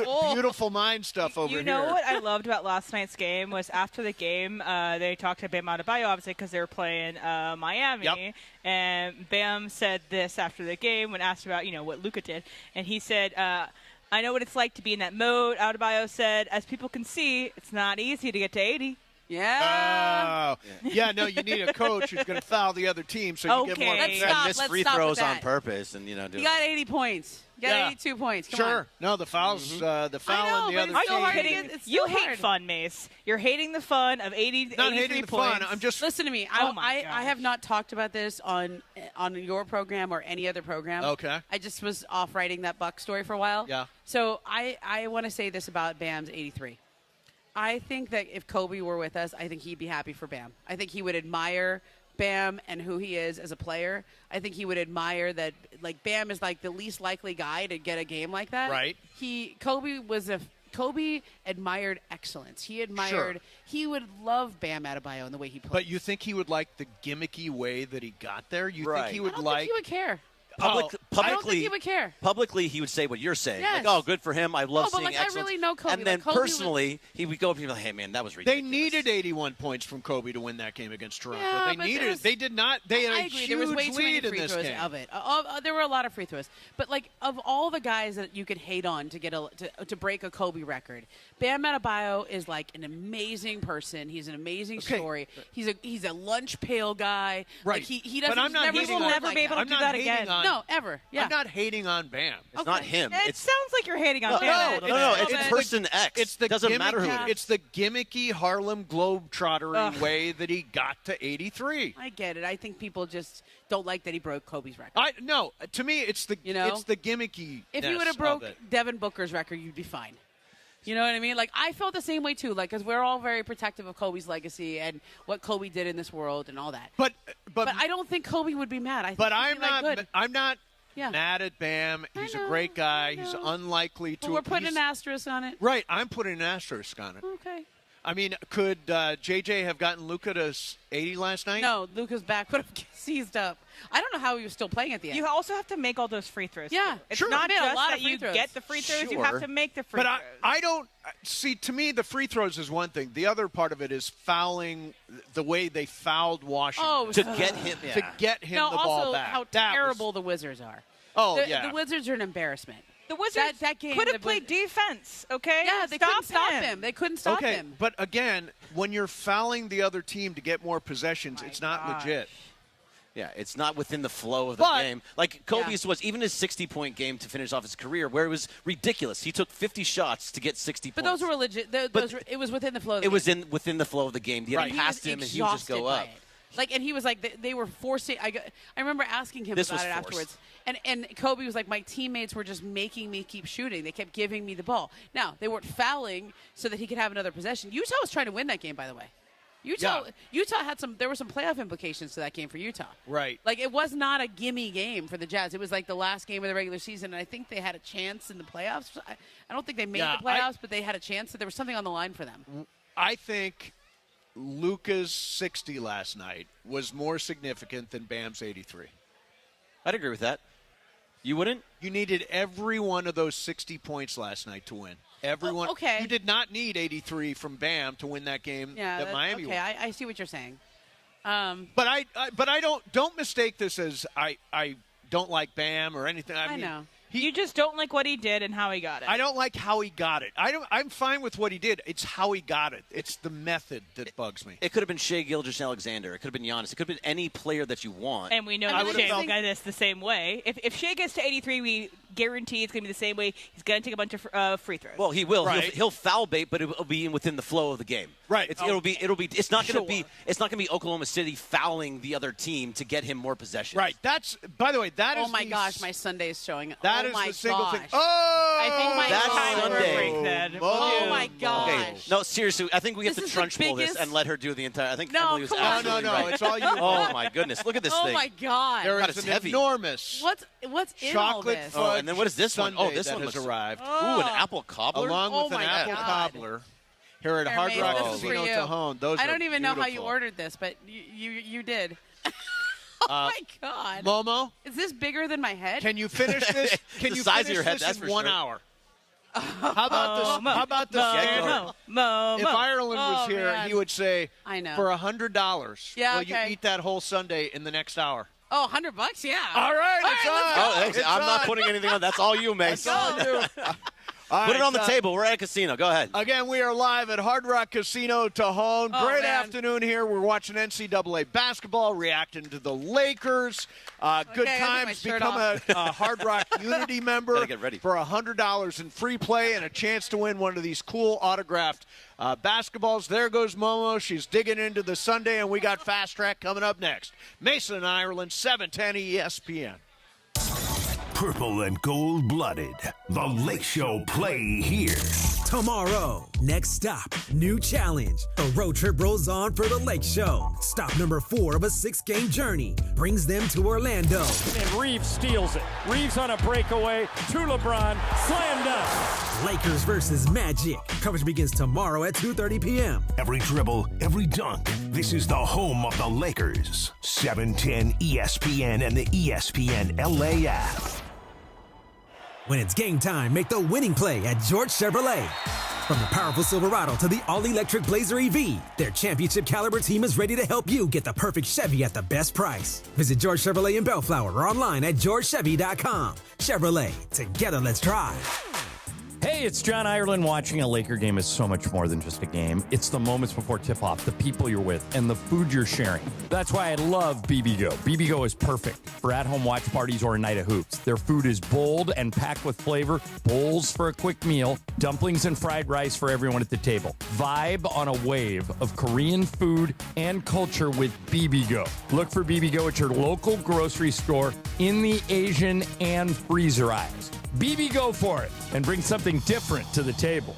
oh. beautiful mind stuff over here. You know what I loved about last night's game was after the game, they talked to Bam Adebayo, obviously, because they were playing Miami. Yep. And Bam said this after the game when asked about, what Luka did. And he said, I know what it's like to be in that mode. Adebayo said, as people can see, it's not easy to get to 80. Yeah. Yeah, no, you need a coach who's going to foul the other team so you get more. Let's And stop. miss Let's free stop throws with on that. purpose, and do He got 80 points. He got 82 points. Come on. No, the fouls, the foul on the but other it's team. so hard to get- it's You so hate hard. fun, Mace. You're hating the fun of 83 Not hating the points. fun. I'm just Listen to me. Oh my I have not talked about this on your program or any other program. Okay. I just was off writing that Buck story for a while. Yeah. So I want to say this about Bam's 83. I think that if Kobe were with us, I think he'd be happy for Bam. I think he would admire Bam and who he is as a player. I think he would admire that, like, Bam is like the least likely guy to get a game like that. Right. Kobe admired excellence. He admired. He would love Bam Adebayo in the way he plays. But you think he would like the gimmicky way that he got there? You think he would I don't like? think he would care. Publicly, I don't think he would care. Publicly, he would say what you're saying. Yes. Like, oh, good for him. I love but seeing like, excellence. I really know Kobe. And then Like, Kobe personally, he would go up and be like, hey, man, that was They ridiculous. needed 81 points from Kobe to win that game against Toronto. Yeah, they but needed there's- it. They did not. They had I a agree. huge There was way too many lead in free this throws game. of it. There were a lot of free throws. But, like, of all the guys that you could hate on to get to break a Kobe record, Bam Adebayo is, like, an amazing person. He's an amazing story. He's a lunch pail guy. Right. Like, he doesn't. But I'm not never hating will on- never be able to I'm do not that hating again. on- No, ever. Yeah. I'm not hating on Bam. It's not him. It sounds like you're hating on Bam. No. It's person X. It's the doesn't gimmicky, matter who it is. It's the gimmicky Harlem Globetrottery way that he got to 83. I get it. I think people just don't like that he broke Kobe's record. No, to me, it's the it's the gimmicky. If you would have broke Devin Booker's record, you'd be fine. You know what I mean? Like, I felt the same way, too. Like, because we're all very protective of Kobe's legacy and what Kobe did in this world and all that. But I don't think Kobe would be mad. I think but he'd be I'm not mad at Bam. He's a great guy. He's unlikely to. Well, we're putting an asterisk on it. Right. I'm putting an asterisk on it. Okay. I mean, could JJ have gotten Luka to 80 last night? No, Luka's back would have seized up. I don't know how he was still playing at the end. You also have to make all those free throws. Yeah, it's sure. not just that you get the free throws. Sure. You have to make the free throws. But I don't see. To me, the free throws is one thing. The other part of it is fouling. The way they fouled Washington to get him the ball back. How terrible the Wizards are. The Wizards are an embarrassment. The Wizards that game could have played defense, okay? Yeah, they couldn't stop him. They couldn't stop him. But again, when you're fouling the other team to get more possessions, it's not legit. Yeah, it's not within the flow of the game. Like Kobe's was even his 60-point game to finish off his career, where it was ridiculous. He took 50 shots to get 60 but points. But those were legit. It was within the flow of the game. It was within the flow of the game. He had passed him, and he would just go up. Like, and he was like, they were forcing. I remember asking him about it afterwards. And Kobe was like, my teammates were just making me keep shooting. They kept giving me the ball. Now, they weren't fouling so that he could have another possession. Utah was trying to win that game, by the way. Utah had there were some playoff implications to that game for Utah. Right. Like, it was not a gimme game for the Jazz. It was like the last game of the regular season, and I think they had a chance in the playoffs. I don't think they made the playoffs, but they had a chance. There was something on the line for them. I think Luka's 60 last night was more significant than Bam's 83. I'd agree with that. You wouldn't? You needed every one of those 60 points last night to win. Everyone. Okay. You did not need 83 from Bam to win that game that Miami won. Okay, I see what you're saying. But I don't mistake this as I don't like Bam or anything. I mean, know. You just don't like what he did and how he got it. I don't like how he got it. I'm fine with what he did. It's how he got it. It's the method that bugs me. It could have been Shai Gilgeous-Alexander. It could have been Giannis. It could have been any player that you want. And we know that Shai will get this the same way. If Shai gets to 83, we guarantee it's going to be the same way. He's going to take a bunch of free throws. Well, he will. Right. He'll foul bait, but it will be within the flow of the game. Right. It's not going to be. It's not going to be Oklahoma City fouling the other team to get him more possessions. Right. That's. By the way, that is. Oh my gosh, my Sunday is showing. That is the single thing. Oh, I think that's time Sunday. for a break then. Oh my gosh. Okay. No, seriously, I think we have to trunch pull this and let her do the entire. I think Emily was absolutely No, right. It's all you. Oh my goodness, look at this thing. Oh my god. There God, is it's an heavy. enormous. What's in chocolate all this? fudge and then what is this one? Oh, this that one has looks arrived. Ooh, an apple cobbler. Along with an apple cobbler. Here at Hard Rock Casino Tejon. Those I don't even know how you beautiful. ordered this, but you did. Oh my god. Momo, is this bigger than my head? can you finish this? Can The you size finish of your head, this that's in for 1 sure. hour? How about this? How about the standard? If Ireland was here, man. he would say, I know. for $100, Yeah, will you okay. eat that whole Sunday in the next hour? Oh, $100? Yeah. All right, it's on. Oh, thanks. It's I'm not on. putting anything on. That's all you, Mace. That's all you. All Put it right, on the table. We're at a casino. Go ahead. Again, we are live at Hard Rock Casino Tejon. Oh, Great man. afternoon here. We're watching NCAA basketball, reacting to the Lakers. Good Okay, I times. took my shirt Become a Hard Rock Unity member Gotta get ready. for $100 in free play and a chance to win one of these cool autographed basketballs. There goes Momo. She's digging into the Sunday, and we got Fast Track coming up next. Mason, Ireland, 710 ESPN. Purple and gold-blooded. The Lake Show play here. Tomorrow, next stop, new challenge. The road trip rolls on for the Lake Show. Stop number 4 of a 6-game journey brings them to Orlando. And Reeves steals it. Reeves on a breakaway to LeBron. Slam dunk. Lakers versus Magic. Coverage begins tomorrow at 2:30 p.m. Every dribble, every dunk. This is the home of the Lakers. 710 ESPN and the ESPN LA app. When it's game time, make the winning play at George Chevrolet. From the powerful Silverado to the all-electric Blazer EV, their championship-caliber team is ready to help you get the perfect Chevy at the best price. Visit George Chevrolet in Bellflower or online at georgechevy.com. Chevrolet, together let's drive. Hey, Hey, it's John Ireland. Watching a Laker game is so much more than just a game. It's the moments before tip-off, the people you're with, and the food you're sharing. That's why I love BBGO. BBGO is perfect for at-home watch parties or a night of hoops. Their food is bold and packed with flavor, bowls for a quick meal, dumplings and fried rice for everyone at the table. Vibe on a wave of Korean food and culture with BBGO. Look for BBGO at your local grocery store in the Asian and freezer aisles. BB go for it and bring something different to the table.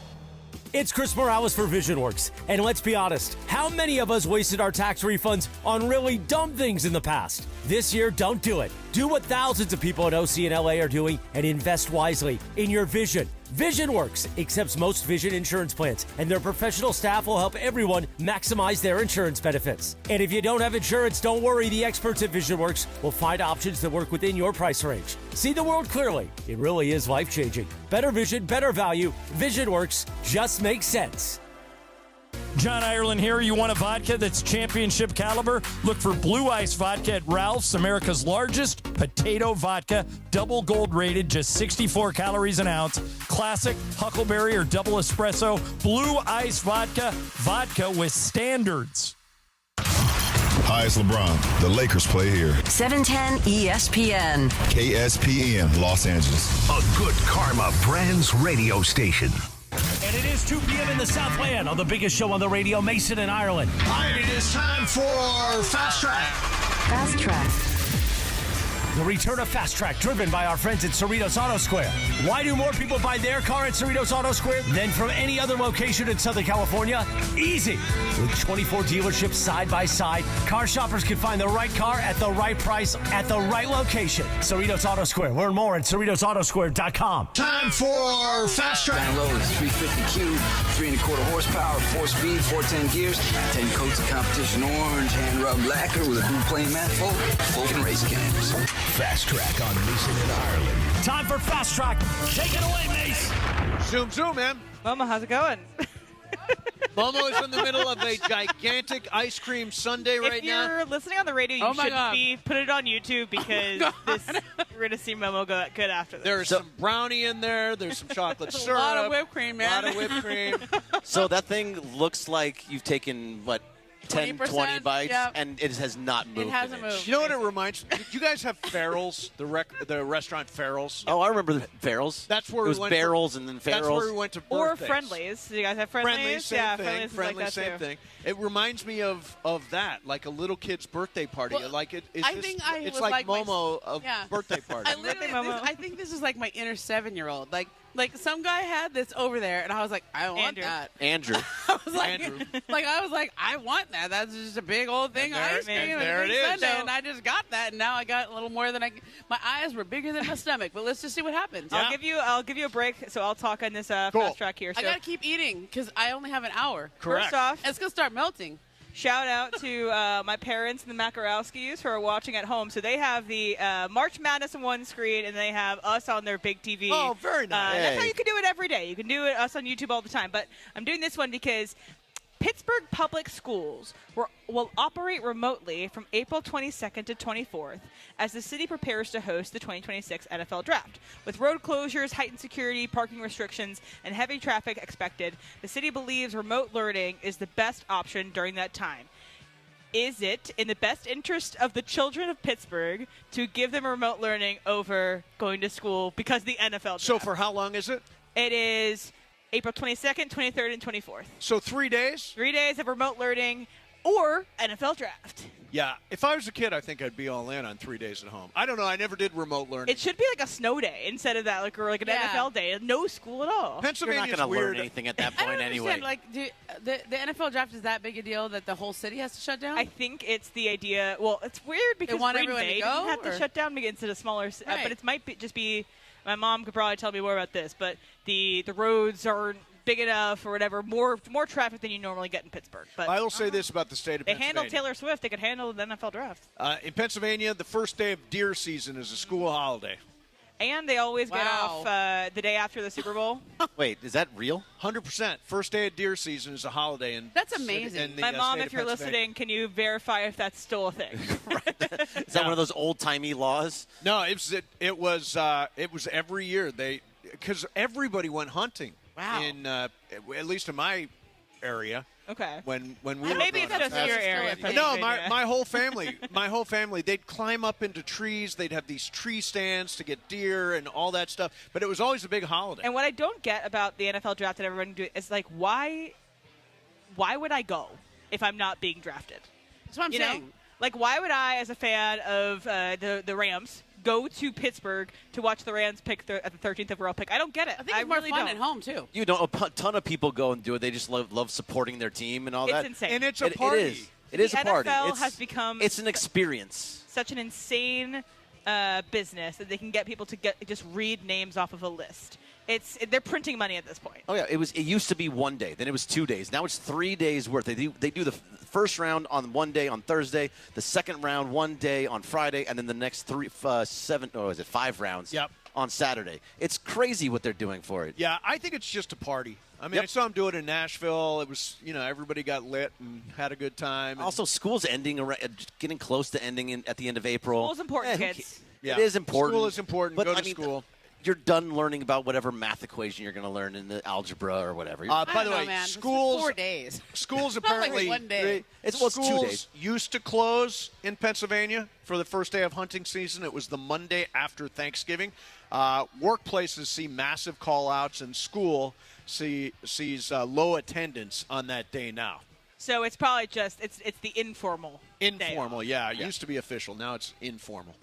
It's Chris Morales for VisionWorks. And let's be honest, how many of us wasted our tax refunds on really dumb things in the past? This year, don't do it. Do what thousands of people in OC and LA are doing and invest wisely in your vision. VisionWorks accepts most vision insurance plans, and their professional staff will help everyone maximize their insurance benefits. And if you don't have insurance, don't worry. The experts at VisionWorks will find options that work within your price range. See the world clearly. It really is life-changing. Better vision, better value. VisionWorks just makes sense. John Ireland here. You want a vodka that's championship caliber? Look for Blue Ice Vodka at Ralph's, America's largest potato vodka. Double gold rated, just 64 calories an ounce. Classic, huckleberry, or double espresso. Blue Ice Vodka. Vodka with standards. Hi, it's LeBron. The Lakers play here. 710 ESPN. KSPN, Los Angeles. A Good Karma Brands radio station. And it is 2 p.m. in the Southland on the biggest show on the radio, Mason and Ireland. All right, it is time for Fast Track. Fast Track. The return of Fast Track, driven by our friends at Cerritos Auto Square. Why do more people buy their car at Cerritos Auto Square than from any other location in Southern California? Easy. With 24 dealerships side by side, car shoppers can find the right car at the right price at the right location. Cerritos Auto Square. Learn more at CerritosAutosquare.com. Time for Fast Track. Down low is 350Q, 3.25 horsepower, 4-speed, 410 gears, 10 coats of competition orange, hand rubbed lacquer with a blue plane manifold, open race cams. Fast Track on Mason and Ireland. Time for Fast Track. Take it away, Mace. Zoom, zoom, man. Mama, how's it going? Momo is in the middle of a gigantic ice cream sundae right now. If you're listening on the radio, you should put it on YouTube because we're going to see Momo go good after this. There's some brownie in there. There's some chocolate syrup. A lot of whipped cream, man. A lot of whipped cream. So that thing looks like you've taken, 10, 20 bites, yep. and it has not moved. It hasn't moved. You know what it reminds me? You guys have Farrell's, the restaurant Farrell's? Oh, I remember the Farrell's. That's where it was we went Barrels and then Farrell's. That's where we went to birthdays. Or Friendlies. Do you guys have Friendlies? Same yeah, thing. Friendlies same like that thing. It reminds me of that, like a little kid's birthday party. Well, it's it's like Momo of birthday party. I think this is like my inner 7-year-old. Like some guy had this over there, and I was like, I want that. Andrew. I was like, I want that. That's just a big old thing of ice cream. And there it is. Sunday, and I just got that, and now I got a little more than my eyes were bigger than my stomach. But let's just see what happens. Yeah. I'll give you a break, so I'll talk on this Fast Track here. So. I got to keep eating because I only have an hour. Correct. First off, it's going to start melting. Shout out to my parents and the Makarowskis who are watching at home. So they have the March Madness on one screen, and they have us on their big TV. Oh, very nice. That's how you can do it every day. You can do it us on YouTube all the time. But I'm doing this one because Pittsburgh Public Schools will operate remotely from April 22nd to 24th as the city prepares to host the 2026 NFL Draft. With road closures, heightened security, parking restrictions, and heavy traffic expected, the city believes remote learning is the best option during that time. Is it in the best interest of the children of Pittsburgh to give them remote learning over going to school because of the NFL Draft? So for how long is it? It is April 22nd, 23rd, and 24th. So 3 days? 3 days of remote learning or NFL Draft. Yeah. If I was a kid, I think I'd be all in on 3 days at home. I don't know. I never did remote learning. It should be like a snow day instead of that, like an NFL day. No school at all. Pennsylvania's You're not going to learn weird. anything at that point anyway. The NFL Draft is that big a deal that the whole city has to shut down? I think it's the idea. Well, it's weird because want Green everyone Bay to go, doesn't have to or? shut down against a smaller. But it might just be. My mom could probably tell me more about this, but the roads aren't big enough or whatever, more traffic than you normally get in Pittsburgh. But I will say this about the state of they Pennsylvania. handled Taylor Swift. They could handle the NFL Draft. In Pennsylvania, the first day of deer season is a school holiday. And they always get off the day after the Super Bowl. Wait, is that real? 100%. First day of deer season is a holiday. That's amazing. My mom, if you're listening, can you verify if that's still a thing? Is that one of those old-timey laws? No, it was every year. because everybody went hunting. Wow. In at least in my area. Okay. When we were maybe it's growing just up. your area. No, my whole family, they'd climb up into trees. They'd have these tree stands to get deer and all that stuff. But it was always a big holiday. And what I don't get about the NFL draft that everyone do is like, why would I go if I'm not being drafted? That's what I'm saying. Like, why would I, as a fan of the Rams, go to Pittsburgh to watch the Rams pick at the 13th overall pick? I don't get it. I think it's more really fun don't. at home, too. You know, a ton of people go and do it. They just love supporting their team and all that. It's insane. And it's a party. It is a party. The NFL It's, has become it's an experience. such an insane business that they can get people to just read names off of a list. They're printing money at this point. Oh yeah, it used to be 1 day, then it was 2 days. Now it's 3 days worth. They do the first round on 1 day on Thursday, the second round 1 day on Friday, and then the next 5 rounds on Saturday. It's crazy what they're doing for it. Yeah, I think it's just a party. I mean, I saw them do it in Nashville. It was, everybody got lit and had a good time. Also, school's getting close to ending at the end of April. School's important, kids. Yeah. It is important. School is important. But, Go to school. You're done learning about whatever math equation you're going to learn in the algebra or whatever. By the way, man. schools, It's like 4 days. Schools Not like apparently 1 day. It's 2 days. Used to close in Pennsylvania for the first day of hunting season. It was the Monday after Thanksgiving. Workplaces see massive call-outs, and school sees low attendance on that day now. So it's probably just it's the informal. Informal, yeah. It used to be official. Now it's informal.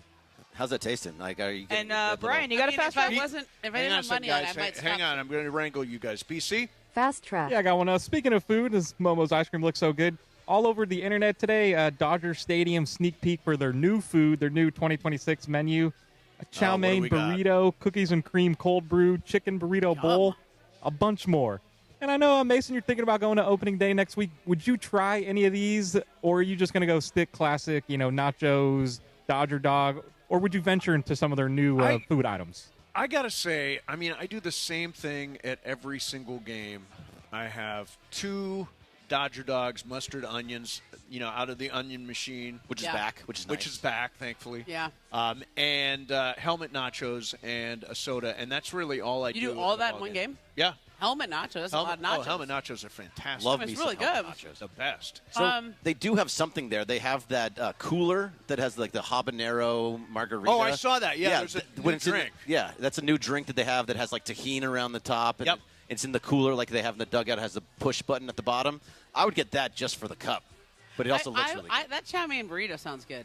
How's that tasting? Like, are you getting And Brian, you got a fast track? If I didn't have money on it, I might stop. Hang on, I'm going to wrangle you guys. BC? Fast track. Yeah, I got one. Speaking of food, this Momo's ice cream looks so good. All over the internet today, Dodger Stadium sneak peek for their new food, their new 2026 menu. A chow mein burrito, cookies and cream cold brew, chicken burrito bowl, a bunch more. And I know, Mason, you're thinking about going to opening day next week. Would you try any of these, or are you just going to go stick classic, nachos, Dodger dog, or would you venture into some of their new food items? I got to say, I do the same thing at every single game. I have 2 Dodger dogs, mustard onions, out of the onion machine. Which is back, which is nice. Which is back, thankfully. Yeah. And helmet nachos and a soda, and that's really all I do. You do all that in one game? Yeah. Helmet nachos. That's a lot of nachos. Oh, helmet nachos are fantastic. Love it's me really some helmet good. nachos. The best. So they do have something there. They have that cooler that has like the habanero margarita. Oh, I saw that. Yeah, there's a new drink. That's a new drink that they have that has like tahini around the top. And it's in the cooler like they have in the dugout. It has the push button at the bottom. I would get that just for the cup. But it also looks really good. That chow mein burrito sounds good.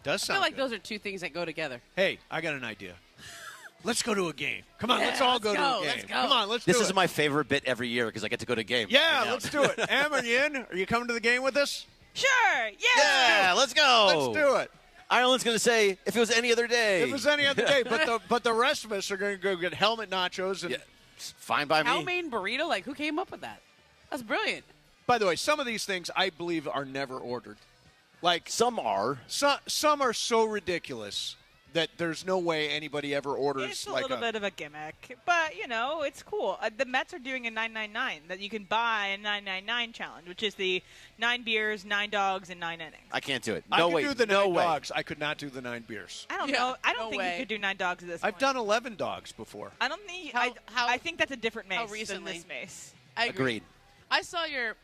Does sound I feel like good. those are 2 things that go together. Hey, I got an idea. Let's go to a game. Come on, let's all go to a game. Let's go. Come on, let's do it. This is my favorite bit every year because I get to go to a game. Yeah, let's do it. Am, are you in? Are you coming to the game with us? Sure. Yeah, let's go. Let's do it. Ireland's going to say, if it was any other day. If it was any other day, but the rest of us are going to go get helmet nachos. And fine by me. Chow mein burrito? Like, who came up with that? That's brilliant. By the way, some of these things I believe are never ordered. Like some are. Some are so ridiculous that there's no way anybody ever orders. It's a little bit of a gimmick, but it's cool. The Mets are doing a 999 that you can buy a 999 challenge, which is the 9 beers, 9 dogs, and 9 innings. I can't do it. I could do the 9 dogs. I could not do the 9 beers. I don't know. I don't think you could do 9 dogs at this point. I've done 11 dogs before. I don't think. I think that's a different mace than this mace. I agree. Agreed. I saw your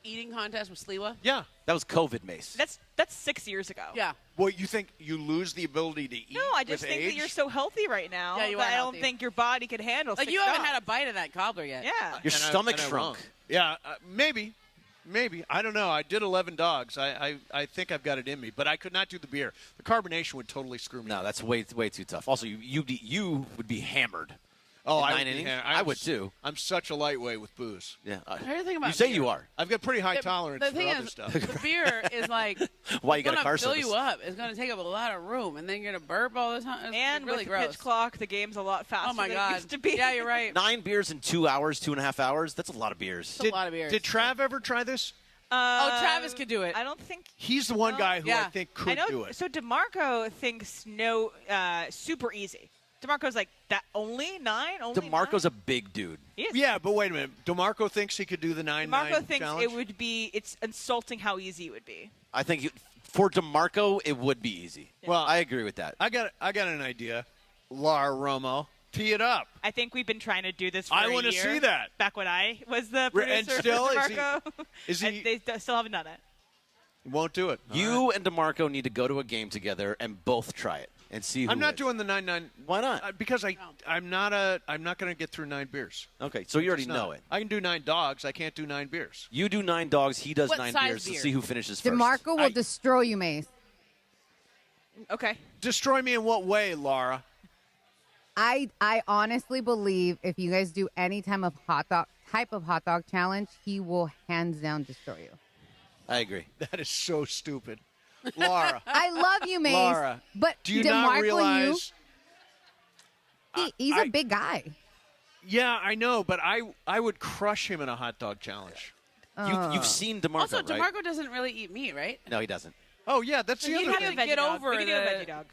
eating contest with Sliwa. Yeah. That was COVID mace. That's 6 years ago. Yeah. Well, you think you lose the ability to eat? No, I just with think age? that you're so healthy right now. Yeah, you that are I healthy. don't think your body could handle. Like 6 you haven't dogs. had a bite of that cobbler yet. Yeah. Your stomach shrunk. Yeah, maybe. I don't know. I did 11 dogs. I think I've got it in me, but I could not do the beer. The carbonation would totally screw me. No, that's way too tough. Also, you would be hammered. Oh, I would too. I'm such a lightweight with booze. Yeah. You say you are. I've got pretty high tolerance the for thing other is, stuff. The beer is like why you got a car fill service. you up. It's going to take up a lot of room, and then you're going to burp all the time. It's And really with gross. the pitch clock, the game's a lot faster Oh my than God! it used to be. Yeah, you're right. 9 beers in 2 hours, 2.5 hours. That's a lot of beers. It's a lot of beers. Did Trav ever try this? Travis could do it. I don't think he's the one guy who I think could do it. So DeMarco thinks super easy. DeMarco's like that only 9. Only DeMarco's 9? a big dude. Yeah, but wait a minute. DeMarco thinks he could do the 9-9 DeMarco thinks challenge? it would be. It's insulting how easy it would be. I think for DeMarco, it would be easy. Well, I agree with that. I got an idea. Lar Romo, tee it up. I think we've been trying to do this for I a want to year. see that. Back when I was the producer And still, for DeMarco. is he they still haven't done it. He won't do it. You and DeMarco need to go to a game together and both try it and see who I'm not wins. doing the 9-9. Why not? Because I'm not going to get through 9 beers. Okay, so you already know it. I can do 9 dogs. I can't do 9 beers. You do 9 dogs. He does What 9 size beers to beer? see who finishes first. DeMarco will destroy you, Mace. Okay. Destroy me in what way, Laura? I honestly believe if you guys do any type of hot dog challenge, he will hands down destroy you. I agree. That is so stupid. Laura. I love you, Mace. Laura, but do you DeMarco not realize? he's a big guy. Yeah, I know, but I would crush him in a hot dog challenge. You've seen DeMarco, Also, right? DeMarco doesn't really eat meat, right? No, he doesn't. Oh, yeah, that's the He'd other have thing. to get over We could do a veggie the. dog.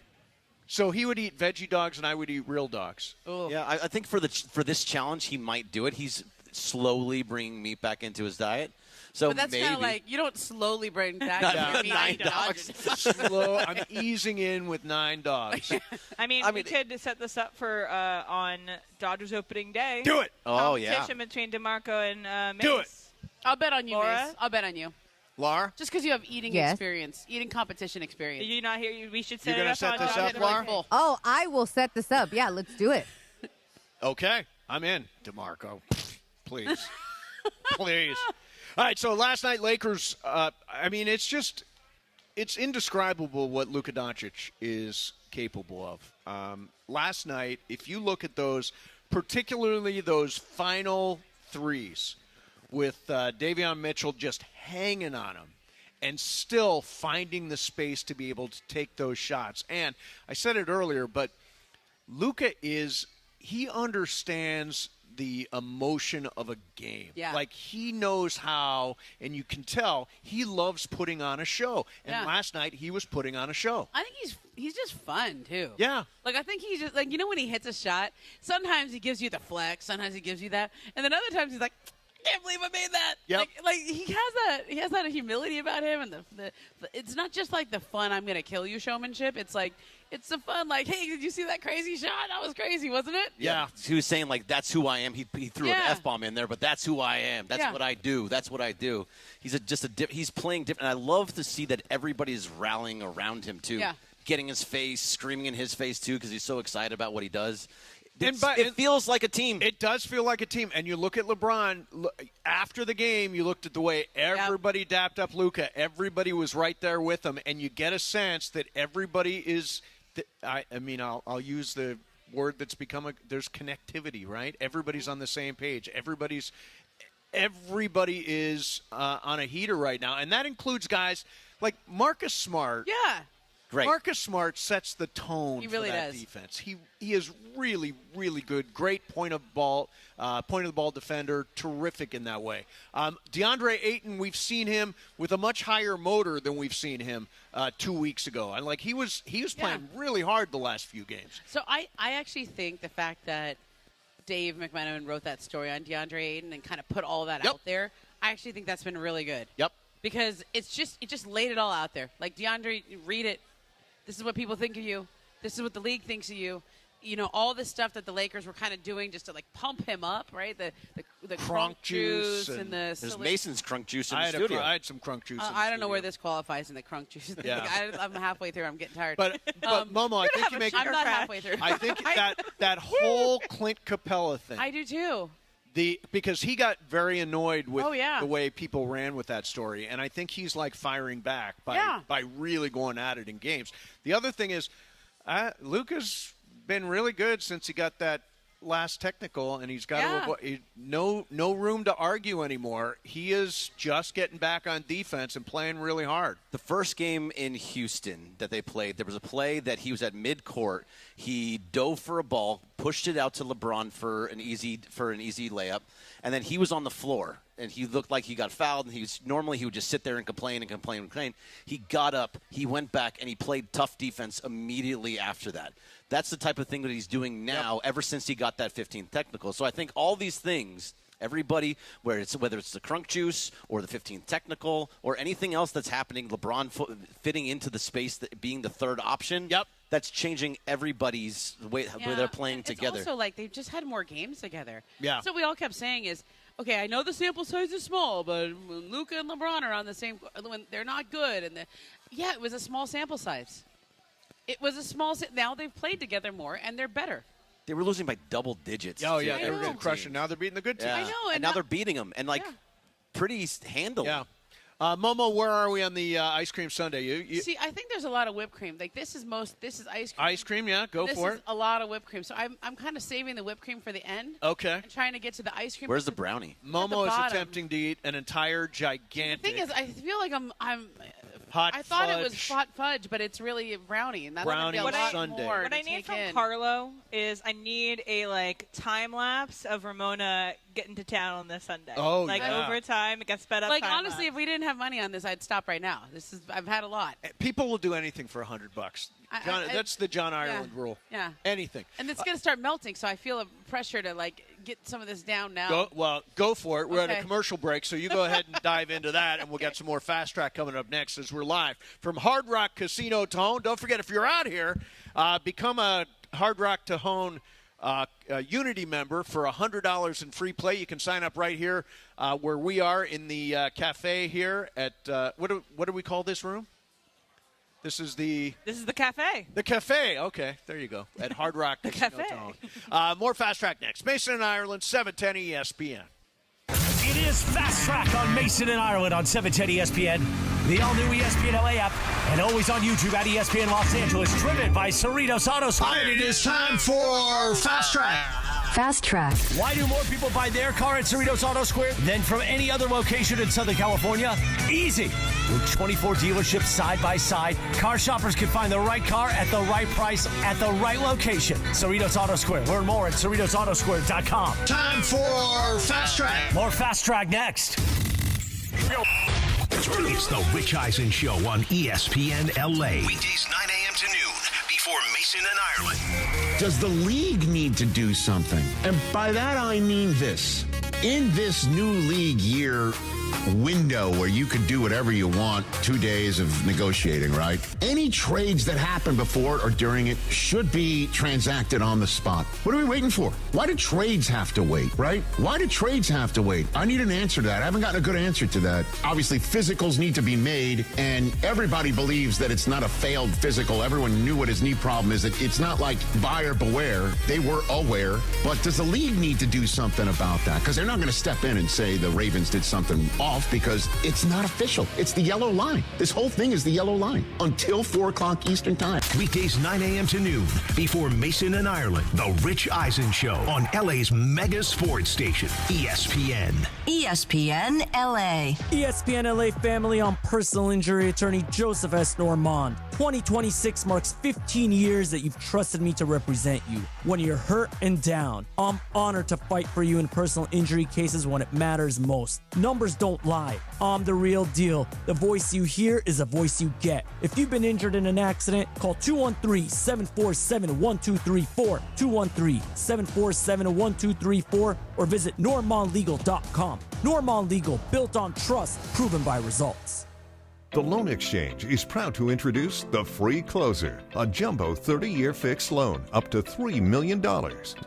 So he would eat veggie dogs, and I would eat real dogs. Yeah, I think for this challenge, he might do it. He's slowly bringing meat back into his diet. So But that's maybe. kind of like you don't slowly bring back Not your 9 meat. dogs. Slow. I'm easing in with 9 dogs. I mean, we could set this up for on Dodgers opening day. Do it. Oh, yeah. Competition between DeMarco and Mace. Do it. I'll bet on you, Laura? Mace. I'll bet on you. Laura? Just because you have eating Yes. experience, eating competition Did experience. you not hear? We should You're set it gonna up set on this Dodgers up, Laura? Full. Oh, I will set this up. Yeah, let's do it. Okay, I'm in, DeMarco. Please. Please. All right, so last night, Lakers, it's indescribable what Luka Doncic is capable of. Last night, if you look at those, particularly those final threes with Davion Mitchell just hanging on him and still finding the space to be able to take those shots. And I said it earlier, but Luka he understands the emotion of a game. Yeah. Like, he knows how, and you can tell, he loves putting on a show. And Yeah. last night, he was putting on a show. I think he's just fun too. Yeah. Like I think he's just like when he hits a shot, sometimes he gives you the flex, sometimes he gives you that, and then other times he's like, I can't believe I made that. Yep. Like he has that humility about him, and the it's not just like the fun I'm gonna kill you showmanship. It's like it's the fun like, hey, did you see that crazy shot? That was crazy, wasn't it? Yeah. He was saying, like, that's who I am. He threw an Yeah. F-bomb in there, but that's who I am. That's Yeah. what I do. That's what I do. He's he's playing different. And I love to see that everybody is rallying around him, too. Yeah. Getting his face, screaming in his face, too, because he's so excited about what he does. And It feels like a team. It does feel like a team. And you look at LeBron, after the game, you looked at the way everybody dapped up Luka. Everybody was right there with him. And you get a sense that everybody is I'll use the word that's become there's connectivity, right? Everybody's on the same page. Everybody is on a heater right now. And that includes guys like Marcus Smart. Yeah. Great. Marcus Smart sets the tone He really for that does. defense. He is really, really good. Great point of the ball defender. Terrific in that way. DeAndre Ayton, we've seen him with a much higher motor than we've seen him 2 weeks ago. And he was playing really hard the last few games. So I actually think the fact that Dave McMenamin wrote that story on DeAndre Ayton and kind of put all that out there, I actually think that's been really good. Yep. Because it just laid it all out there. Like, DeAndre, read it. This is what people think of you. This is what the league thinks of you. You know, all this stuff that the Lakers were kind of doing just to, like, pump him up, right? The crunk juice and the... There's Mason's crunk juice in the I studio. had some crunk juice in the I don't know where this qualifies in the crunk juice thing. Yeah. I'm halfway through. I'm getting tired. But Momo, I think you make... I'm not halfway through. I think that whole Clint Capella thing... I do, too. Because he got very annoyed with Oh, yeah. the way people ran with that story, and I think he's like firing back by really going at it in games. The other thing is, Luka's been really good since he got that last technical, and he's got no room to argue anymore. He is just getting back on defense and playing really hard. The first game in Houston that they played, there was a play that he was at midcourt. He dove for a ball, pushed it out to LeBron for an easy layup, and then he was on the floor. And he looked like he got fouled, and normally he would just sit there and complain. He got up, he went back, and he played tough defense immediately after that. That's the type of thing that he's doing now ever since he got that 15th technical. So I think all these things, everybody, whether it's the crunk juice or the 15th technical or anything else that's happening, LeBron fitting into the space, being the third option, that's changing everybody's way they're playing together. It's also like they've just had more games together. Yeah. So we all kept saying is, okay, I know the sample size is small, but when Luka and LeBron are on the same, when they're not good, it was a small sample size. It was a small. Now they've played together more, and they're better. They were losing by double digits. Oh yeah, they were getting crushed, and now they're beating the good teams. I know, and now they're beating them, and pretty handily. Yeah. Momo, where are we on the ice cream sundae? You see, I think there's a lot of whipped cream. Like this is ice cream. Ice cream, yeah, go for it. A lot of whipped cream. So I'm kind of saving the whipped cream for the end. Okay. And trying to get to the ice cream. Where's the brownie? Momo is attempting to eat an entire gigantic. The thing is, I feel like I'm hot I thought fudge. it was hot fudge, but it's really a brownie, and that's brownie gonna be a lot sundae. more What to I need take from in. Carlo is I need a time lapse of Ramona getting to town on this Sunday. Oh, yeah. Over time, it gets sped up. Like honestly, if we didn't have money on this, I'd stop right now. I've had a lot. People will do anything for $100. That's the John Ireland rule. Yeah. Anything. And it's going to start melting, so I feel a pressure to get some of this down now. Go for it. We're at a Okay. commercial break, so you go ahead and dive into that, and we'll get some more Fast Track coming up next as we're live from Hard Rock Casino Tejon. Don't forget, if you're out here, become a Hard Rock Tejon Unity member for $100 in free play. You can sign up right here where we are in the cafe here at what do we call this room? This is the cafe. The cafe. Okay, there you go. At Hard Rock Casino Tejon. More Fast Track next. Mason and Ireland, 710 ESPN. It is Fast Track on Mason and Ireland on 710 ESPN, the all-new ESPN LA app, and always on YouTube at ESPN Los Angeles, driven by Cerritos Auto Square. And it is time for Fast Track. Fast Track. Why do more people buy their car at Cerritos Auto Square than from any other location in Southern California? Easy. With 24 dealerships side by side, car shoppers can find the right car at the right price at the right location. Cerritos Auto Square. Learn more at CerritosAutoSquare.com. Time for Fast Track. More Fast Track next. It's the Rich Eisen Show on ESPN LA. Weekdays 9 a.m. to noon before Mason and Ireland. Does the league need to do something? And by that I mean this. In this new league year window where you could do whatever you want, 2 days of negotiating, right? Any trades that happen before or during it should be transacted on the spot. What are we waiting for? Why do trades have to wait, right? Why do trades have to wait? I need an answer to that. I haven't gotten a good answer to that. Obviously, physicals need to be made, and everybody believes that it's not a failed physical. Everyone knew what his knee problem is. It's not like buyer beware. They were aware. But does the league need to do something about that? Because they're not going to step in and say the Ravens did something off because it's not official. It's the yellow line. This whole thing is the yellow line until 4 o'clock Eastern time. Weekdays 9 a.m. to noon before Mason and Ireland. The Rich Eisen Show on LA's mega sports station, ESPN. ESPN LA. ESPN LA family, on personal injury attorney Joseph S. Normand. 2026 marks 15 years that you've trusted me to represent you when you're hurt and down. I'm honored to fight for you in personal injury cases when it matters most. Numbers don't lie. I'm the real deal. The voice you hear is the voice you get. If you've been injured in an accident, call 213-747-1234, 213-747-1234, or visit normandlegal.com. Normand Legal, built on trust, proven by results. The Loan Exchange is proud to introduce the Free Closer, a jumbo 30-year fixed loan up to $3 million.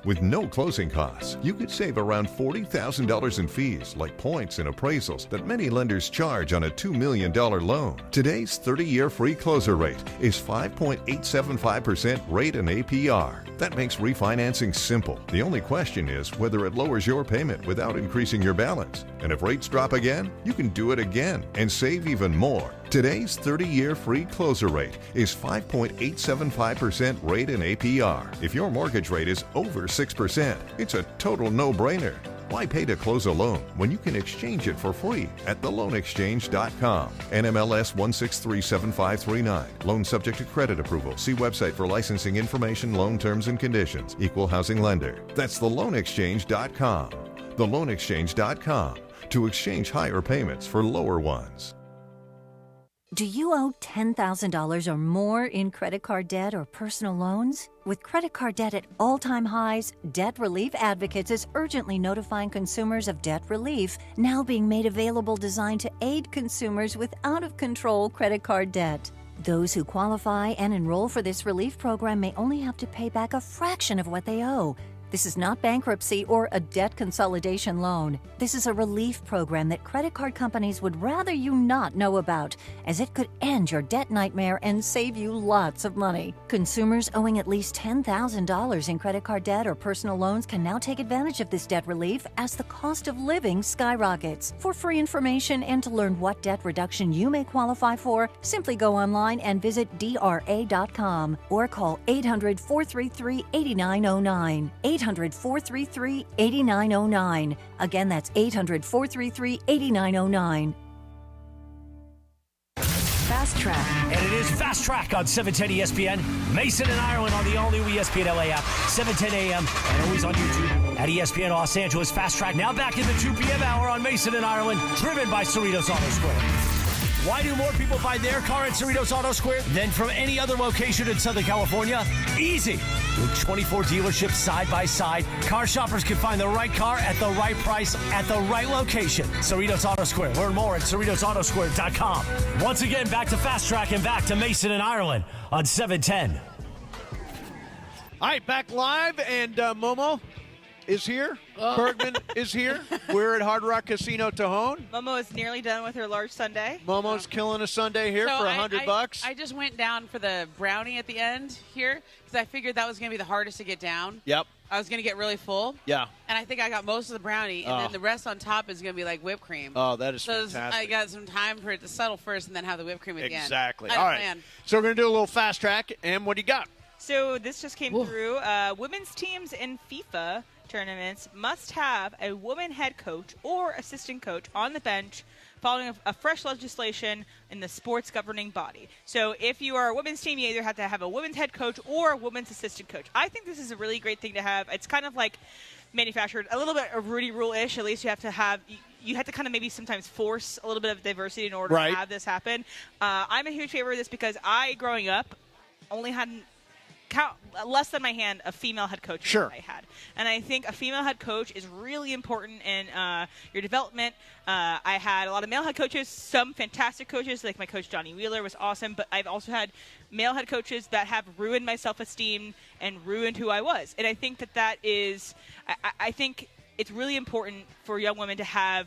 With no closing costs, you could save around $40,000 in fees like points and appraisals that many lenders charge on a $2 million loan. Today's 30-year Free Closer rate is 5.875% rate and APR. That makes refinancing simple. The only question is whether it lowers your payment without increasing your balance. And if rates drop again, you can do it again and save even more. Today's 30-year free closer rate is 5.875% rate and APR. If your mortgage rate is over 6%, it's a total no-brainer. Why pay to close a loan when you can exchange it for free at theloanexchange.com? NMLS 1637539. Loan subject to credit approval. See website for licensing information, loan terms and conditions. Equal housing lender. That's theloanexchange.com. Theloanexchange.com to exchange higher payments for lower ones. Do you owe $10,000 or more in credit card debt or personal loans? With credit card debt at all-time highs, Debt Relief Advocates is urgently notifying consumers of debt relief now being made available designed to aid consumers with out-of-control credit card debt. Those who qualify and enroll for this relief program may only have to pay back a fraction of what they owe. This is not bankruptcy or a debt consolidation loan. This is a relief program that credit card companies would rather you not know about, as it could end your debt nightmare and save you lots of money. Consumers owing at least $10,000 in credit card debt or personal loans can now take advantage of this debt relief as the cost of living skyrockets. For free information and to learn what debt reduction you may qualify for, simply go online and visit DRA.com or call 800-433-8909. 800-433-8909. Again, that's 800-433-8909. Fast Track. And it is Fast Track on 710 ESPN. Mason and Ireland on the all-new ESPN LA app, 7:10 a.m. and always on YouTube at ESPN Los Angeles. Fast Track now back in the 2 p.m. hour on Mason and Ireland, driven by Cerritos Auto Square. Why do more people buy their car at Cerritos Auto Square than from any other location in Southern California? Easy. With 24 dealerships side by side, car shoppers can find the right car at the right price at the right location. Cerritos Auto Square. Learn more at CerritosAutoSquare.com. Once again, back to Fast Track and back to Mason and Ireland on 710. All right, back live, and Momo is here. Bergman is here. We're at Hard Rock Casino Tejon. Momo is nearly done with her large sundae. Momo's killing a sundae here for $100. I just went down for the brownie at the end here because I figured that was going to be the hardest to get down. Yep. I was going to get really full. Yeah. And I think I got most of the brownie, and then the rest on top is going to be like whipped cream. Oh, that is so fantastic. I got some time for it to settle first and then have the whipped cream at the end. Exactly. All right. So we're going to do a little fast track. And what do you got? So this just came through. Women's teams in FIFA tournaments must have a woman head coach or assistant coach on the bench following a fresh legislation in the sports governing body. So if you are a women's team, you either have to have a women's head coach or a women's assistant coach. I think this is a really great thing to have. It's kind of like manufactured, a little bit of Rudy Rule-ish. At least you have to have you have to kind of maybe sometimes force a little bit of diversity in order to have this happen. I'm a huge favor of this because I, growing up, only had less than my hand a female head coach that I had. And I think a female head coach is really important in your development. I had a lot of male head coaches, some fantastic coaches, like my coach Johnny Wheeler was awesome, but I've also had male head coaches that have ruined my self-esteem and ruined who I was. And I think that is I think it's really important for young women to have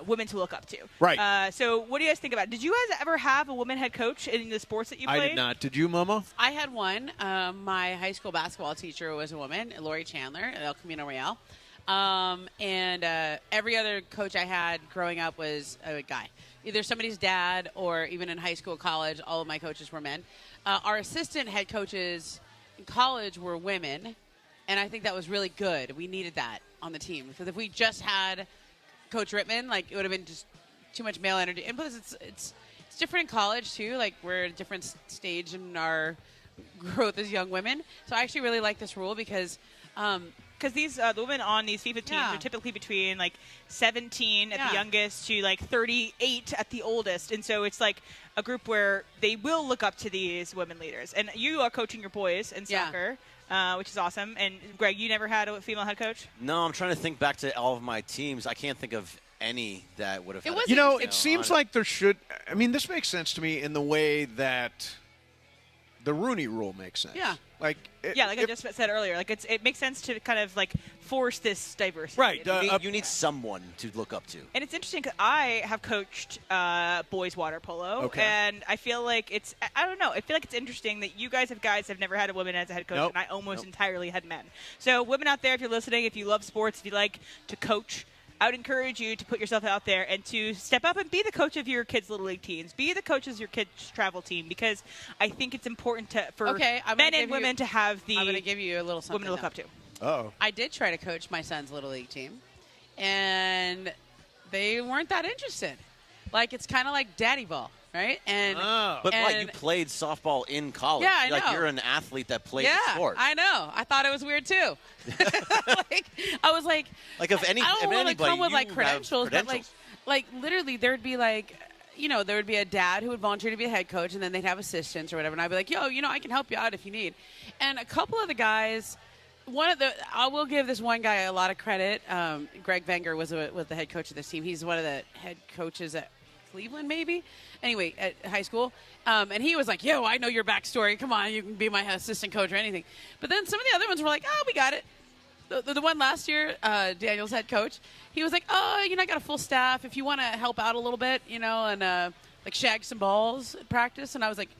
women to look up to. Right. So what do you guys think about it? Did you guys ever have a woman head coach in the sports that you played? I did not. Did you, Momo? I had one. My high school basketball teacher was a woman, Lori Chandler at El Camino Real. And every other coach I had growing up was a guy. Either somebody's dad or even in high school, college, all of my coaches were men. Our assistant head coaches in college were women, and I think that was really good. We needed that on the team. Because if we just had Coach Rittman, like, it would have been just too much male energy. And plus, it's different in college, too. Like, we're at a different stage in our growth as young women. So I actually really like this rule because these the women on these FIFA teams are typically between like 17 at the youngest to like 38 at the oldest, and so it's like a group where they will look up to these women leaders. And you are coaching your boys in soccer, which is awesome. And Greg, you never had a female head coach? No, I'm trying to think back to all of my teams. I can't think of any that would have. It seems like there should. I mean, this makes sense to me in the way that the Rooney Rule makes sense. Yeah. Like I just said earlier, like it makes sense to kind of like force this diversity. Right. You need someone to look up to. And it's interesting because I have coached boys water polo, and I feel like I don't know. I feel like it's interesting that you guys have never had a woman as a head coach, and I almost entirely had men. So women out there, if you're listening, if you love sports, if you like to coach, I would encourage you to put yourself out there and to step up and be the coach of your kids' Little League teams. Be the coach of your kids' travel team, because I think it's important for men and women to have the I'm going to give you a little something women to look up to. Oh. I did try to coach my son's Little League team, and they weren't that interested. Like, it's kind of like daddy ball, right? And But you played softball in college. Yeah, I know. Like, you're an athlete that played the sport. I know. I thought it was weird too. I was like, I don't want to come with like credentials, but like literally, there'd be like, there would be a dad who would volunteer to be a head coach, and then they'd have assistants or whatever, and I'd be like, yo, I can help you out if you need. And a couple of the guys. I will give this one guy a lot of credit. Greg Wenger was the head coach of this team. He's one of the head coaches at Cleveland, maybe. Anyway, at high school. And he was like, yo, I know your backstory. Come on, you can be my assistant coach or anything. But then some of the other ones were like, oh, we got it. The one last year, Daniel's head coach, he was like, oh, I got a full staff. If you want to help out a little bit, and like shag some balls at practice. And I was like,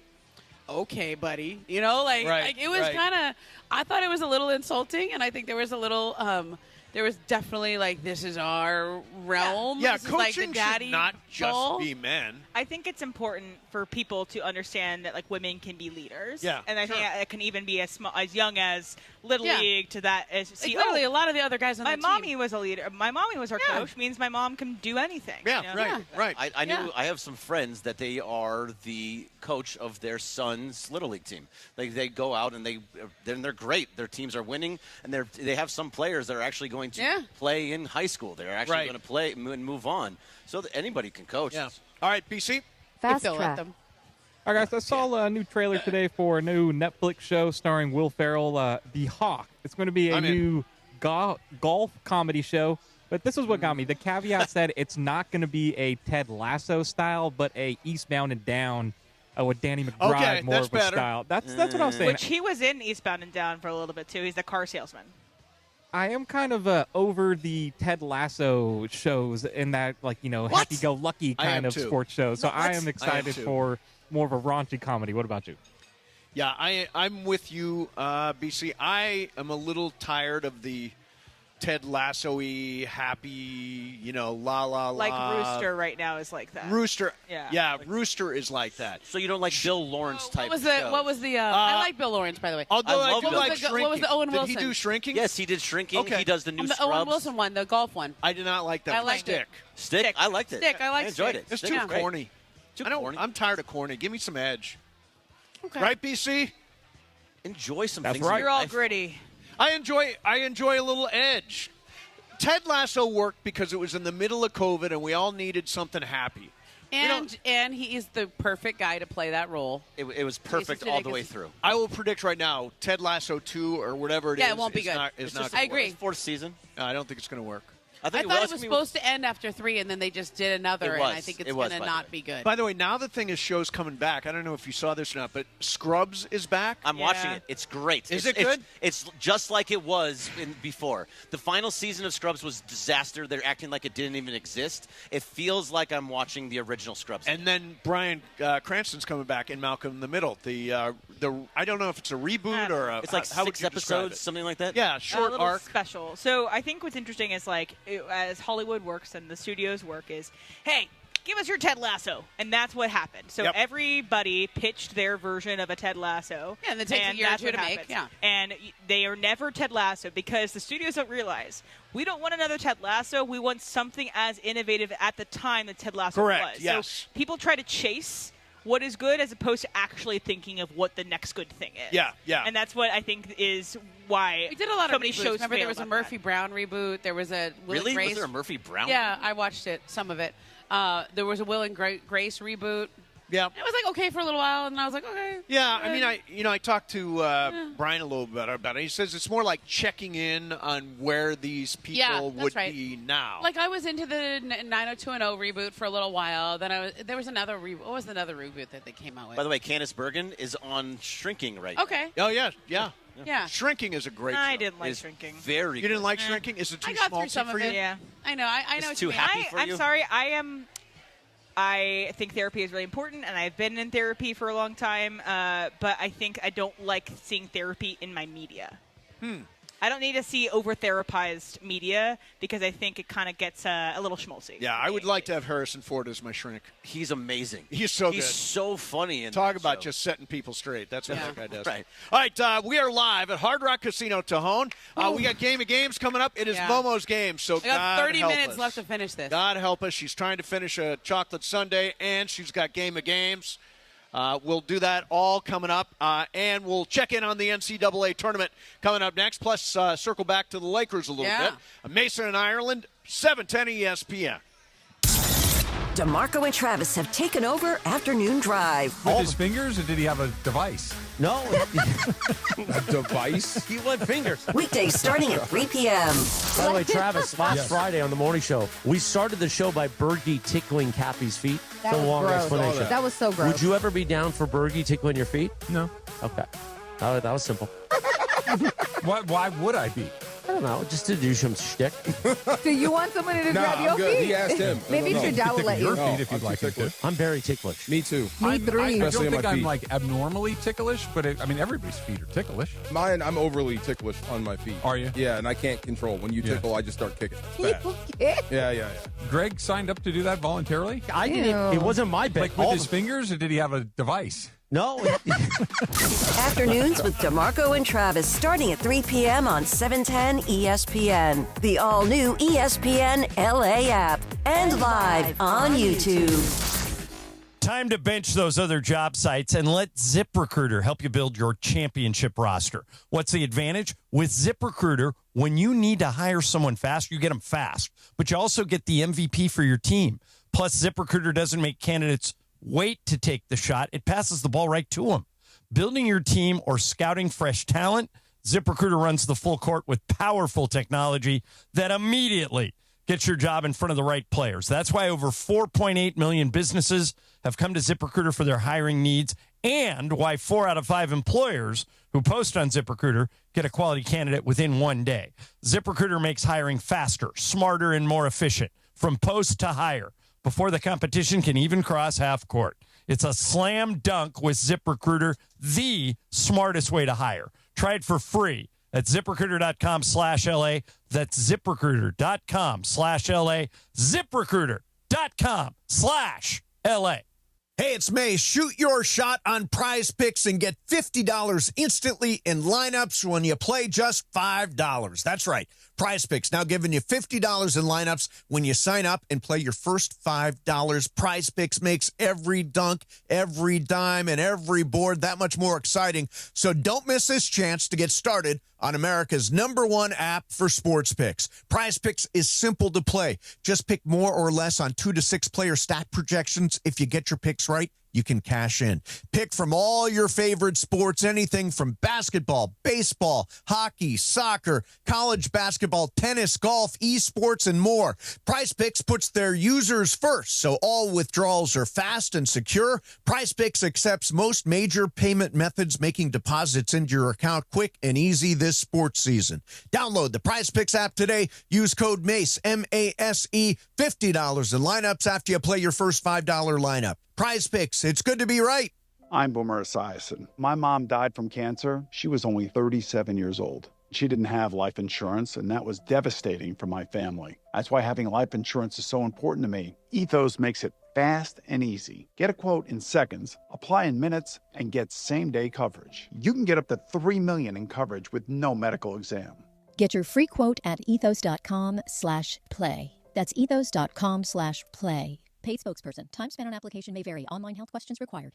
okay, buddy. It was kind of, I thought it was a little insulting. And I think there was a little, there was definitely like, this is our realm. Yeah, this coaching is like the daddy should not just ball. be men. I think it's important for people to understand that like women can be leaders. Yeah, and I think it can even be as young as Little League to that. Literally, a lot of the other guys on my the mommy team. was a leader. My mommy was our coach. Means my mom can do anything. Yeah, right. I knew I have some friends that they are the coach of their son's Little League team. They go out and they're great. Their teams are winning, and they have some players that are actually going to play in high school. They're actually going to play and move on. So that anybody can coach. Yeah. All right, BC. Fast track. All right, guys, I saw a new trailer today for a new Netflix show starring Will Ferrell, The Hawk. It's going to be a new golf comedy show, but this is what got me. The caveat said it's not going to be a Ted Lasso style, but a Eastbound and Down with Danny McBride more of a style. That's what I was saying. Which he was in Eastbound and Down for a little bit, too. He's the car salesman. I am kind of over the Ted Lasso shows in that, happy-go-lucky kind of sports show. So I am excited for more of a raunchy comedy. What about you? Yeah, I'm with you, BC. I am a little tired of the Ted Lasso-y, happy, la, la, la. Like Rooster right now is like that. Rooster. Yeah, Rooster is like that. So you don't like Bill Lawrence type What was the I like Bill Lawrence, by the way. Although I do what like was the, Shrinking. What was the Owen Wilson? Did he do Shrinking? Yes, he did Shrinking. Okay. He does the new the Scrubs. Owen Wilson one, the golf one. I did not like that. I liked Stick. Stick? I liked it. Stick, I liked enjoyed Stick. it. It's Stick too was great. corny. Corny. I'm tired of corny. Give me some edge. Okay. Right, BC? Enjoy some That's things. right. You're all gritty. I enjoy a little edge. Ted Lasso worked because it was in the middle of COVID and we all needed something happy. And he is the perfect guy to play that role. It was perfect all the way through. I will predict right now, Ted Lasso 2 or whatever it is. Yeah, it won't be good. Not I agree. Fourth season. I don't think it's going to work. I thought it was supposed to end after 3, and then they just did another, and I think it's going to not be good. By the way, now the thing is shows coming back. I don't know if you saw this or not, but Scrubs is back. I'm watching it. It's great. Is it good? It's just like it was before. The final season of Scrubs was a disaster. They're acting like it didn't even exist. It feels like I'm watching the original Scrubs. And then Bryan Cranston's coming back in Malcolm in the Middle. The I don't know if it's a reboot or a, it's like how 6 would you describe episodes, it? something like that. Yeah, short little arc. special. So I think what's interesting is as Hollywood works and the studios work is, hey, give us your Ted Lasso. And that's what happened. So everybody pitched their version of a Ted Lasso. Yeah, and it takes a year or two to make. Yeah. And they are never Ted Lasso because the studios don't realize we don't want another Ted Lasso. We want something as innovative at the time that Ted Lasso Correct, was. yes. So people try to chase what is good as opposed to actually thinking of what the next good thing is. Yeah. And that's what I think is why We did a lot so of many reboots. shows Remember, there fail was a about Murphy Brown reboot. There was a Will and Really? Grace. Was there a Murphy Brown? Yeah, I watched it, some of it. There was a Will and Grace reboot. Yeah. It was like okay for a little while, and I was like, okay. Yeah, I mean, I talked to Brian a little bit about it. He says it's more like checking in on where these people would be now. Like I was into the 90210 reboot for a little while. Then there was another reboot. What was another reboot that they came out with? By the way, Candice Bergen is on Shrinking right Okay. Oh yeah. Yeah. Shrinking is a great show. I didn't like It's Shrinking. Very You didn't good. like Shrinking? Is it too I got small through some for of you? it. Yeah. I know. I know. It's what too you mean. happy for I'm you? sorry. I think therapy is really important, and I've been in therapy for a long time, but I think I don't like seeing therapy in my media. I don't need to see over-therapized media because I think it kind of gets a little schmaltzy. Yeah, I would like to have Harrison Ford as my shrink. He's amazing. He's so good. He's so funny. Talk about show. just setting people straight. That's what that guy does. Right. All right, we are live at Hard Rock Casino Tejon. We got Game of Games coming up. It is Momo's game, so I got God 30 help minutes us. left to finish this. God help us. She's trying to finish a chocolate sundae, and she's got Game of Games. We'll do that all coming up, and we'll check in on the NCAA tournament coming up next, plus circle back to the Lakers a little bit. Mason and Ireland, 7:10 ESPN. DeMarco and Travis have taken over Afternoon Drive. With his fingers, or did he have a device? No. A device? He went fingers. Weekdays starting at 3 p.m. By the way, Travis, last Friday on the morning show, we started the show by Bergie tickling Cappy's feet. That It's a was long gross. explanation. That was so gross. Would you ever be down for Bergie tickling your feet? No. Okay. That was simple. Why would I be? I don't know, just to do some shtick. Do you want somebody to grab your I'm good. feet? He asked him. Maybe No, your no. dad will let you. Your feet if you'd like him to. I'm very ticklish. Me too. Me three. I don't think I'm like abnormally ticklish, but everybody's feet are ticklish. Mine, I'm overly ticklish on my feet. Are you? Yeah, and I can't control. When you tickle, I just start kicking. It's bad. Yeah. Greg signed up to do that voluntarily? I didn't. It wasn't my bet. Like with his fingers, or did he have a device? No. Afternoons with DeMarco and Travis starting at 3 p.m. on 710 ESPN. The all-new ESPN LA app. And live on YouTube. Time to bench those other job sites and let ZipRecruiter help you build your championship roster. What's the advantage? With ZipRecruiter, when you need to hire someone fast, you get them fast. But you also get the MVP for your team. Plus, ZipRecruiter doesn't make candidates wait to take the shot. It passes the ball right to them. Building your team or scouting fresh talent, ZipRecruiter runs the full court with powerful technology that immediately gets your job in front of the right players. That's why over 4.8 million businesses have come to ZipRecruiter for their hiring needs, and why 4 out of 5 employers who post on ZipRecruiter get a quality candidate within 1 day. ZipRecruiter makes hiring faster, smarter, and more efficient from post to hire, before the competition can even cross half court. It's a slam dunk with ZipRecruiter, the smartest way to hire. Try it for free at ZipRecruiter.com/LA. That's ZipRecruiter.com/LA. ZipRecruiter.com/LA. Hey, it's May. Shoot your shot on Prize Picks and get $50 instantly in lineups when you play just $5. That's right. Prize Picks now giving you $50 in lineups when you sign up and play your first $5. Prize Picks makes every dunk, every dime, and every board that much more exciting. So don't miss this chance to get started on America's #1 app for sports picks. Prize Picks is simple to play. Just pick more or less on 2 to 6 player stat projections. If you get your picks right, you can cash in. Pick from all your favorite sports, anything from basketball, baseball, hockey, soccer, college basketball, tennis, golf, esports, and more. Prize Picks puts their users first, so all withdrawals are fast and secure. Prize Picks accepts most major payment methods, making deposits into your account quick and easy this sports season. Download the Prize Picks app today. Use code MACE, M-A-S-E, $50 in lineups after you play your first $5 lineup. Prize Picks, it's good to be right. I'm Boomer Esiason. My mom died from cancer. She was only 37 years old. She didn't have life insurance, and that was devastating for my family. That's why having life insurance is so important to me. Ethos makes it fast and easy. Get a quote in seconds, apply in minutes, and get same-day coverage. You can get up to $3 million in coverage with no medical exam. Get your free quote at ethos.com/play. That's ethos.com/play. Paid spokesperson. Time spent on application may vary. Online health questions required.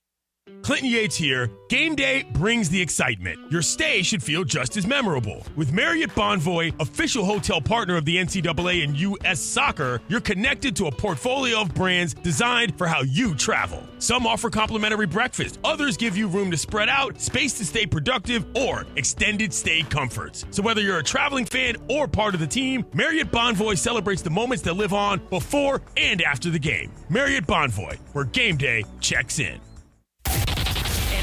Clinton Yates here. Game day brings the excitement. Your stay should feel just as memorable. With Marriott Bonvoy, official hotel partner of the NCAA and U.S. Soccer, you're connected to a portfolio of brands designed for how you travel. Some offer complimentary breakfast. Others give you room to spread out, space to stay productive, or extended stay comforts. So whether you're a traveling fan or part of the team, Marriott Bonvoy celebrates the moments that live on before and after the game. Marriott Bonvoy, where game day checks in.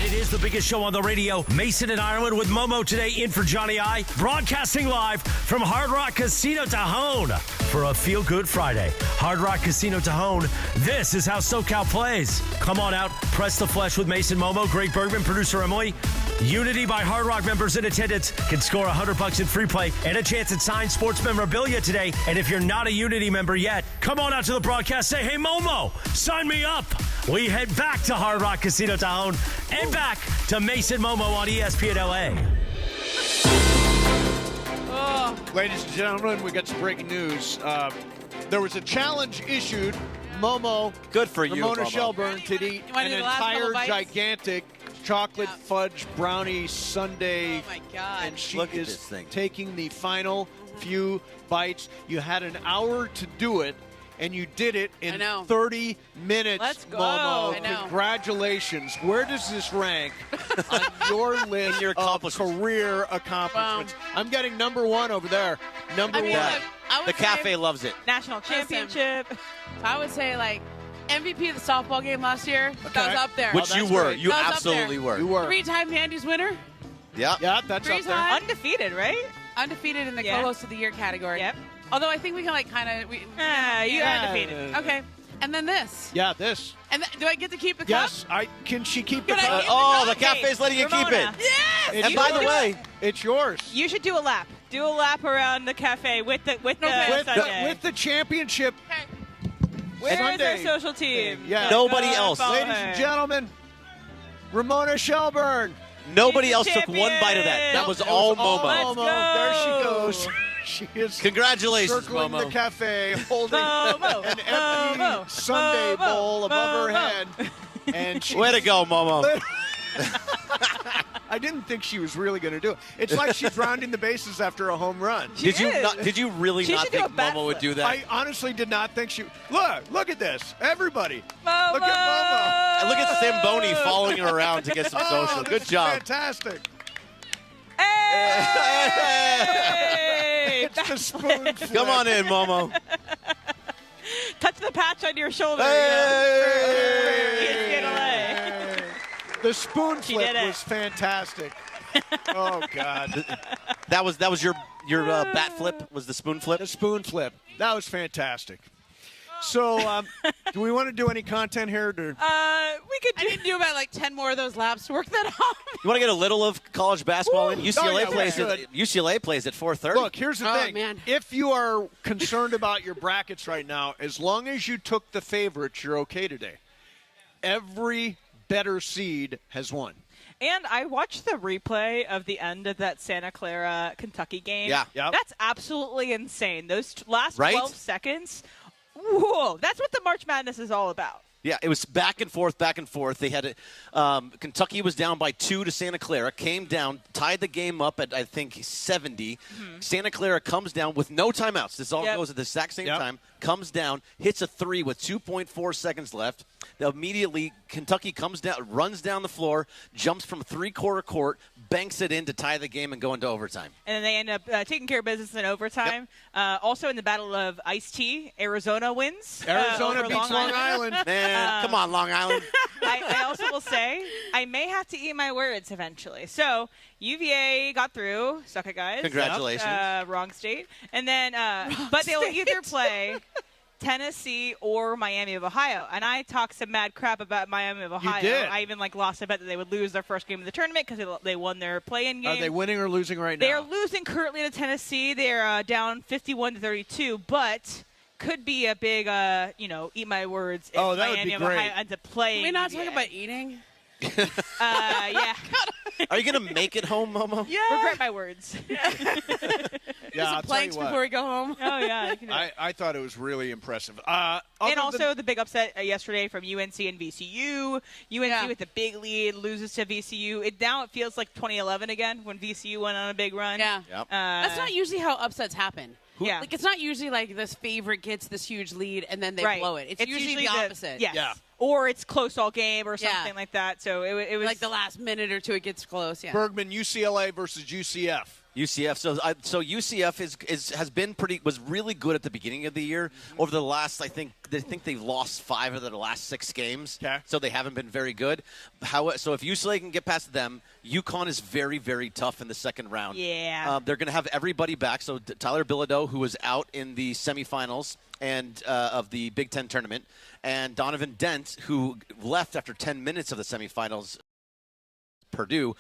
It is the biggest show on the radio. Mason and Ireland with Momo today in for Johnny I. Broadcasting live from Hard Rock Casino Tejon for a feel-good Friday. Hard Rock Casino Tejon. This is how SoCal plays. Come on out. Press the flesh with Mason Momo, Greg Bergman, producer Emily. Unity by Hard Rock members in attendance can score $100 in free play and a chance at signed sports memorabilia today. And if you're not a Unity member yet, come on out to the broadcast. Say, hey, Momo, sign me up. We head back to Hard Rock Casino Tejon and back to Mason Momo on ESPN LA. Ladies and gentlemen, we got some breaking news. There was a challenge issued. Momo, good for you, Ramona Momo. Shelburne, to eat an entire gigantic chocolate fudge brownie sundae. Oh my God! And she Look at is this thing. taking the final few bites. You had an hour to do it, and you did it in I know. 30 minutes, Let's go. Momo. I know. Congratulations. Where does this rank on your list of career accomplishments? I'm getting number 1 over there. Number 1. Look, I would The say cafe loves it. National championship. I would say, like, MVP of the softball game last year. That was up there. Which you were. Great. You That was up absolutely there. were. You were. 3-time Handy's winner. Yeah. Yeah, that's up there. 3-time. Undefeated, right? Undefeated in the Yeah. co-host of the year category. Yep. Although I think we can, like, kind of... You undefeated. Okay. And then this. Yeah, this. And do I get to keep the cup? Yes. Can she keep the Can I cup? keep Oh, the cup? cafe's letting you keep it. Ramona. Yes! And by the way, it's yours. You should do a lap. Do a lap around the cafe with the Sunday. With the championship. Where is our Sunday. social team? Yeah. Nobody else. Follow Ladies her. and gentlemen, Ramona Shelburne. nobody She's else the took one bite of that. That was It all all Momo. Momo. There she goes. She is Congratulations, circling Momo. the cafe, holding Momo. an empty Momo. Sunday Momo. bowl above her Momo. head. And she Way to go, Momo. I didn't think she was really going to do it. It's like she's rounding the bases after a home run. Did you really She not should do think a Momo would backflip. do that? I honestly did not think she. Look at this, everybody. Momo. Look at And look at Zamboni following her around to get some Momo. social. Oh, Good this is job. Fantastic. Hey! It's the spoon flip. Come on in, Momo. Touch the patch on your shoulder. Hey! Yeah. The spoon She flip did it. was fantastic. Oh God, That was your bat flip. Was the spoon flip? the spoon flip. That was fantastic. So, do we want to do any content here? We could I need to do about, like, 10 more of those laps to work that off. You want to get a little of college basketball in? UCLA Oh, yeah, we plays should. at UCLA plays at 4:30. Look, here's the Oh, thing. man. If you are concerned about your brackets right now, as long as you took the favorites, you're okay today. Every better seed has won. And I watched the replay of the end of that Santa Clara, Kentucky game. Yeah. Yep. That's absolutely insane. Those last Right? 12 seconds. Whoa. That's what the March Madness is all about. Yeah, it was back and forth, back and forth. They had Kentucky was down by 2 to Santa Clara, came down, tied the game up at I think 70. Santa Clara comes down with no timeouts. This all goes at the exact same time. Comes down, hits a 3 with 2.4 seconds left. Immediately, Kentucky comes down, runs down the floor, jumps from three-quarter court, banks it in to tie the game and go into overtime. And then they end up taking care of business in overtime. Also in the Battle of Ice-T, Arizona wins. Arizona over beats Long Island. Man, come on, Long Island. I also will say I may have to eat my words eventually. So UVA got through. Suck it, guys. Congratulations. Wrong state. And then, but they'll either play Tennessee or Miami of Ohio. And I talked some mad crap about Miami of Ohio. did. I even lost a bet that they would lose their first game of the tournament because they won their play-in game. Are they winning or losing right They are now? losing currently to Tennessee. They're down 51-32, but could be a big, eat my words if Oh, that would Miami be of great. Ohio ends up playing. Can we not UVA. talk about eating? Yeah. Are you going to make it home, Momo? Yeah. Regret my words. Yeah, I'll tell you Planks what. before we go home. Oh, yeah. you can do it. I thought it was really impressive. And also the big upset yesterday from UNC and VCU. UNC with the big lead loses to VCU. Now it feels like 2011 again when VCU went on a big run. Yeah. Yep. That's not usually how upsets happen. Yeah. Like, it's not usually like this favorite gets this huge lead and then they Right. blow it. It's usually the opposite. Yes. Yeah. Or it's close all game or Yeah. something like that. So it was Like the last minute or two, it gets close. Yeah. Bergman, UCLA versus UCF. UCF. So UCF has been was really good at the beginning of the year. Over the last, I think they've lost 5 of their last 6 games. Okay. So they haven't been very good. So if UCLA can get past them, UConn is very, very tough in the second round. Yeah. They're going to have everybody back. So Tyler Bilodeau, who was out in the semifinals and of the Big Ten tournament, and Donovan Dent, who left after 10 minutes of the semifinals, Purdue,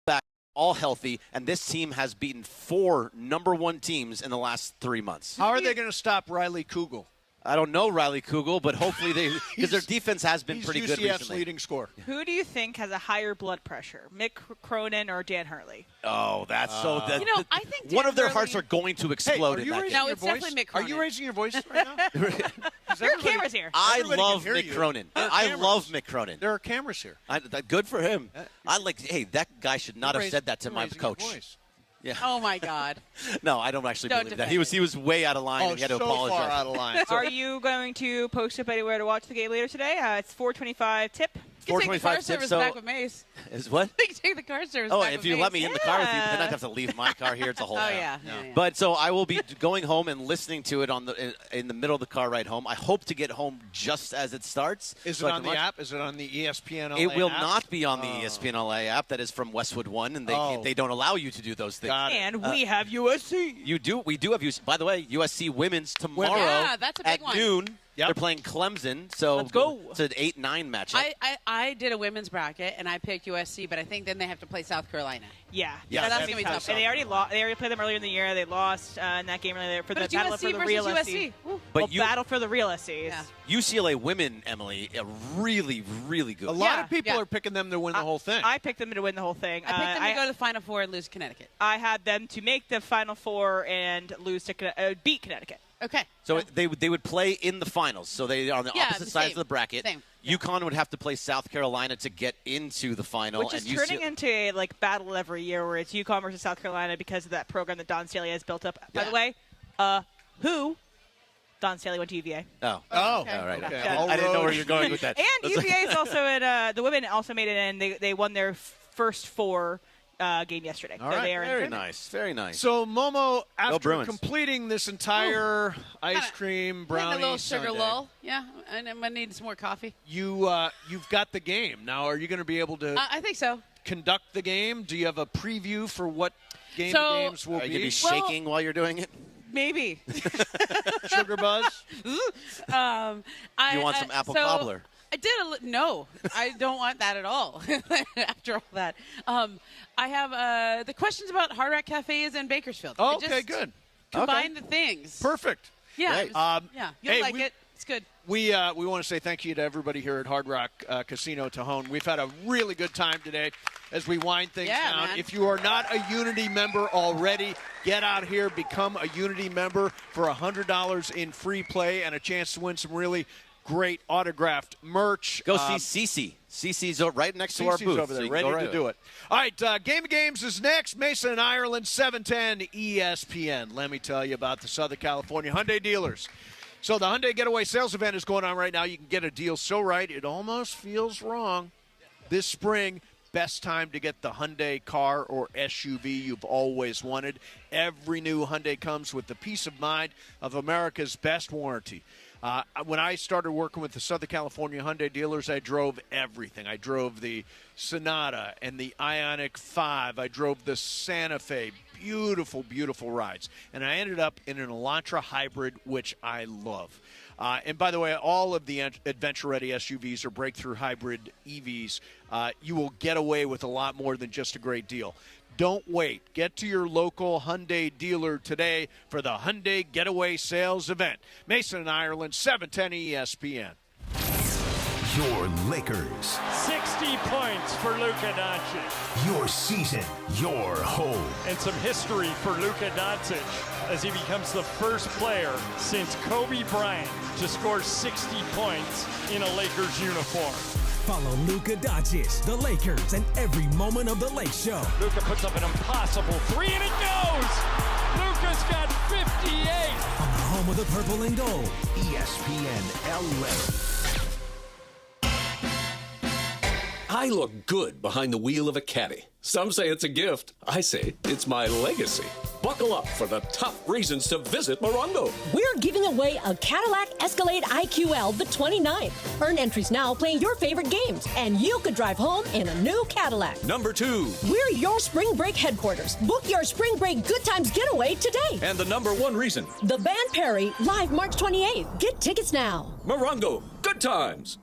back all healthy, and this team has beaten 4 number 1 teams in the last 3 months. How are they going to stop Riley Kugel? I don't know Riley Kugel, but hopefully because their defense has been He's pretty good UCF's recently. leading scorer. Who do you think has a higher blood pressure, Mick Cronin or Dan Hurley? Oh, that's You know, I think one Dan of their Hurley- hearts are going to explode Hey, are in you that raising game. No, your it's voice? definitely Mick Are you Cronin. raising your voice right now? There are cameras here. I Everybody love can hear Mick you. Cronin. There are I cameras. love Mick Cronin. There are cameras here. Good for him. Hey, that guy should not You're have said that to you're my raising your coach. voice. Yeah. Oh my God. No, I don't actually Don't believe that. defend He was way out of line, and he had to so apologize. far out of line. Are you going to post up anywhere to watch the game later today? It's 4:25 tip. You can take the car 4:25 service so back with Mace. Is what? You can take the car service Oh, back if with you Mace. let me in the car with you, then I'd have to leave my car here. It's a whole. Oh, yeah. But so I will be going home and listening to it in the middle of the car ride home. I hope to get home just as it starts. Is so it I on can the watch. app? Is it on the ESPN LA It will app? not be on the ESPN LA app. That is from Westwood One, and they don't allow you to do those things. And we have USC. You do. We do have USC. By the way, USC women's tomorrow Yeah, that's a big at one. noon. They're playing Clemson, so let's go. It's an 8-9 matchup. I did a women's bracket, and I picked USC, but I think then they have to play South Carolina. Yeah, Yeah, that's gonna be tough. And they already lost. They already played them earlier in the year. They lost in that game earlier for But the it's battle USC for the versus real USC. SC. But Battle for the real SCs. Yeah. UCLA women, Emily, are really, really good. A lot of people are picking them to win the whole thing. I picked them to win the whole thing. I picked them to go to the Final Four and lose to Connecticut. I had them to make the Final Four and lose to beat Connecticut. Okay. So they would play in the finals. So they are on the opposite sides same. of the bracket. Same. UConn would have to play South Carolina to get into the final. Which is and turning into a battle every year where it's UConn versus South Carolina because of that program that Don Staley has built up. By the way, who? Don Staley went to UVA. Oh. Okay. All right. Okay. I didn't know where you're going with that. And UVA is also at the women also made it in. They won their first four game yesterday. All So right. they are in Very tournament. nice. Very nice. So, Momo, after Bruins. completing this entire ice cream, brownie, a little sugar sundae, lull. Yeah, and I'm gonna need some more coffee. you've got the game. Now, are you going to be able to I think so. conduct the game? Do you have a preview for what games will Are you be? going to be shaking while you're doing it? Maybe. Sugar buzz? You want some apple cobbler? I did no, I don't want that at all. After all that, I have the questions about Hard Rock Cafes and Bakersfield. Oh, I okay, just good. Combine the things. Perfect. Yeah, Great. yeah. You'll hey, like it. It's good. We want to say thank you to everybody here at Hard Rock Casino Tejon. We've had a really good time today as we wind things down. Man. If you are not a Unity member already, get out here, become a Unity member for $100 in free play and a chance to win some really great autographed merch. Go see Cece. Cece's right next to our Cece's booth. over there, so you ready can go to right do it. All right, Game of Games is next. Mason and Ireland, 710 ESPN. Let me tell you about the Southern California Hyundai dealers. So the Hyundai Getaway Sales Event is going on right now. You can get a deal so right, it almost feels wrong. This spring, best time to get the Hyundai car or SUV you've always wanted. Every new Hyundai comes with the peace of mind of America's best warranty. When I started working with the Southern California Hyundai dealers, I drove everything. I drove the Sonata and the Ioniq 5. I drove the Santa Fe. Beautiful, beautiful rides. And I ended up in an Elantra hybrid, which I love. And by the way, all of the adventure-ready SUVs are breakthrough hybrid EVs. You will get away with a lot more than just a great deal. Don't wait. Get to your local Hyundai dealer today for the Hyundai Getaway Sales Event. Mason and Ireland, 710 ESPN. Your Lakers. 60 points for Luka Doncic. Your season. Your home. And some history for Luka Doncic as he becomes the first player since Kobe Bryant to score 60 points in a Lakers uniform. Follow Luka Doncic, the Lakers, and every moment of the Lake Show. Luka puts up an impossible three, and it goes! Luka's got 58! On the home of the purple and gold. ESPN LA. I look good behind the wheel of a caddy. Some say it's a gift. I say it's my legacy. Buckle up for the top reasons to visit Morongo. We're giving away a Cadillac Escalade IQL the 29th. Earn entries now playing your favorite games, and you could drive home in a new Cadillac. Number 2. We're your spring break headquarters. Book your spring break good times getaway today. And the number 1 reason. The Van Perry, live March 28th. Get tickets now. Morongo, good times.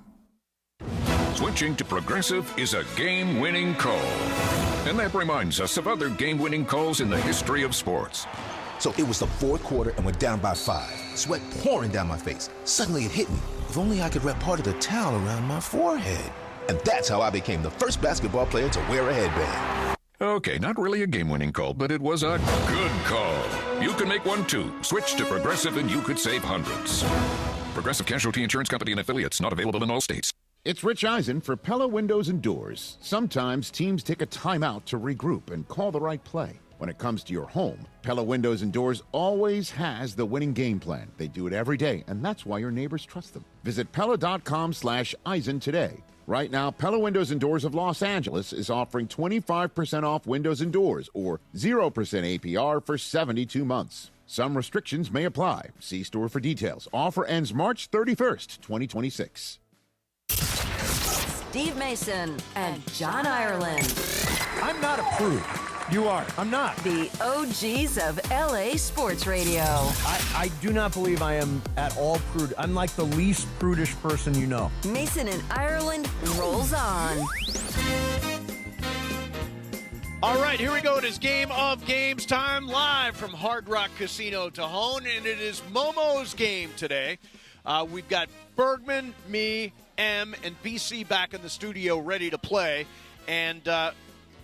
Switching to Progressive is a game-winning call. And that reminds us of other game-winning calls in the history of sports. So it was the fourth quarter and we're down by 5. Sweat pouring down my face. Suddenly it hit me. If only I could wrap part of the towel around my forehead. And that's how I became the first basketball player to wear a headband. Okay, not really a game-winning call, but it was a good call. You can make one too. Switch to Progressive and you could save hundreds. Progressive Casualty Insurance Company and affiliates, not available in all states. It's Rich Eisen for Pella Windows and Doors. Sometimes teams take a timeout to regroup and call the right play. When it comes to your home, Pella Windows and Doors always has the winning game plan. They do it every day, and that's why your neighbors trust them. Visit Pella.com/Eisen today. Right now, Pella Windows and Doors of Los Angeles is offering 25% off windows and doors or 0% APR for 72 months. Some restrictions may apply. See store for details. Offer ends March 31st, 2026. Steve Mason and John Ireland. I'm not a prude. You are. I'm not. The OGs of LA Sports Radio. I do not believe I am at all prude. I'm like the least prudish person you know. Mason and Ireland rolls on. All right, here we go. It is Game of Games time, live from Hard Rock Casino Tejon, and it is Momo's game today. We've got Bergman, me, M, and BC back in the studio ready to play. And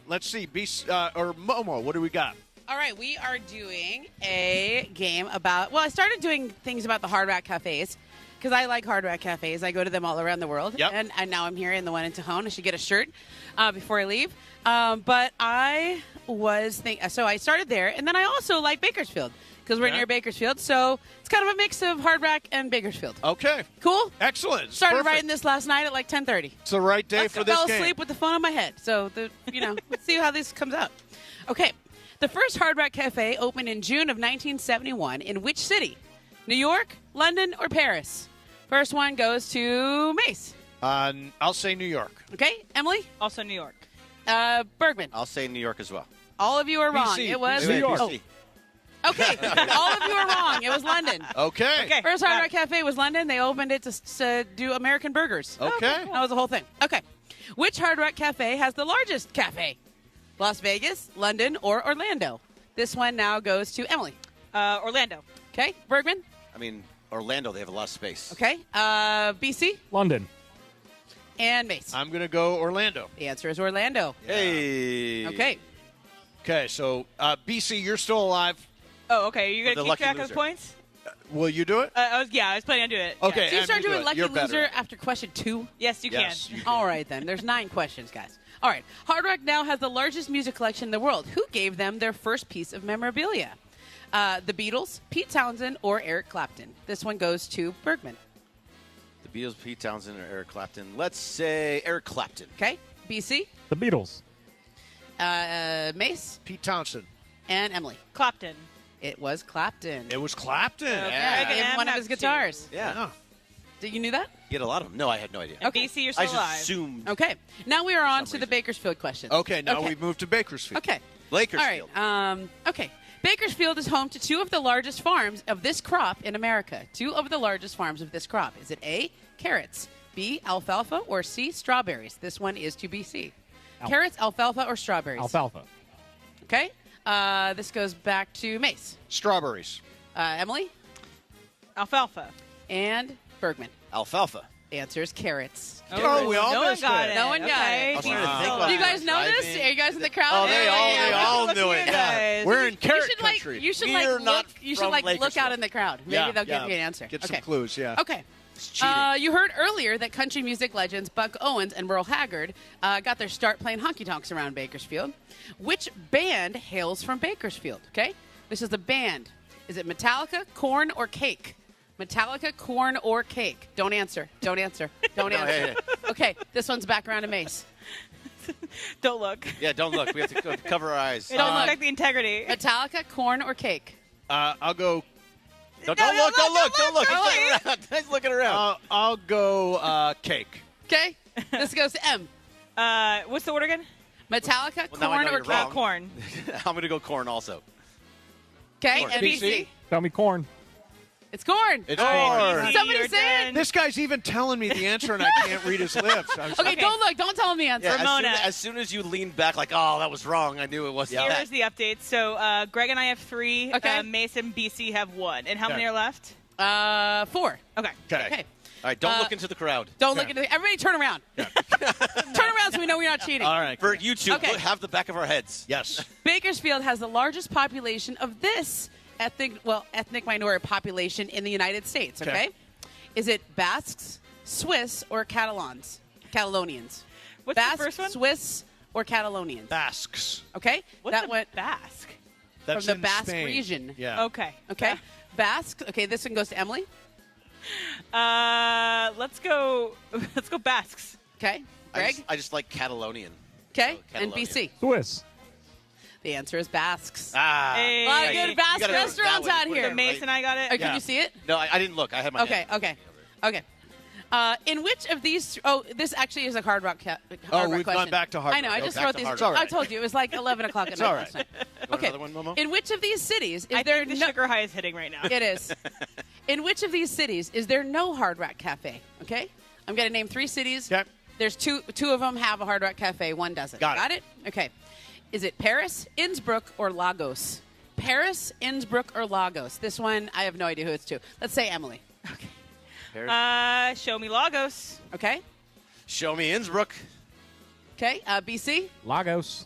let's see, or Momo, what do we got? All right, we are doing a game about, well, I started doing things about the Hard Rock Cafes because I like Hard Rock Cafes. I go to them all around the world. Yep. And now I'm here in the one in Tejon. I should get a shirt before I leave. But I was so I started there, and then I also like Bakersfield because we're near Bakersfield. So it's kind of a mix of Hard Rock and Bakersfield. Okay. Cool? Excellent. Started Perfect. writing this last night at like 10:30. It's the right day for this fell game. asleep with the phone on my head. So, let's see how this comes out. Okay. The first Hard Rock Cafe opened in June of 1971 in which city? New York, London, or Paris? First one goes to Mace. I'll say New York. Okay. Emily? Also New York. Bergman? I'll say New York as well. All of you are wrong. BC. It was New York. Oh. Okay. All of you are wrong. It was London. Okay. First Hard Rock Cafe was London. They opened it to do American burgers. Okay. That was the whole thing. Okay. Which Hard Rock Cafe has the largest cafe? Las Vegas, London, or Orlando? This one now goes to Emily. Orlando. Okay. Bergman? I mean, Orlando, they have a lot of space. Okay. BC? London. And Mace? I'm going to go Orlando. The answer is Orlando. Hey. Okay. Okay, so BC, you're still alive. Oh, okay. Are you going to The keep lucky track of loser. the points? Will you do it? I was planning on doing it. Okay. So you Em, start do doing it. Lucky You're better. Loser after question 2? Yes, you Yes, can. you All right, then. There's 9 questions, guys. All right. Hard Rock now has the largest music collection in the world. Who gave them their first piece of memorabilia? The Beatles, Pete Townsend, or Eric Clapton? This one goes to Bergman. The Beatles, Pete Townsend, or Eric Clapton. Let's say Eric Clapton. Okay. BC? The Beatles. Mace? Pete Townsend. And Emily? Clapton. It was Clapton. It was Clapton. Yeah, Greg gave and one of Em his have guitars. Yeah. Did you knew that? You had a lot of them. No, I had no idea. And BC, you're still I just alive. assumed. Okay. Now we are on to the Bakersfield questions. Okay, now we've moved to Bakersfield. Okay. Bakersfield. All right. Okay. Bakersfield is home to 2 of the largest farms of this crop in America. 2 of the largest farms of this crop. Is it A, carrots, B, alfalfa, or C, strawberries? This one is to BC. Carrots, alfalfa, or strawberries? Alfalfa. Okay. This goes back to Mace. Strawberries. Emily? Alfalfa. And Bergman. Alfalfa. The answer is carrots. Oh, we all no one missed got it. it. No one got Okay. it. I was trying to think about Do you guys it. know this? Driving. Are you guys in the crowd? Oh, they all Look knew at it. you guys. We're in carrot you should country. You should We're look. not You should from look Bakersfield. out in the crowd. Maybe they'll give you an answer. Get okay. some clues, yeah. Okay. cheating. You heard earlier that country music legends Buck Owens and Merle Haggard got their start playing honky tonks around Bakersfield. Which band hails from Bakersfield? Okay, this is the band. Is it Metallica, Korn, or Cake? Metallica, Korn, or Cake? Don't answer. Don't answer. Don't answer. Okay, this one's back around to Mace. Don't look. Yeah, don't look. We have to cover our eyes. Don't look like the integrity. Metallica, Korn, or Cake? I'll go. Don't look. He's looking around. I'll go Cake. Okay, this goes to M. What's the order again? Metallica, Now I Korn, know or you're Cake? wrong. Corn. I'm going to go corn also. Okay, Korn. and BC. Tell me corn. It's Korn. It's Korn. Somebody say it. This guy's even telling me the answer, and I can't read his lips. Okay, don't look. Don't tell him the answer. Yeah, Ramona. as soon as you leaned back, like, oh, that was wrong, I knew it wasn't Here's the update. So Greg and I have 3. Okay. Mace and BC have 1. And how Okay. many are left? 4. Okay. Okay. All right, don't look into the crowd. Don't look into everybody turn around. Turn around so we know we're not cheating. All right. For YouTube, Okay. have the back of our heads. Yes. Bakersfield has the largest population of this ethnic minority population in the United States, okay? Is it Basques, Swiss, or Catalonians? What's Basques, the first one? Swiss, or Catalonians? Basques. Okay? What's that a went Basque? That's from the in Basque Spain. region. Yeah. Okay. Okay. Basque. Okay, this one goes to Emily. Let's go Basques. Okay. Greg? I just like Catalonian. Okay. So, And Catalonia. BC. Swiss. The answer is Basques. Hey. A lot of Hey. good Basque restaurants out here. The Mason, I got it. Can you see it? No, I didn't look. I had my Okay. hand. Okay. In which of these? Oh, this actually is a Hard Rock. Hard Rock we've question. gone back to Hard I know. Rock. I just Back wrote to these. Hard Rock. I told you it was like 11 o'clock at It's night all last right. night. Want Okay. another one, Momo? In which of these cities is I there think the no? sugar high is hitting right now. It is. In which of these cities is there no Hard Rock Cafe? Okay. I'm going to name 3 cities. Okay. There's two of them have a Hard Rock Cafe. One doesn't. Got it? Okay. Is it Paris, Innsbruck, or Lagos? Paris, Innsbruck, or Lagos? This one, I have no idea who it's to. Let's say Emily. Show me Lagos. Okay. Show me Innsbruck. Okay. BC? Lagos.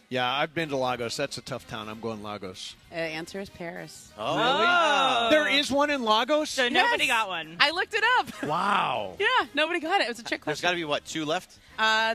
Yeah, I've been to Lagos. That's a tough town. I'm going Lagos. Answer is Paris. Oh. Oh. There is one in Lagos? So nobody Yes. got one. I looked it up. Wow. Yeah, nobody got it. It was a trick There's question. got to be, what, 2 left?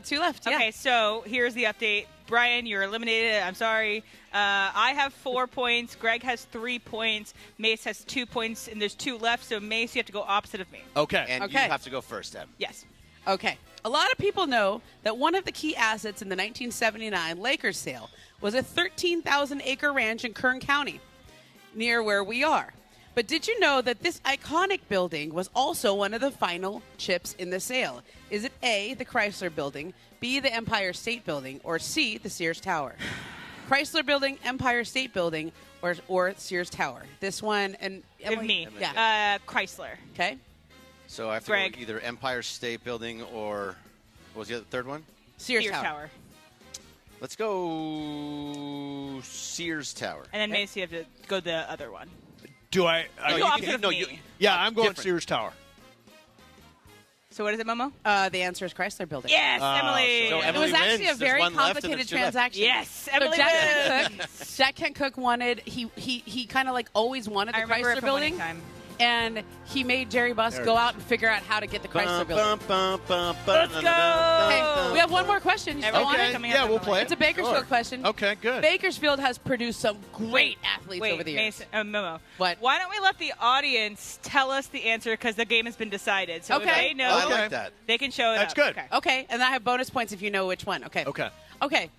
2 left. Yeah. Okay, so here's the update. Brian, you're eliminated. I'm sorry. I have 4 points. Greg has 3 points. Mace has 2 points, and there's 2 left. So Mace, you have to go opposite of me. Okay. And Okay. you have to go first, Em. Yes. Okay. A lot of people know that one of the key assets in the 1979 Lakers sale was a 13,000-acre ranch in Kern County, near where we are. But did you know that this iconic building was also one of the final chips in the sale? Is it A, the Chrysler Building, B, the Empire State Building, or C, the Sears Tower? Chrysler Building, Empire State Building, or Sears Tower? This one, and Give me. Yeah. Chrysler. Okay. So I have to Greg. go either Empire State Building or what was the third one? Sears Tower. Let's go Sears Tower. And then Mace, you have to go the other one. Do I? You go opposite of me. Yeah, I'm going different. Sears Tower. So what is it, Momo? The answer is Chrysler Building. Yes, Emily. So It Emily was actually wins. a There's very one left and complicated there's 2 left. transaction. Yes, So Emily Jack Kent Cook wanted he kind of like always wanted the I remember it Chrysler from Building, winning time. and he made Jerry Buss There it go is. out and figure out how to get the Chrysler Building. Let's go. Okay, we have one more question. You still want Okay. it? coming Yeah, up, we'll Emily. play it. It's a Bakersfield Sure. question. Okay, good. Bakersfield has produced some great athletes Wait, over the years. Mason, Momo. What? Why don't we let the audience tell us the answer because the game has been decided? So Okay. if they know, I like that. they can show it That's up. good. Okay. Okay, and I have bonus points if you know which one. Okay. Okay. Okay.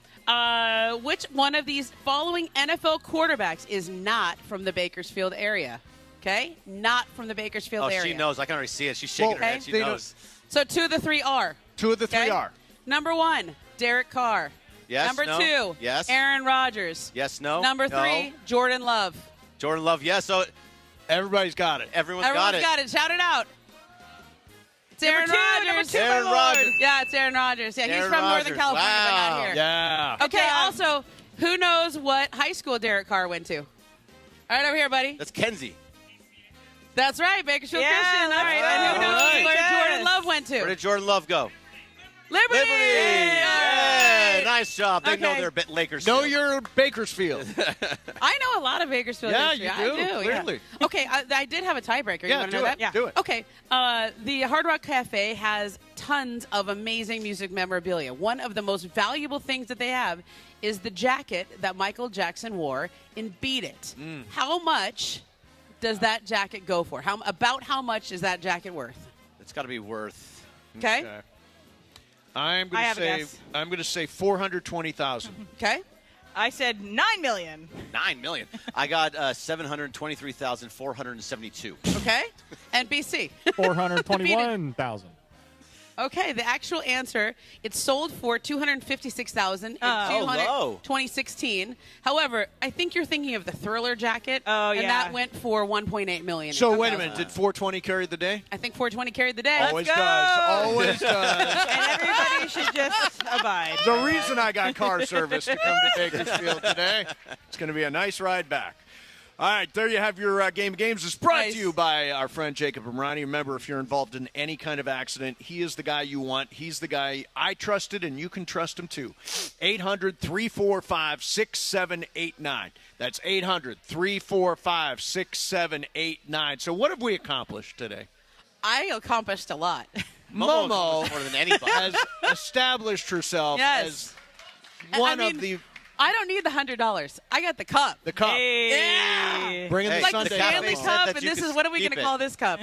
Which one of these following NFL quarterbacks is not from the Bakersfield area? Okay? Not from the Bakersfield Oh, area. she knows. I can already see it. She's shaking her Okay. head. She They knows. So 2 of the 3 are. 2 of the 3 Okay? are. Number 1, Derek Carr. Yes, Number no? 2, Yes. Aaron Rodgers. Yes, no. Number No. 3, Jordan Love. Jordan Love, yes. So Everybody's got it. everyone's Everyone's got it. Shout it out. It's Number Aaron two, Rodgers. number two, Aaron my lord. Rodgers. Yeah, it's Aaron Rodgers. Yeah, he's Aaron from Northern Rodgers. California, but Wow. not here. Yeah. Okay, also, who knows what high school Derek Carr went to? All right, over here, buddy. That's Kenzie. That's right, Bakersfield Yeah, Christian. All right, and who knows right. where Yes. Jordan Love went to? Where did Jordan Love go? Liberty! Yeah, All right. nice job. They know Okay. they're Lakers. Know your Bakersfield. I know a lot of Bakersfield Yeah, history. you I do, yeah. clearly. Okay, I did have a tiebreaker. You Yeah, want to do know it. that? Yeah. Do it. Okay, the Hard Rock Cafe has tons of amazing music memorabilia. One of the most valuable things that they have is the jacket that Michael Jackson wore in Beat It. How much does that jacket go for? About how much is that jacket worth? It's got to be worth. Okay. I'm I have a going guess. to say $420,000. Okay. I said $9 million. $9 million. I got 723,472. Okay. And BC. 421,000. Okay, the actual answer, it sold for $256,000 in low. 2016. However, I think you're thinking of the Thriller jacket. Oh, and yeah. that went for $1.8 million. So wait a minute. Did 420 carry the day? I think 420 carried the day. Always go. does. Always does. And everybody should just abide. The reason I got car service to come to Bakersfield today. It's going to be a nice ride back. All right, there you have your Game of Games. It's brought to you by our friend Jacob Imrani. Remember, if you're involved in any kind of accident, he is the guy you want. He's the guy I trusted, and you can trust him too. 800-345-6789. That's 800-345-6789. So what have we accomplished today? I accomplished a lot. Momo Momo accomplished more than anybody. has established herself Yes. as one I mean, of the I don't need the $100. I got the cup. The cup. Yeah. Bring in the like Sunday the Stanley cup. Cup, and this is what are we going to call this cup?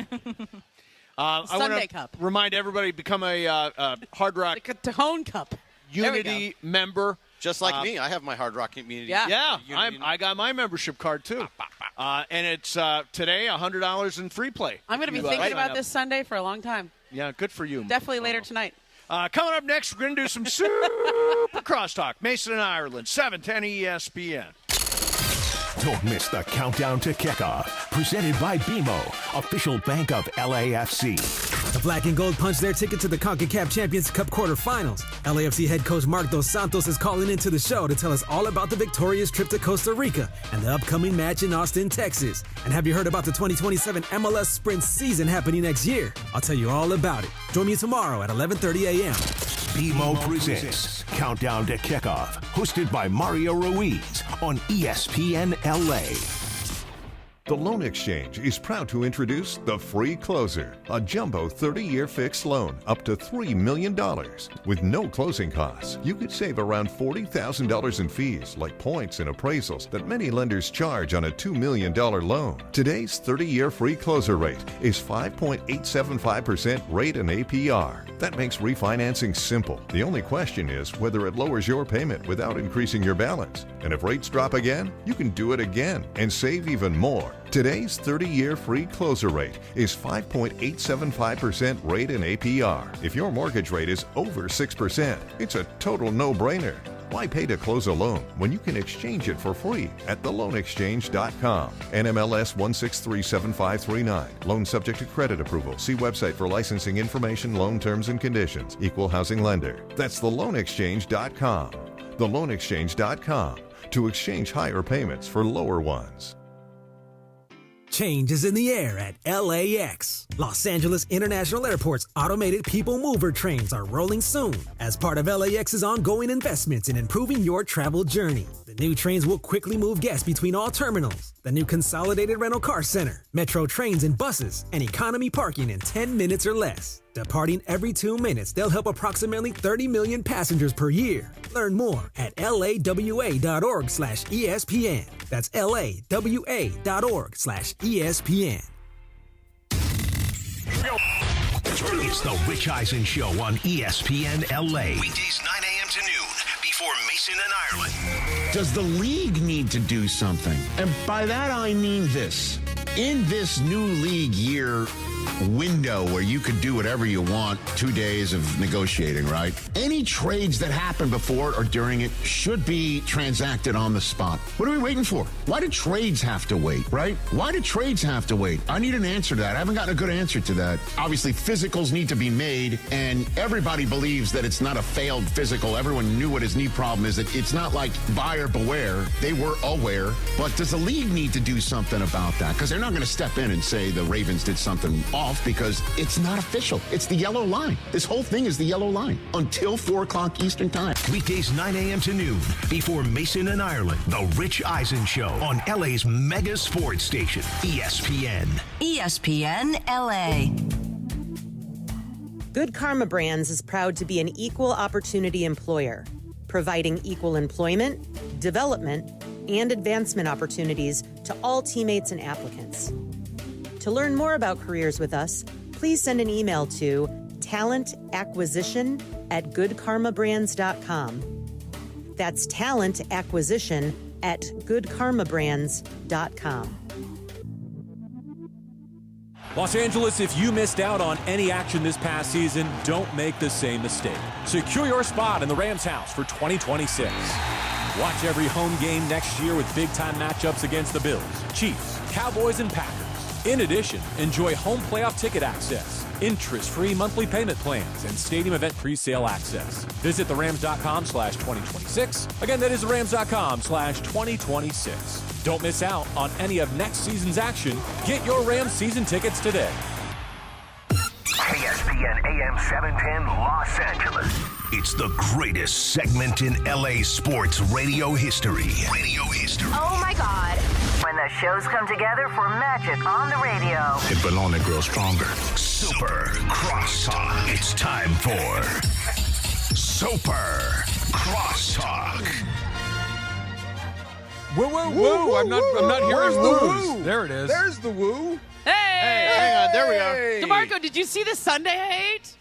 I Sunday want to cup. remind everybody, become a Hard Rock The Tejon cup. Unity member. Just like me, I have my Hard Rock community. Yeah. I got my membership card too. And it's today $100 in free play. I'm going to be thinking about this Sunday for a long time. Yeah, good for you. Definitely later tonight. Coming up next, we're going to do some Supercross Talk. Mason and Ireland, 710 ESPN. Don't miss the countdown to kickoff. Presented by BMO, official bank of LAFC. The Black and Gold punch their ticket to the CONCACAF Champions Cup quarterfinals. LAFC head coach Mark Dos Santos is calling into the show to tell us all about the victorious trip to Costa Rica and the upcoming match in Austin, Texas. And have you heard about the 2027 MLS Sprint season happening next year? I'll tell you all about it. Join me tomorrow at 11:30 a.m. BMO presents Countdown to Kickoff, hosted by Mario Ruiz on ESPN LA. The Loan Exchange is proud to introduce the Free Closer, a jumbo 30-year fixed loan up to $3 million. With no closing costs, you could save around $40,000 in fees like points and appraisals that many lenders charge on a $2 million loan. Today's 30-year Free Closer rate is 5.875% rate and APR. That makes refinancing simple. The only question is whether it lowers your payment without increasing your balance. And if rates drop again, you can do it again and save even more. Today's 30-year Free Closer rate is 5.875% rate and APR. If your mortgage rate is over 6%, it's a total no-brainer. Why pay to close a loan when you can exchange it for free at theloanexchange.com? NMLS 1637539. Loan subject to credit approval. See website for licensing information, loan terms and conditions. Equal housing lender. That's theloanexchange.com. Theloanexchange.com to exchange higher payments for lower ones. Change is in the air at LAX. Los Angeles International Airport's automated people mover trains are rolling soon as part of LAX's ongoing investments in improving your travel journey. The new trains will quickly move guests between all terminals. The new consolidated rental car center, metro trains and buses, and economy parking in 10 minutes or less. Departing every 2 minutes, they'll help approximately 30 million passengers per year. Learn more at lawa.org/ESPN. That's lawa.org/ESPN. It's the Rich Eisen Show on ESPN LA. Weekdays 9 a.m. to noon before Mason and Ireland. Does the league need to do something? And by that I mean this. In this new league year window where you could do whatever you want, 2 days of negotiating, right? Any trades that happen before it or during it should be transacted on the spot. What are we waiting for? Why do trades have to wait, right? Why do trades have to wait? I need an answer to that. I haven't gotten a good answer to that. Obviously, physicals need to be made, and everybody believes that it's not a failed physical. Everyone knew what his knee problem is. That it's not like buyer beware. They were aware. But does the league need to do something about that? Because they're not going to step in and say the Ravens did something off because it's not official. It's the yellow line. This whole thing is the yellow line until 4 o'clock Eastern time. Weekdays 9 a.m. to noon before Mason and Ireland. The Rich Eisen Show on LA's mega sports station, ESPN. ESPN LA. Good Karma Brands is proud to be an equal opportunity employer, providing equal employment, development, and advancement opportunities to all teammates and applicants. To learn more about careers with us, please send an email to talentacquisition@goodkarmabrands.com. That's talentacquisition@goodkarmabrands.com. Los Angeles, if you missed out on any action this past season, don't make the same mistake. Secure your spot in the Rams house for 2026. Watch every home game next year with big-time matchups against the Bills, Chiefs, Cowboys, and Packers. In addition, enjoy home playoff ticket access, interest-free monthly payment plans, and stadium event pre-sale access. Visit therams.com/2026. Again, that is therams.com/2026. Don't miss out on any of next season's action. Get your Rams season tickets today. ESPN AM 710 Los Angeles. It's the greatest segment in LA sports radio history. Oh my God. When the shows come together for magic on the radio. It will only grow stronger. Super Crosstalk. It's time for Super Crosstalk. Woo, woo, woo. I'm not hearing woos. Woo? There it is. There's the woo. Hey! Hang on. There we are. DeMarco, did you see the sundae I ate?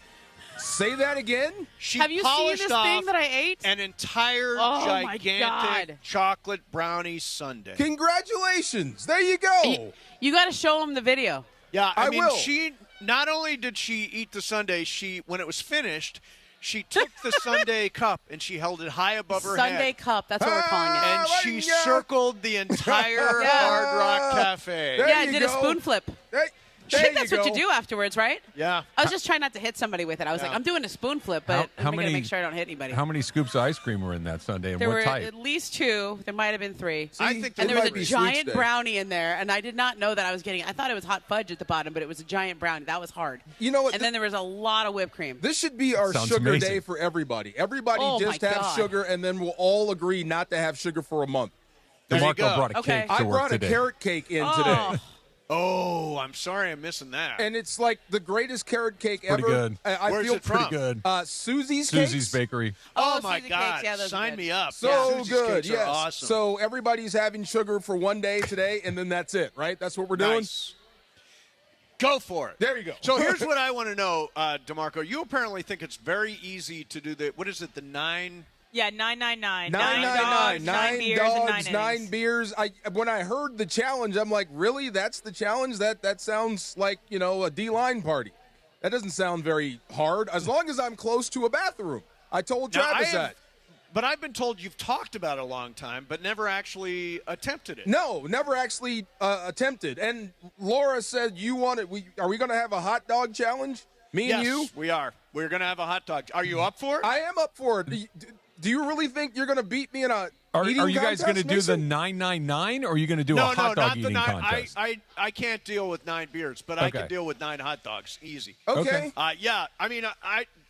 Say that again. Have you seen this thing that I ate? An entire gigantic chocolate brownie sundae. Congratulations. There you go. You got to show him the video. Yeah, I mean, will. she not only did she eat the sundae, when it was finished, she took the sundae cup and she held it high above her head. Sundae cup, that's what we're calling it. And she circled the entire Hard Rock Cafe. I did a spoon flip. I think that's what you do afterwards, right? Yeah. I was just trying not to hit somebody with it. I was like, I'm doing a spoon flip, but I'm going to make sure I don't hit anybody. How many scoops of ice cream were in that sundae, and There what were type? at least 2. There might have been 3. I think and there was a giant brownie in there, and I did not know that I was getting it. I thought it was hot fudge at the bottom, but it was a giant brownie. That was hard. You know what? And then there was a lot of whipped cream. This should be our Sounds sugar amazing. day for everybody. Everybody Oh, just my have God. sugar, and then we'll all agree not to have sugar for a month. DeMarco brought a cake to I work brought today. a carrot cake in today. Oh, I'm sorry I'm missing that. And it's like the greatest carrot cake Pretty ever. good. I Where's feel it from? Pretty good. Susie's Susie's Bakery. Oh, my Susie God. cakes, yeah, those are Sign good. me up. So Susie's good, cakes are yes. awesome. So everybody's having sugar for one day today, and then that's it, right? That's what we're doing? Nice. Go for it. There you go. So here's what I want to know, DeMarco. You apparently think it's very easy to do the, what is it, the 9? Yeah, 999. 999. 9 9 dogs, 9 beers, and 9 dogs, 9 innings. beers. When I heard the challenge, I'm like, really? That's the challenge? That sounds like, a D-line party. That doesn't sound very hard, as long as I'm close to a bathroom. I told Travis that. But I've been told you've talked about it a long time, but never actually attempted it. No, never actually attempted. And Laura said you want it. Are we going to have a hot dog challenge? Me and you? Yes, we are. We're going to have a hot dog. Are you up for it? I am up for it. Do you really think you're going to beat me in a Are eating you guys going to contest, do the Mason? 999, or are you going to do a hot dog not eating the 9. contest? I can't deal with 9 beers, but I Okay. can deal with 9 hot dogs. Easy. Okay. Yeah, I mean,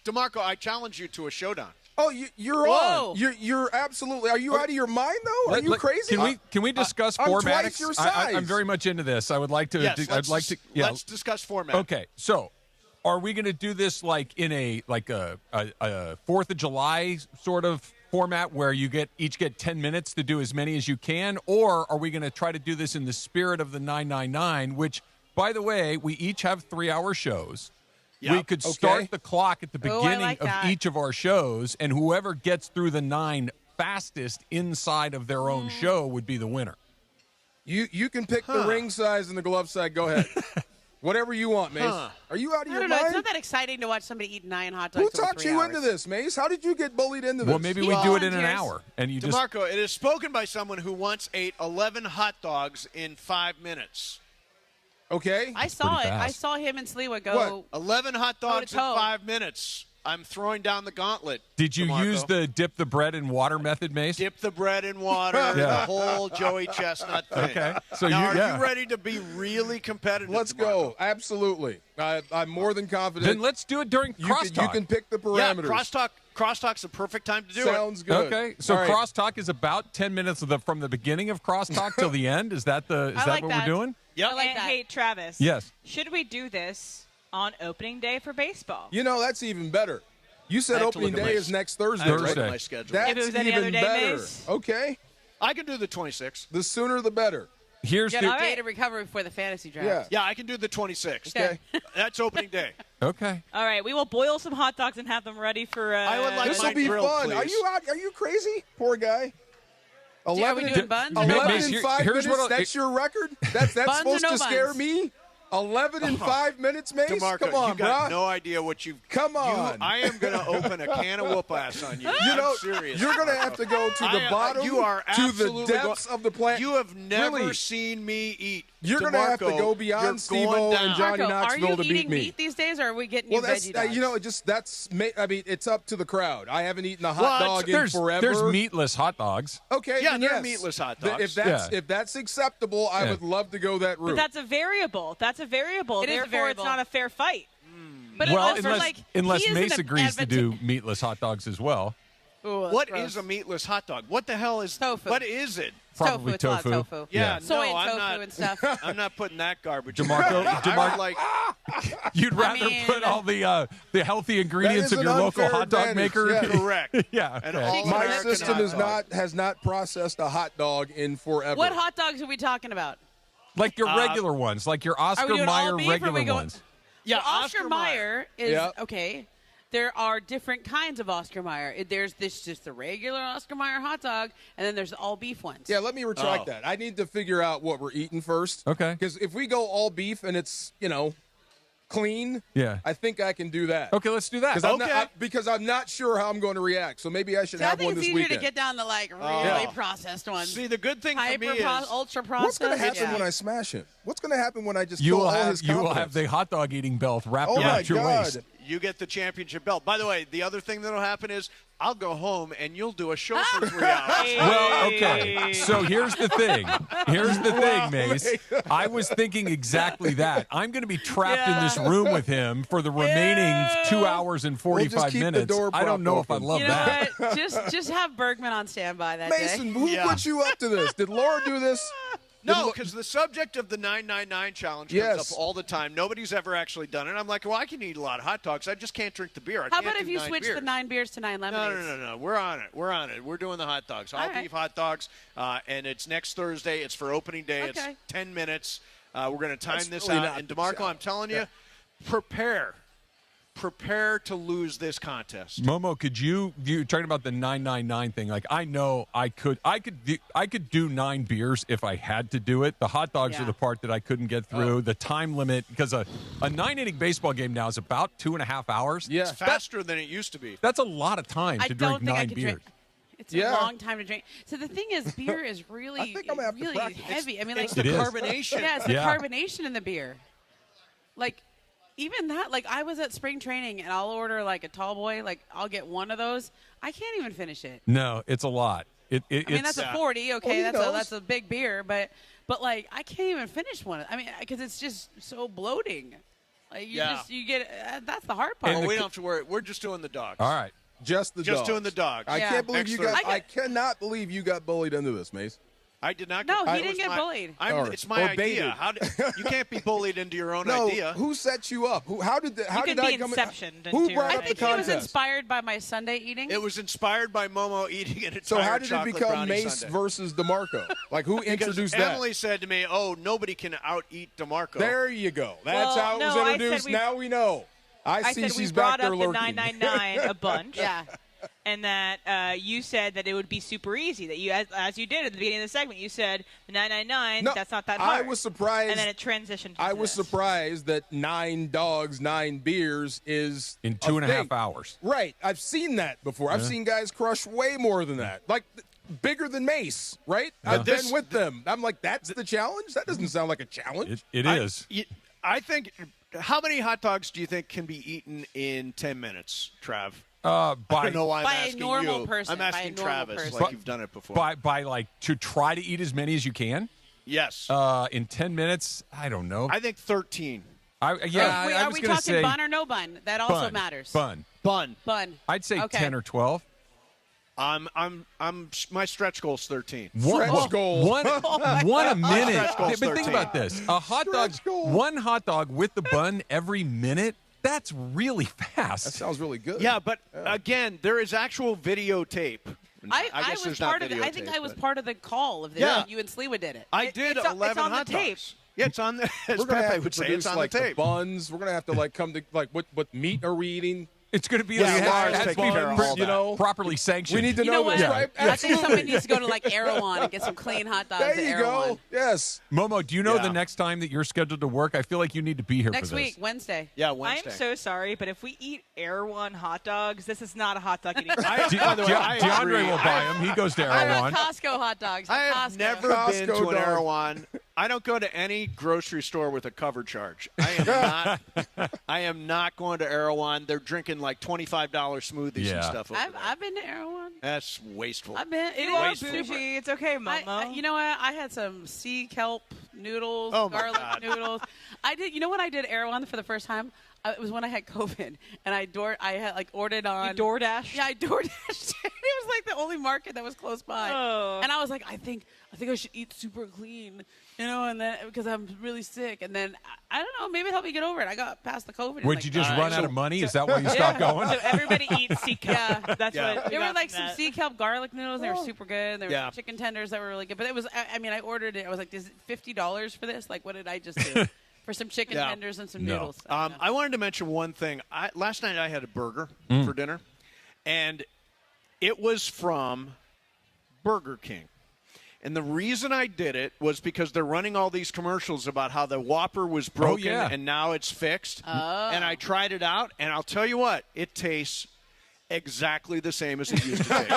DeMarco, I challenge you to a showdown. Oh, you're Whoa. on. You're absolutely. Are you out of your mind though? Are you crazy? Can we discuss I'm formatics? twice your size. I'm very much into this. I would like to. Yes, Let's discuss format. Okay, so are we going to do this like in a 4th of July sort of format where you each get 10 minutes to do as many as you can, or are we going to try to do this in the spirit of the 999? Which, by the way, we each have 3-hour shows. Yep. We could start the clock at the Oh, I beginning like of that. each of our shows, and whoever gets through the 9 fastest inside of their own show would be the winner. You can pick the ring size and the glove size. Go ahead. Whatever you want, Mace. Are you out of I your don't know. It's mind? not that exciting to watch somebody eat 9 hot dogs. Who over talked 3 you hours. into this, Mace? How did you get bullied into this? Well, maybe we do it in an volunteers. hour, and you just. DeMarco, it is spoken by someone who once ate 11 hot dogs in 5 minutes. Okay. I saw pretty it. I fast. saw him and Sliwa go. What? 11 hot dogs in toe. 5 minutes. I'm throwing down the gauntlet. Did you DeMarco. use the dip the bread in water method, Mace? Dip the bread in water, Yeah. the whole Joey Chestnut thing. Okay. So now, you are you ready to be really competitive? Let's DeMarco? go. Absolutely. I'm more than confident. Then let's do it during crosstalk. You can pick the Yeah, parameters. crosstalk's the perfect time to do Sounds good. Okay. So All right. crosstalk is about 10 minutes from the beginning of crosstalk till the end. Is that I like what that. we're doing? Yep. I like And, that. hey, Travis. Yes. Should we do this on opening day for baseball? That's even better. You I said have to opening look at day my- is next Thursday, I have to look right? at my schedule. That's If it was any even other day, better. Mace? Okay. I can do the 26th. The sooner the better. Here's You the. got a day to recover before the fantasy draft. Yeah. Yeah, I can do the 26th. Okay. That's opening day. Okay. All right, we will boil some hot dogs and have them ready for. I would like This my will be grill, fun. please. Are you out? Are you crazy? Poor guy. Are we 11 doing buns? 11 Mace, in 5 here's minutes. what That's your record. That's Buns or supposed no to scare buns? me. 11 in 5 minutes, Mace. DeMarco, Come on, you got bro. no idea what you've. Come on. I am going to open a can of whoop ass on you. I'm serious. You're going to have to go to the bottom, You are to the absolutely depths of the plant. You have never Really? seen me eat. You're going to have to DeMarco, go beyond you're Steve-O going and down. Johnny Marco, Knoxville are you to beat eating me. meat these days, or are we getting Well, you that's veggie dogs? it's up to the crowd. I haven't eaten a hot dog in There's forever. meatless hot dogs. Okay, Yeah, then they're yes. meatless hot If dogs. that's acceptable, I Yeah. would love to go that route. But that's a variable. That's a variable. It is a Therefore, variable. it's not a fair fight. But Well, also, unless, like, unless he isn't Mace an agrees to advocate- do meatless hot dogs as well. Ooh, that's What gross. is a meatless hot dog? What the hell is Tofu. What is it? Probably It's a lot of tofu. Yeah, Soy no, and I'm tofu not. and stuff. I'm not putting that garbage. DeMarco- I would like. You'd rather put all the healthy ingredients of your local hot dog maker. Yeah. Correct. Yeah. Okay. My system has not processed a hot dog in forever. What hot dogs are we talking about? Like your regular ones, like your Oscar Mayer regular ones. Yeah, well, Oscar Mayer is okay. There are different kinds of Oscar Mayer. There's just the regular Oscar Mayer hot dog, and then there's the all beef ones. Yeah, let me retract that. I need to figure out what we're eating first. Okay. Because if we go all beef and it's, clean, I think I can do that. Okay, let's do that. Because I'm not sure how I'm going to react. So maybe I should have one this weekend. I think it's easier to get down the really processed ones. See, the good thing for me is ultra processed. What's going to happen when I smash him? What's going to happen when I just you kill will all have his you will confidence? have the hot dog eating belt wrapped Oh around your waist. you get the championship belt. By the way, the other thing that'll happen is I'll go home and you'll do a show for 3 hours. Well, okay. So here's the thing. Mace. I was thinking exactly that. I'm going to be trapped in this room with him for the remaining 2 hours and 45 minutes. I don't know if I love that. What? Just have Bergman on standby that Mason, day. who put you up to this? Did Laura do this? No, because the subject of the 999 challenge comes up all the time. Nobody's ever actually done it. I'm like, well, I can eat a lot of hot dogs. I just can't drink the beer. How about if you switch the 9 beers to 9 lemonades? No. We're on it. We're doing the hot dogs. All beef hot dogs, and it's next Thursday. It's for opening day. Okay. It's 10 minutes. We're going to time this really out. And DeMarco, I'm telling you, prepare to lose this contest. Momo, could you talking about the 999 thing? Like, I know I could do 9 beers if I had to do it. The hot dogs are the part that I couldn't get through. The time limit, because a 9-inning baseball game now is about 2.5 hours. Yeah, it's faster than it used to be. That's a lot of time to drink 9 beers. It's a long time to drink. So the thing is, beer is really, really heavy. I mean, it's the carbonation. Yeah, it's the carbonation in the beer. Like, even that, like, I was at spring training, and I'll order, like, a tall boy. Like, I'll get one of those. I can't even finish it. No, it's a lot. I mean, that's a 40. Okay, that's a big beer. But, like, I can't even finish one. I mean, because it's just so bloating. Like, you get that's the hard part. We don't have to worry. We're just doing the dogs. All right. Just doing the dogs. I can't believe I cannot believe you got bullied into this, Mace. I did not. No, he didn't get bullied. It's my idea. You can't be bullied into your own idea. Who set you up? How did I come? Inceptioned Who brought I up the think contest? it was inspired by my Sunday eating. It was inspired by Momo eating an entire So how did it chocolate become brownie Mace sundae. versus DeMarco? Like, who introduced Because that? Emily said to me, "Oh, nobody can out-eat DeMarco." There you go. That's how it was introduced. Now we know. I see said she's we brought back there up lurking. the 999 a bunch. Yeah. And that you said that it would be super easy. That you, as you did at the beginning of the segment, you said the 999. No, that's not that hard. I was surprised. And then it transitioned. I was surprised that 9 dogs, 9 beers is in 2.5 hours. Right. I've seen that before. I've seen guys crush way more than that. Like, bigger than Mace, right? I've been with them. I'm like, that's the challenge? That doesn't sound like a challenge. It is. I think. How many hot dogs do you think can be eaten in 10 minutes, Trav? I don't know why I'm asking a normal you. person. I'm asking Travis, like you've done it before. By like to try to eat as many as you can. Yes. In 10 minutes, I don't know. I think 13. I Are was we going to talking say bun or no bun? That also matters. Bun. Bun. I'd say 10 or 12. My stretch goal's 13. Stretch goal. One a minute. Stretch goal's But think 13. about this: a hot dog, one hot dog with the bun every minute. That's really fast. That sounds really good. Yeah, but again, there is actual videotape. I guess was there's part not of it. I think I was part of the call of this. Yeah. You and Sliwa did it. I did 11 it's on hot the tape. dogs. Yeah, it's on the. As We're gonna Pepe have would to say, produce it's on like the tape. buns. We're gonna have to like come to like what meat are we eating? It's going to be Lars takes care of all that. properly sanctioned. We need to You know what? this, right? I think somebody needs to go to like Erewhon and get some clean hot dogs. There you at Erewhon. go. Yes. Momo, do you know the next time that you're scheduled to work? I feel like you need to be here Next for this. week, Wednesday. Yeah, Wednesday. I'm so sorry, but if we eat Erewhon hot dogs, this is not a hot dog eating. DeAndre will buy them. He goes to I Erewhon. got Costco hot dogs. I have Costco. never been to an dog. Erewhon. I don't go to any grocery store with a cover charge. I am not going to Erewhon. They're drinking like $25 smoothies and stuff over there. I've been to Erewhon. That's wasteful. I've been. You love sushi. It's okay, Momo. You know what? I had some sea kelp noodles, Oh, my garlic God. noodles. I did. You know when I did Erewhon for the first time? It was when I had COVID, and I had like ordered on. You DoorDash? Yeah, I DoorDashed. It was like the only market that was close by, and I was like, I think I should eat super clean, and then because I'm really sick, and then I don't know, maybe it helped me get over it. I got past the COVID. Would you just run out of money? Is that why you stopped going? So everybody eats sea kelp. Yeah, That's what. There were like some sea kelp garlic noodles. They were Oh. super good. There were some chicken tenders that were really good. But it was, I mean, I ordered it. I was like, is it $50 for this? Like, what did I just do? For some chicken tenders and some noodles. I wanted to mention one thing. Last night I had a burger for dinner, and it was from Burger King. And the reason I did it was because they're running all these commercials about how the Whopper was broken and now it's fixed. And I tried it out, and I'll tell you what, it tastes exactly the same as it used to taste.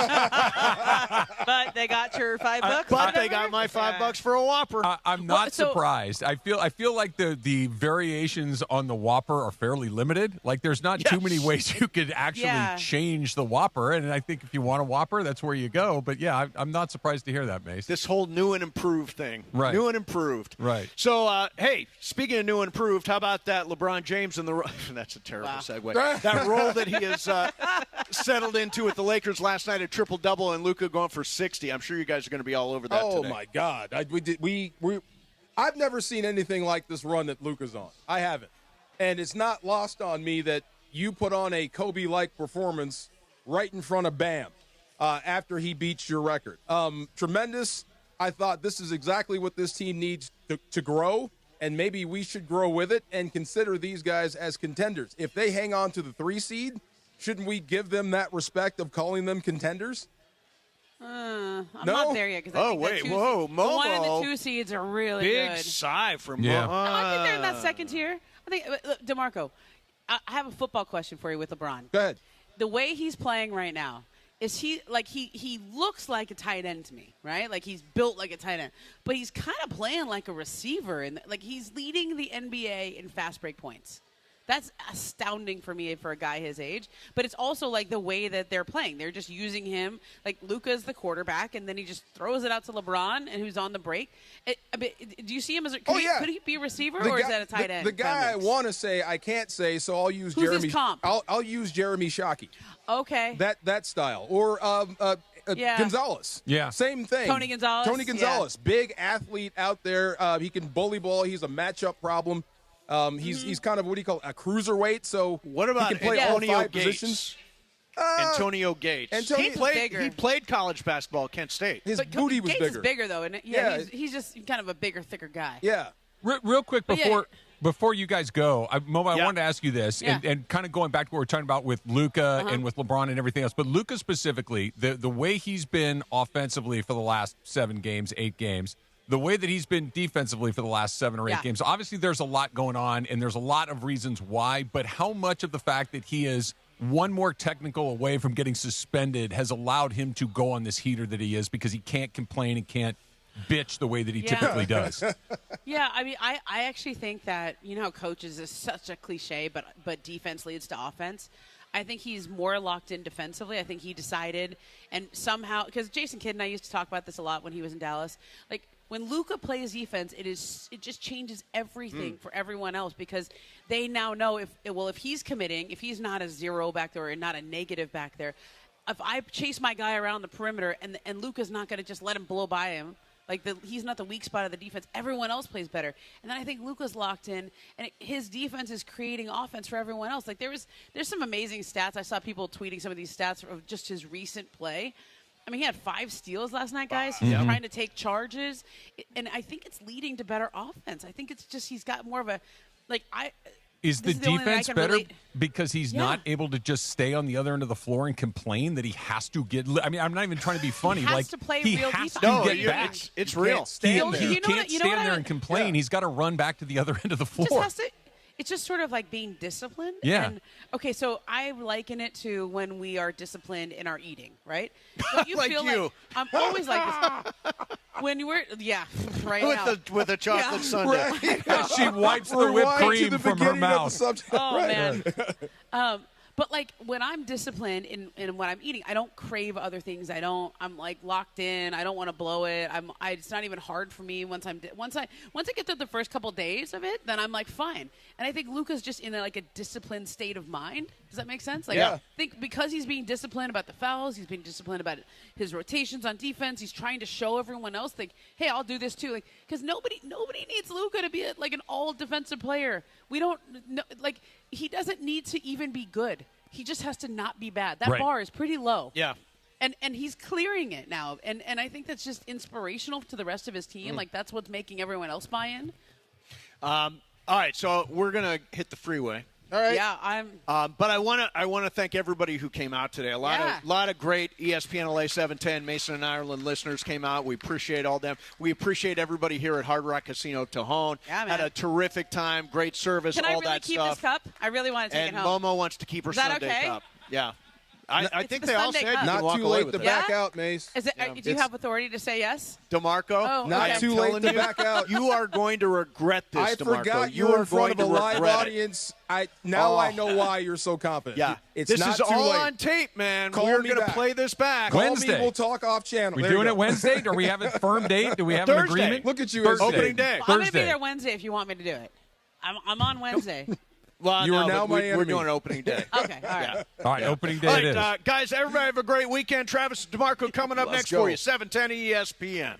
But they got your $5. But they got my $5 for a Whopper. I'm not surprised. I feel like the variations on the Whopper are fairly limited. Like there's not too many ways you could actually change the Whopper. And I think if you want a Whopper, that's where you go. But yeah, I'm not surprised to hear that, Mace. This whole new and improved thing. Right. New and improved. Right. So, hey, speaking of new and improved, how about that LeBron James in the that's a terrible segue. That role that he has settled into with the Lakers last night, a triple-double, and Luka going for 60. I'm sure you guys are going to be all over that today. My God. I've never seen anything like this run that Luka's on. I haven't. And it's not lost on me that you put on a Kobe-like performance right in front of Bam after he beats your record. Tremendous. I thought this is exactly what this team needs to grow, and maybe we should grow with it and consider these guys as contenders. If they hang on to the 3 seed, shouldn't we give them that respect of calling them contenders? I'm not there yet. Oh, wait. Whoa, the 1 and the Momo. 2 seeds are really Big good. sigh from Yeah. No, I think they're in that second tier. I think, look, DeMarco, I have a football question for you with LeBron. Go ahead. The way he's playing right now, is he like he looks like a tight end to me, right? Like he's built like a tight end, but he's kind of playing like a receiver, and like he's leading the NBA in fast break points. That's astounding for me for a guy his age. But it's also like the way that they're playing. They're just using him. Like Luka's the quarterback, and then he just throws it out to LeBron, and who's on the break. Do you see him as could he be a receiver, or is that a tight end? The guy I want to say I can't say, so I'll use Who's Jeremy. his comp? I'll use Jeremy Shockey. Okay. That style or Gonzalez. Yeah. Same thing. Tony Gonzalez. Big athlete out there. He can bully ball. He's a matchup problem. He's kind of what do you call a cruiserweight. So what about he can play Antonio all 5 Gates? positions. Antonio Gates. He played college basketball at Kent State. His booty was Gates bigger. is bigger though, and he's just kind of a bigger, thicker guy. Yeah. Real quick before you guys go, Mo, I wanted to ask you this, and kind of going back to what we're talking about with Luka and with LeBron and everything else, but Luka specifically, the way he's been offensively for the last 7 games, 8 games, the way that he's been defensively for the last 7 or 8 games, obviously there's a lot going on, and there's a lot of reasons why, but how much of the fact that he is one more technical away from getting suspended has allowed him to go on this heater that he is because he can't complain and can't bitch the way that he typically does? Yeah, I mean, I actually think that, how coaches is such a cliche, but defense leads to offense. I think he's more locked in defensively. I think he decided, and somehow, because Jason Kidd and I used to talk about this a lot when he was in Dallas, like, when Luka plays defense, it just changes everything for everyone else because they now know if he's committing, if he's not a 0 back there or not a negative back there, if I chase my guy around the perimeter and Luka's not going to just let him blow by him, like he's not the weak spot of the defense, everyone else plays better. And then I think Luka's locked in, and his defense is creating offense for everyone else. Like there's some amazing stats. I saw people tweeting some of these stats of just his recent play. I mean, he had 5 steals last night, guys. He's trying to take charges, and I think it's leading to better offense. I think it's just he's got more of a Is the defense better because he's not able to just stay on the other end of the floor and complain that he has to get? I mean, I'm not even trying to be funny. He has to play he real has defense. to get back. It's real. He can't stand there and complain. He's got to run back to the other end of the floor. It's just sort of like being disciplined. Yeah. And, okay, so I liken it to when we are disciplined in our eating, right? Don't you Like feel you. like I'm always like this. When you were, right now. With a chocolate sundae. She wipes the whipped cream from her mouth. Oh, man. But like when I'm disciplined in what I'm eating, I don't crave other things. I'm like locked in. I don't want to blow it. It's not even hard for me once I get through the first couple days of it, then I'm like fine. And I think Luka's just in like a disciplined state of mind. Does that make sense? Like, yeah. I think because he's being disciplined about the fouls, he's being disciplined about his rotations on defense. He's trying to show everyone else, like, hey, I'll do this too. Like, because nobody needs Luka to be like an all defensive player. We don't like. He doesn't need to even be good. He just has to not be bad. That bar is pretty low. Yeah. And he's clearing it now. And I think that's just inspirational to the rest of his team. Like, that's what's making everyone else buy in. All right, so we're going to hit the freeway. All right. Yeah, but I want to thank everybody who came out today. A lot of great ESPN LA 710 Mason and Ireland listeners came out. We appreciate all them. We appreciate everybody here at Hard Rock Casino Tejon. Yeah, man. Had a terrific time, great service, Can all I really that keep stuff. this cup? I really want to take and it home. Momo wants to keep her Is that Sunday okay? cup. Yeah. I think the they all Sunday said cup. you can Not walk too away late with to it. back out, Mace. Is it? Do you have authority to say yes? DeMarco, Oh, Not okay. too late to back out. You are going to regret this, I DeMarco. forgot you you're are in front going of a to live regret it. audience. I know why you're so confident. Yeah. It's this not is too all late. on tape, man. Call We're me going to back. play this back. Call Wednesday. me, we'll talk off channel. We There doing you it go. Wednesday? Do we have a firm date? Do we have an Thursday. agreement? Look at you. Thursday. Opening day. I'm going to be Thursday. there Wednesday if you want me to do it. I'm on Wednesday. Well, You are no, now but my we're enemy. doing opening day. Okay, all right. Yeah. All right, opening day All it is. right, guys, everybody have a great weekend. Travis DeMarco coming up Let's next go. for you. 710 ESPN.